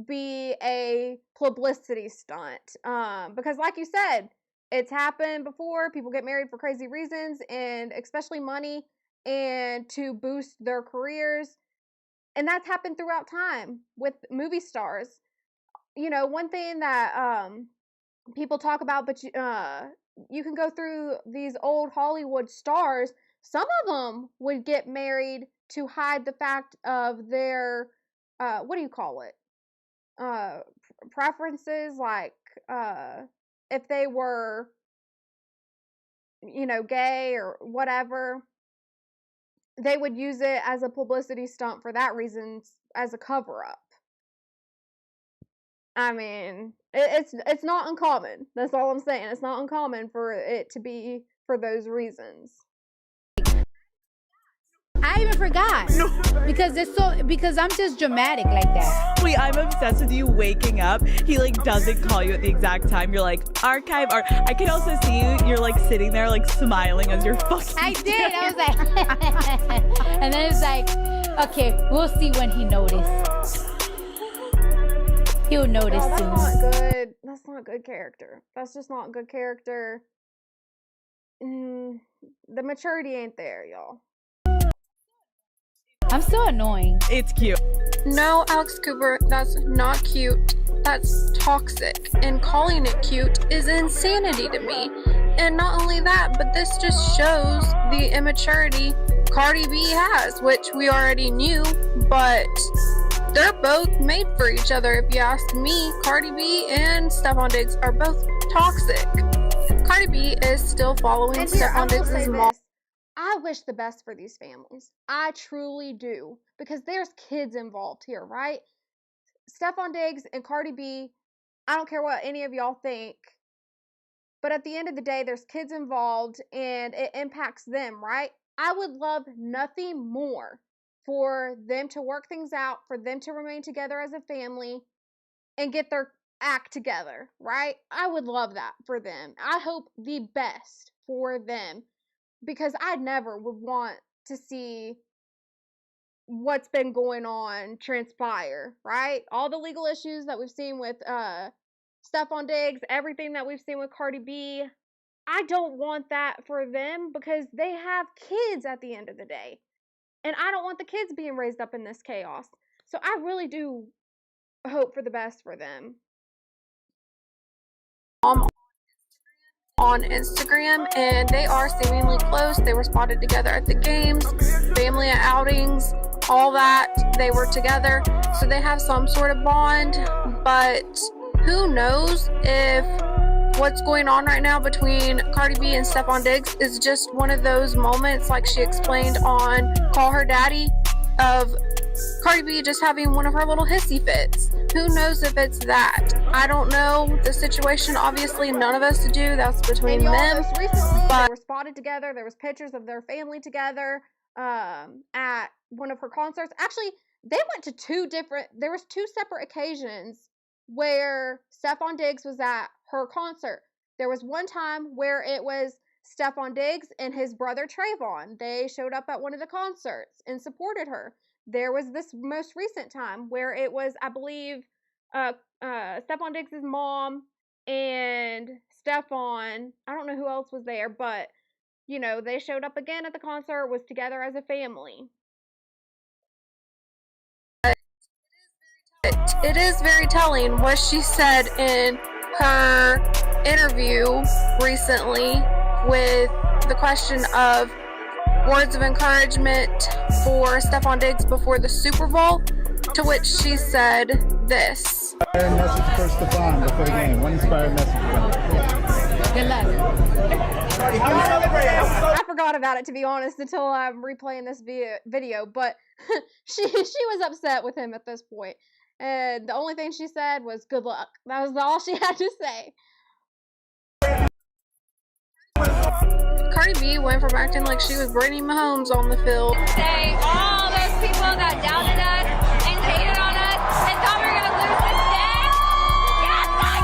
be a publicity stunt. Because like you said, it's happened before. People get married for crazy reasons, and especially money, and to boost their careers. And that's happened throughout time with movie stars. One thing that people talk about, but you can go through these old Hollywood stars. Some of them would get married to hide the fact of their, what do you call it? Preferences, like if they were, gay or whatever. They would use it as a publicity stunt for that reason, as a cover-up. I mean, it's not uncommon. That's all I'm saying. It's not uncommon for it to be for those reasons. I even forgot. No. Because I'm just dramatic like that. Wait, I'm obsessed with you waking up. He like doesn't call you at the exact time. You're like, archive art. I can also see you. You're like sitting there like smiling as you're fucking. I did. I was like, and then it's like, okay, we'll see when he notices. He'll notice soon. That's not good. That's not good character. That's just not good character. The maturity ain't there, y'all. I'm so annoying. It's cute. No, Alex Cooper, that's not cute. That's toxic. And calling it cute is insanity to me. And not only that, but this just shows the immaturity Cardi B has, which we already knew, but they're both made for each other. If you ask me, Cardi B and Stefon Diggs are both toxic. Cardi B is still following Stefon Diggs' mom. I wish the best for these families. I truly do. Because there's kids involved here, right? Stefon Diggs and Cardi B, I don't care what any of y'all think, but at the end of the day, there's kids involved and it impacts them, right? I would love nothing more for them to work things out, for them to remain together as a family and get their act together, right? I would love that for them. I hope the best for them. Because I never would want to see what's been going on transpire, right? All the legal issues that we've seen with Stefon Diggs, everything that we've seen with Cardi B. I don't want that for them because they have kids at the end of the day. And I don't want the kids being raised up in this chaos. So I really do hope for the best for them. On Instagram, and they are seemingly close. They were spotted together at the games, family outings, all that. They were together, so they have some sort of bond, but who knows if what's going on right now between Cardi B and Stefon Diggs is just one of those moments, like she explained on Call Her Daddy, of Cardi B just having one of her little hissy fits. Who knows if it's that? I don't know the situation. Obviously, none of us do. That's between them. Most recently, they were spotted together. There was pictures of their family together at one of her concerts. Actually, they went to there was two separate occasions where Stefon Diggs was at her concert. There was one time where it was Stefon Diggs and his brother Trayvon. They showed up at one of the concerts and supported her. There was this most recent time where it was, I believe, Stefon Diggs' mom and Stefon. I don't know who else was there, but, you know, they showed up again at the concert, was together as a family. It is very telling what she said in her interview recently with the question of words of encouragement for Stefon Diggs before the Super Bowl, to which she said this. Inspiring message for Stefon before the game. One inspiring message for him. Good luck. I forgot about it, to be honest, until I'm replaying this video, but she was upset with him at this point. And the only thing she said was good luck. That was all she had to say. Cardi B went from acting like she was Brittany Mahomes on the field. Say all those people that doubted us and hated on us and thought we were going to lose this game. Yes, I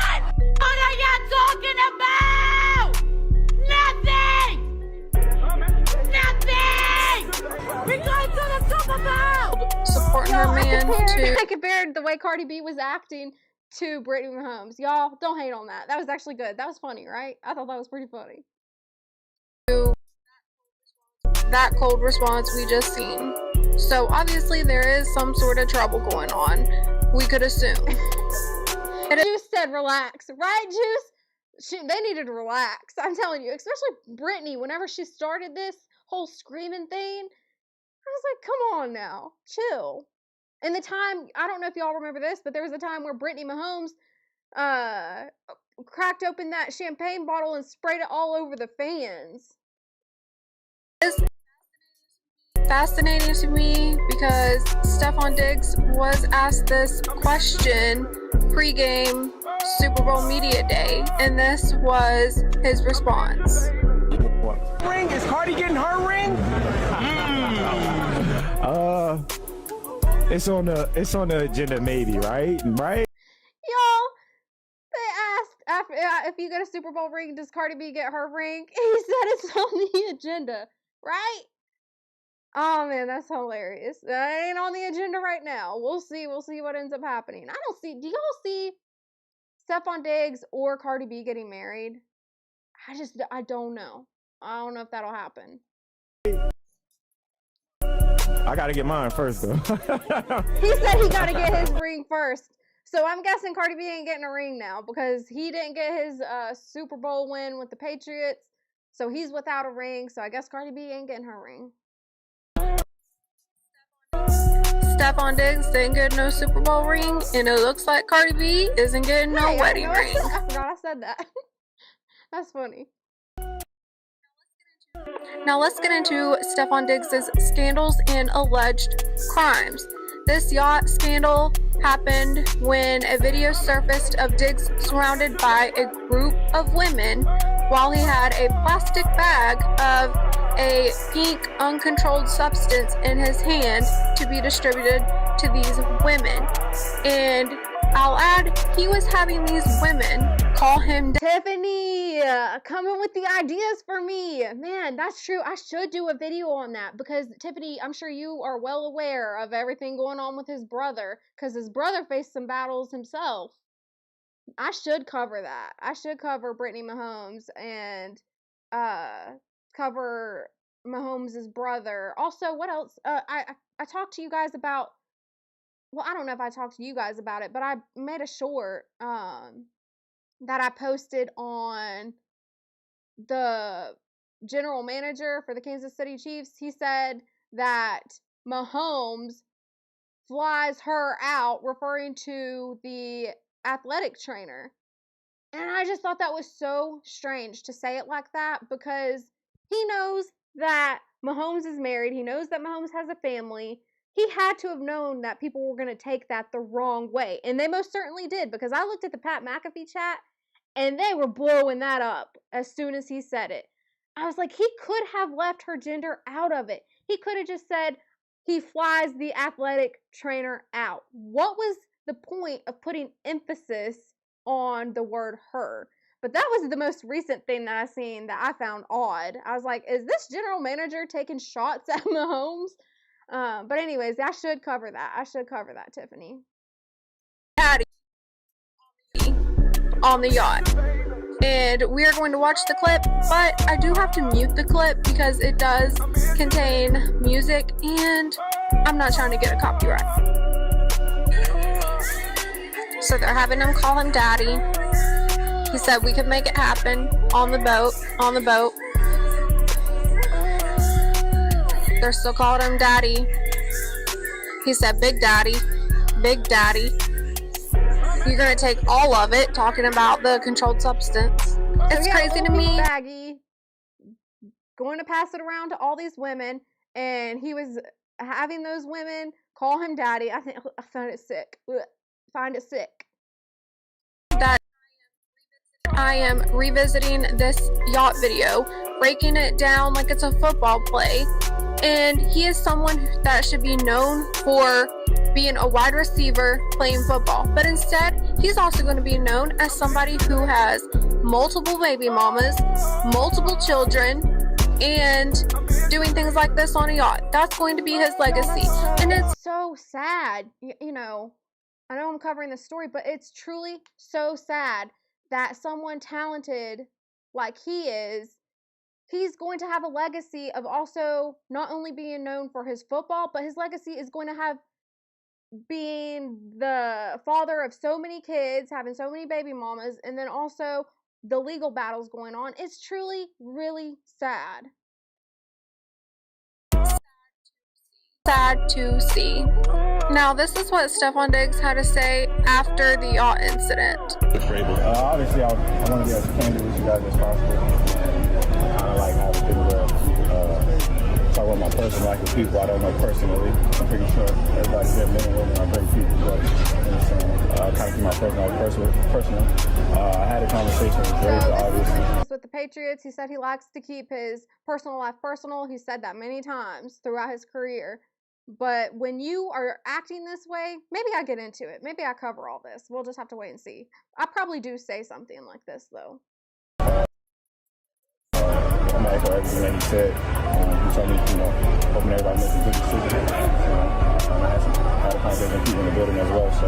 did! What are you talking about? Nothing! We're going to the Super Bowl! Supporting her man I compared the way Cardi B was acting to Brittany Mahomes. Y'all, don't hate on that. That was actually good. That was funny, right? I thought that was pretty funny. That cold response we just seen. So obviously there is some sort of trouble going on. We could assume. Juice said relax, right, Juice? They needed to relax. I'm telling you, especially Brittany, whenever she started this whole screaming thing, I was like, come on now, chill. And the time, I don't know if y'all remember this, but there was a time where Brittany Mahomes cracked open that champagne bottle and sprayed it all over the fans. It's fascinating to me because Stefon Diggs was asked this question pre-game Super Bowl Media Day, and this was his response. Ring? Is Cardi getting her ring? It's on the agenda, maybe, right? Y'all, they asked if you get a Super Bowl ring, does Cardi B get her ring? He said it's on the agenda, right? Oh man, that's hilarious. That ain't on the agenda right now. We'll see what ends up happening. Do y'all see Stefon Diggs or Cardi B getting married? I don't know. I don't know if that'll happen. I gotta get mine first, though. He said he gotta get his ring first. So I'm guessing Cardi B ain't getting a ring now because he didn't get his Super Bowl win with the Patriots. So he's without a ring. So I guess Cardi B ain't getting her ring. Stefon Diggs didn't get no Super Bowl ring, and it looks like Cardi B isn't getting no wedding ring. I forgot I said that. That's funny. Now let's get into Stefon Diggs' scandals and alleged crimes. This yacht scandal happened when a video surfaced of Diggs surrounded by a group of women while he had a plastic bag of a pink uncontrolled substance in his hand to be distributed to these women. And I'll add, he was having these women call him Tiffany, coming with the ideas for me. Man, that's true. I should do a video on that because Tiffany, I'm sure you are well aware of everything going on with his brother because his brother faced some battles himself. I should cover that. I should cover Brittany Mahomes and cover Mahomes' brother. Also, what else? I talked to you guys about. Well, I don't know if I talked to you guys about it, but I made a short that I posted on the general manager for the Kansas City Chiefs. He said that Mahomes flies her out, referring to the athletic trainer. And I just thought that was so strange to say it like that, because he knows that Mahomes is married. He knows that Mahomes has a family. He had to have known that people were going to take that the wrong way. And they most certainly did, because I looked at the Pat McAfee chat and they were blowing that up as soon as he said it. I was like, he could have left her gender out of it. He could have just said he flies the athletic trainer out. What was the point of putting emphasis on the word her? But that was the most recent thing that I seen that I found odd. I was like, is this general manager taking shots at Mahomes? But anyways, I should cover that, Tiffany. Daddy on the yacht. And we are going to watch the clip, but I do have to mute the clip because it does contain music and I'm not trying to get a copyright. So they're having him call him daddy. He said we could make it happen on the boat, They're still calling him daddy. He said big daddy. You're gonna take all of it, talking about the controlled substance. It's crazy to me. Baggy going to pass it around to all these women, and he was having those women call him daddy. I find it sick. That I am revisiting this yacht video, breaking it down like it's a football play, and he is someone that should be known for being a wide receiver playing football, but instead he's also going to be known as somebody who has multiple baby mamas, multiple children, and doing things like this on a yacht. That's going to be his legacy. And it's so sad. You know, I know I'm covering this story, but it's truly so sad that someone talented like he is, he's going to have a legacy of also not only being known for his football, but his legacy is going to have being the father of so many kids, having so many baby mamas, and then also the legal battles going on. It's truly really sad. Sad to see. Now, this is what Stefon Diggs had to say after the yacht incident. Obviously, I want to be as candid with you guys as possible. I kind of like have a thing where talk about my personal life with people I don't know personally. I'm pretty sure everybody here, men and women, are great people, but I kind of keep my personal life personal. I had a conversation with Drake, obviously. With the Patriots, he said he likes to keep his personal life personal. He said that many times throughout his career. But when you are acting this way, maybe I get into it. Maybe I cover all this. We'll just have to wait and see. I probably do say something like this, though. I'm going to echo everything that he said. He told me, hoping everybody makes a good decision. I had a conversation with people in the building as well, so,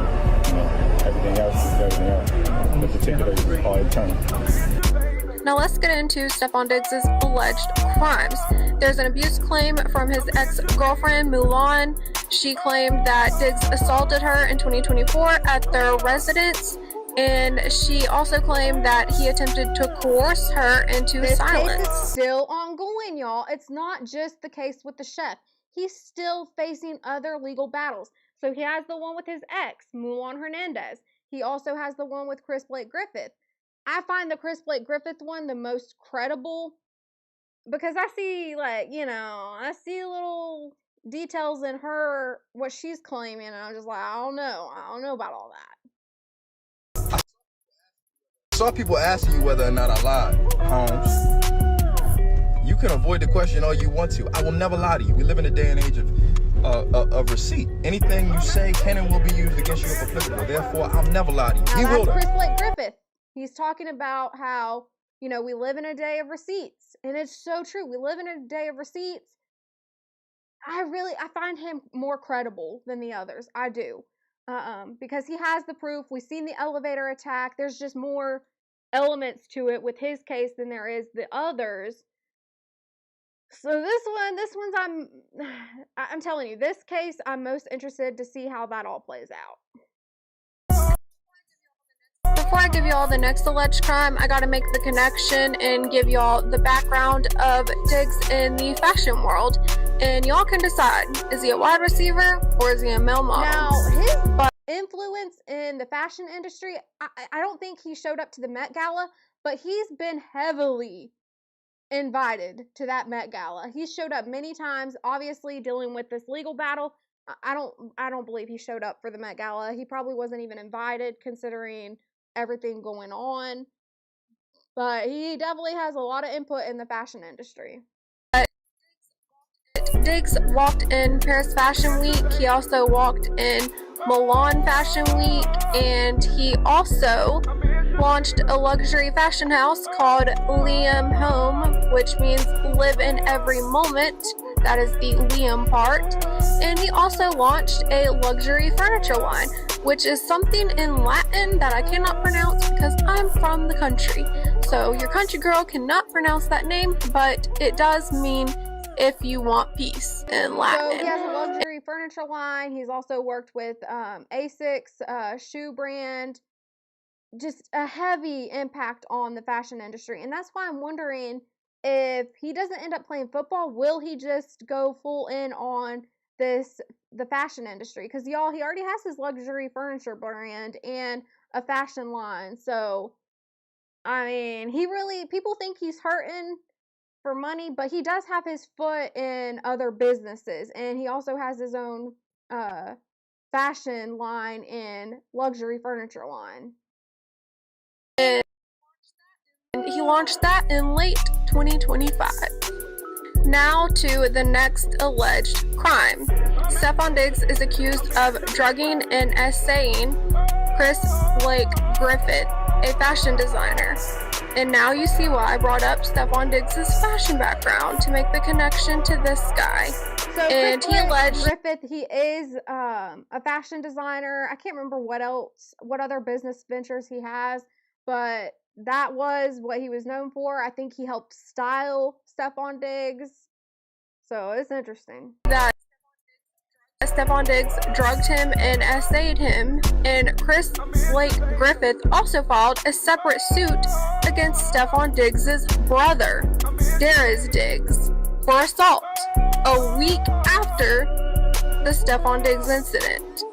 everything else is everything else. In particular, is all eternal. Now let's get into Stefon Diggs' alleged crimes. There's an abuse claim from his ex-girlfriend, Mulan. She claimed that Diggs assaulted her in 2024 at their residence, and she also claimed that he attempted to coerce her into silence. This case is still ongoing, y'all. It's not just the case with the chef. He's still facing other legal battles. So he has the one with his ex, Mulan Hernandez. He also has the one with Chris Blake Griffith. I find the Chris Blake Griffith one the most credible because I see, I see little details in her, what she's claiming, and I'm just like, I don't know about all that. I saw people asking you whether or not I lied, Holmes. You can avoid the question all you want to. I will never lie to you. We live in a day and age of receipt. Anything you say can and will be used against you if applicable. Therefore, I'll never lie to you. Now, that's Chris Blake Griffith. He's talking about how, we live in a day of receipts. And it's so true. We live in a day of receipts. I find him more credible than the others. I do. Because he has the proof. We've seen the elevator attack. There's just more elements to it with his case than there is the others. So this one's I'm telling you, this case I'm most interested to see how that all plays out. Before I give y'all the next alleged crime, I gotta make the connection and give y'all the background of Diggs in the fashion world. And y'all can decide, is he a wide receiver or is he a male model? Now, his influence in the fashion industry, I don't think he showed up to the Met Gala, but he's been heavily invited to that Met Gala. He showed up many times, obviously dealing with this legal battle. I don't believe he showed up for the Met Gala. He probably wasn't even invited considering everything going on. But he definitely has a lot of input in the fashion industry. Diggs walked in Paris Fashion Week. He also walked in Milan Fashion Week, and he also launched a luxury fashion house called Liam Home, which means live in every moment. That is the Liam part. And he also launched a luxury furniture line, which is something in Latin that I cannot pronounce because I'm from the country. So your country girl cannot pronounce that name, but it does mean if you want peace in Latin. So he has a luxury furniture line. He's also worked with Asics, shoe brand. Just a heavy impact on the fashion industry. And that's why I'm wondering, if he doesn't end up playing football, will he just go full in on the fashion industry? Because y'all, he already has his luxury furniture brand and a fashion line. So, I mean, people think he's hurting for money, but he does have his foot in other businesses, and he also has his own fashion line and luxury furniture line. And he launched that in late 2025. Now to the next alleged crime. Stefon Diggs is accused of drugging and essaying Chris Blake Griffith, a fashion designer. And now you see why I brought up Stefon Diggs' fashion background, to make the connection to this guy. So and he alleged Griffith, he is a fashion designer. I can't remember what other business ventures he has, but that was what he was known for. I think he helped style Stefon Diggs. So it's interesting that Stefon Diggs drugged him and essayed him, and Chris Blake Griffith also filed a separate suit against Stefon Diggs' brother, Darius Diggs, for assault a week after the Stefon Diggs incident.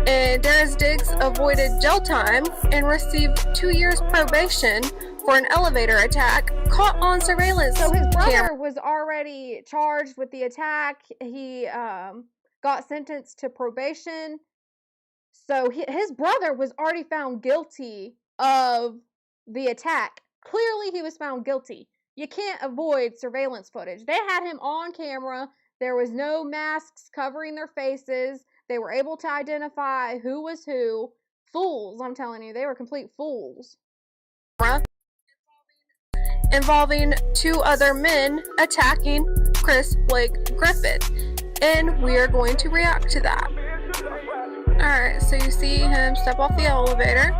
And Darius Diggs avoided jail time and received 2 years probation for an elevator attack caught on surveillance. So his brother was already charged with the attack. He got sentenced to probation. So his brother was already found guilty of the attack. Clearly he was found guilty. You can't avoid surveillance footage. They had him on camera. There was no masks covering their faces. They were able to identify who was who. Fools, I'm telling you. They were complete fools. Involving 2 other men attacking Chris Blake Griffith. And we are going to react to that. Alright, so you see him step off the elevator.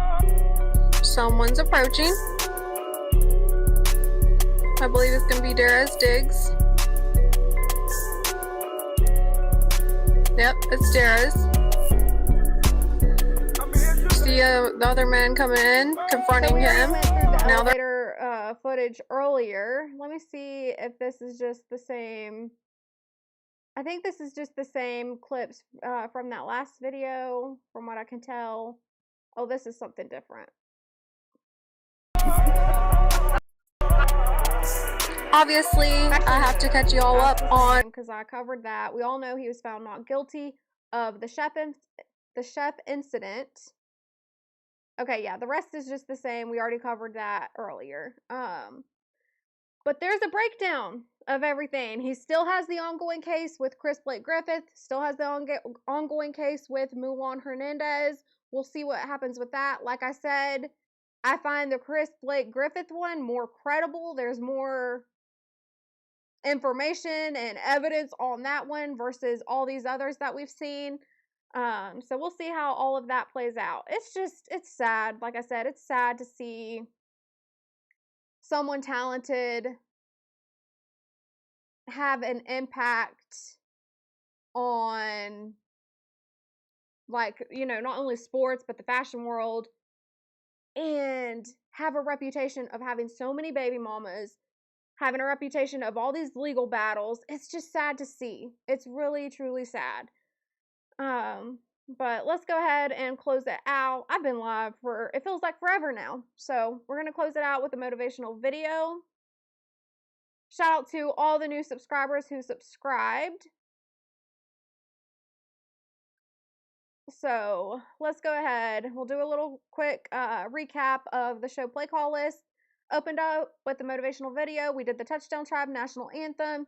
Someone's approaching. I believe it's going to be Darius Diggs. Yep, it's Darius. See the other man coming in, confronting him. Now elevator footage earlier. Let me see if this is just the same. I think this is just the same clips from that last video, from what I can tell. Oh, this is something different. Obviously, I have to catch you all up on, because I covered that. We all know he was found not guilty of the chef incident. Okay, yeah, the rest is just the same. We already covered that earlier. But there's a breakdown of everything. He still has the ongoing case with Chris Blake Griffith, still has the ongoing case with Mulan Hernandez. We'll see what happens with that. Like I said, I find the Chris Blake Griffith one more credible. There's more information and evidence on that one versus all these others that we've seen. So we'll see how all of that plays out. It's sad. Like I said, it's sad to see someone talented have an impact on, like, you know, not only sports, but the fashion world, and have a reputation of having so many baby mamas, having a reputation of all these legal battles. It's just sad to see. It's really, truly sad. But let's go ahead and close it out. I've been live for, it feels like forever now. So we're going to close it out with a motivational video. Shout out to all the new subscribers who subscribed. So let's go ahead. We'll do a little quick recap of the show play call list. Opened up with the motivational video. We did the Touchdown Tribe National Anthem.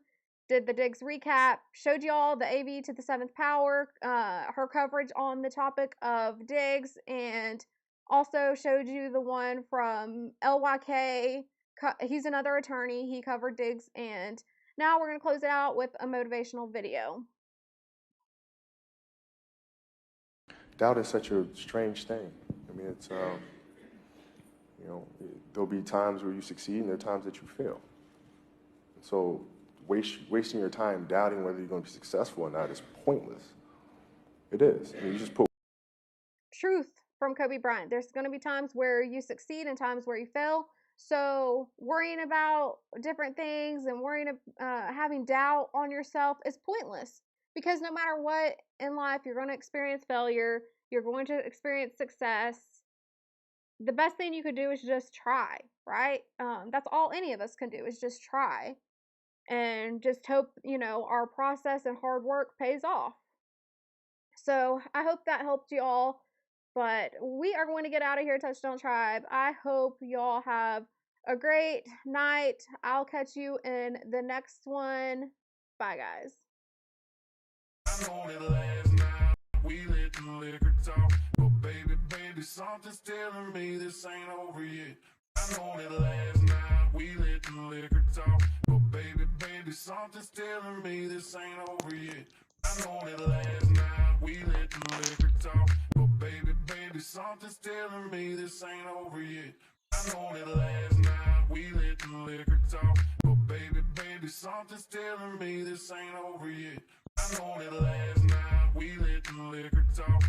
Did the Diggs recap. Showed y'all the AV to the 7th power. Her coverage on the topic of Diggs. And also showed you the one from LYK. He's another attorney. He covered Diggs. And now we're going to close it out with a motivational video. Doubt is such a strange thing. I mean, it's, you know, there'll be times where you succeed and there are times that you fail. So wasting your time doubting whether you're going to be successful or not is pointless. It is. I mean, you just put truth from Kobe Bryant. There's going to be times where you succeed and times where you fail. So worrying about different things and worrying having doubt on yourself is pointless. Because no matter what in life, you're going to experience failure. You're going to experience success. The best thing you could do is just try, right? That's all any of us can do is just try. And just hope, you know, our process and hard work pays off. So I hope that helped you all. But we are going to get out of here, Touchdown Tribe. I hope y'all have a great night. I'll catch you in the next one. Bye, guys. I know that last night we let the liquor talk, but baby, something's telling me this ain't over yet. I know that last night we let the liquor talk, but baby, something's telling me this ain't over yet. I know that last night we let the liquor talk, but baby, something's telling me this ain't over yet. I know that last night we let the liquor talk, but baby, something's telling me this ain't over yet. I know that last night we let the liquor talk.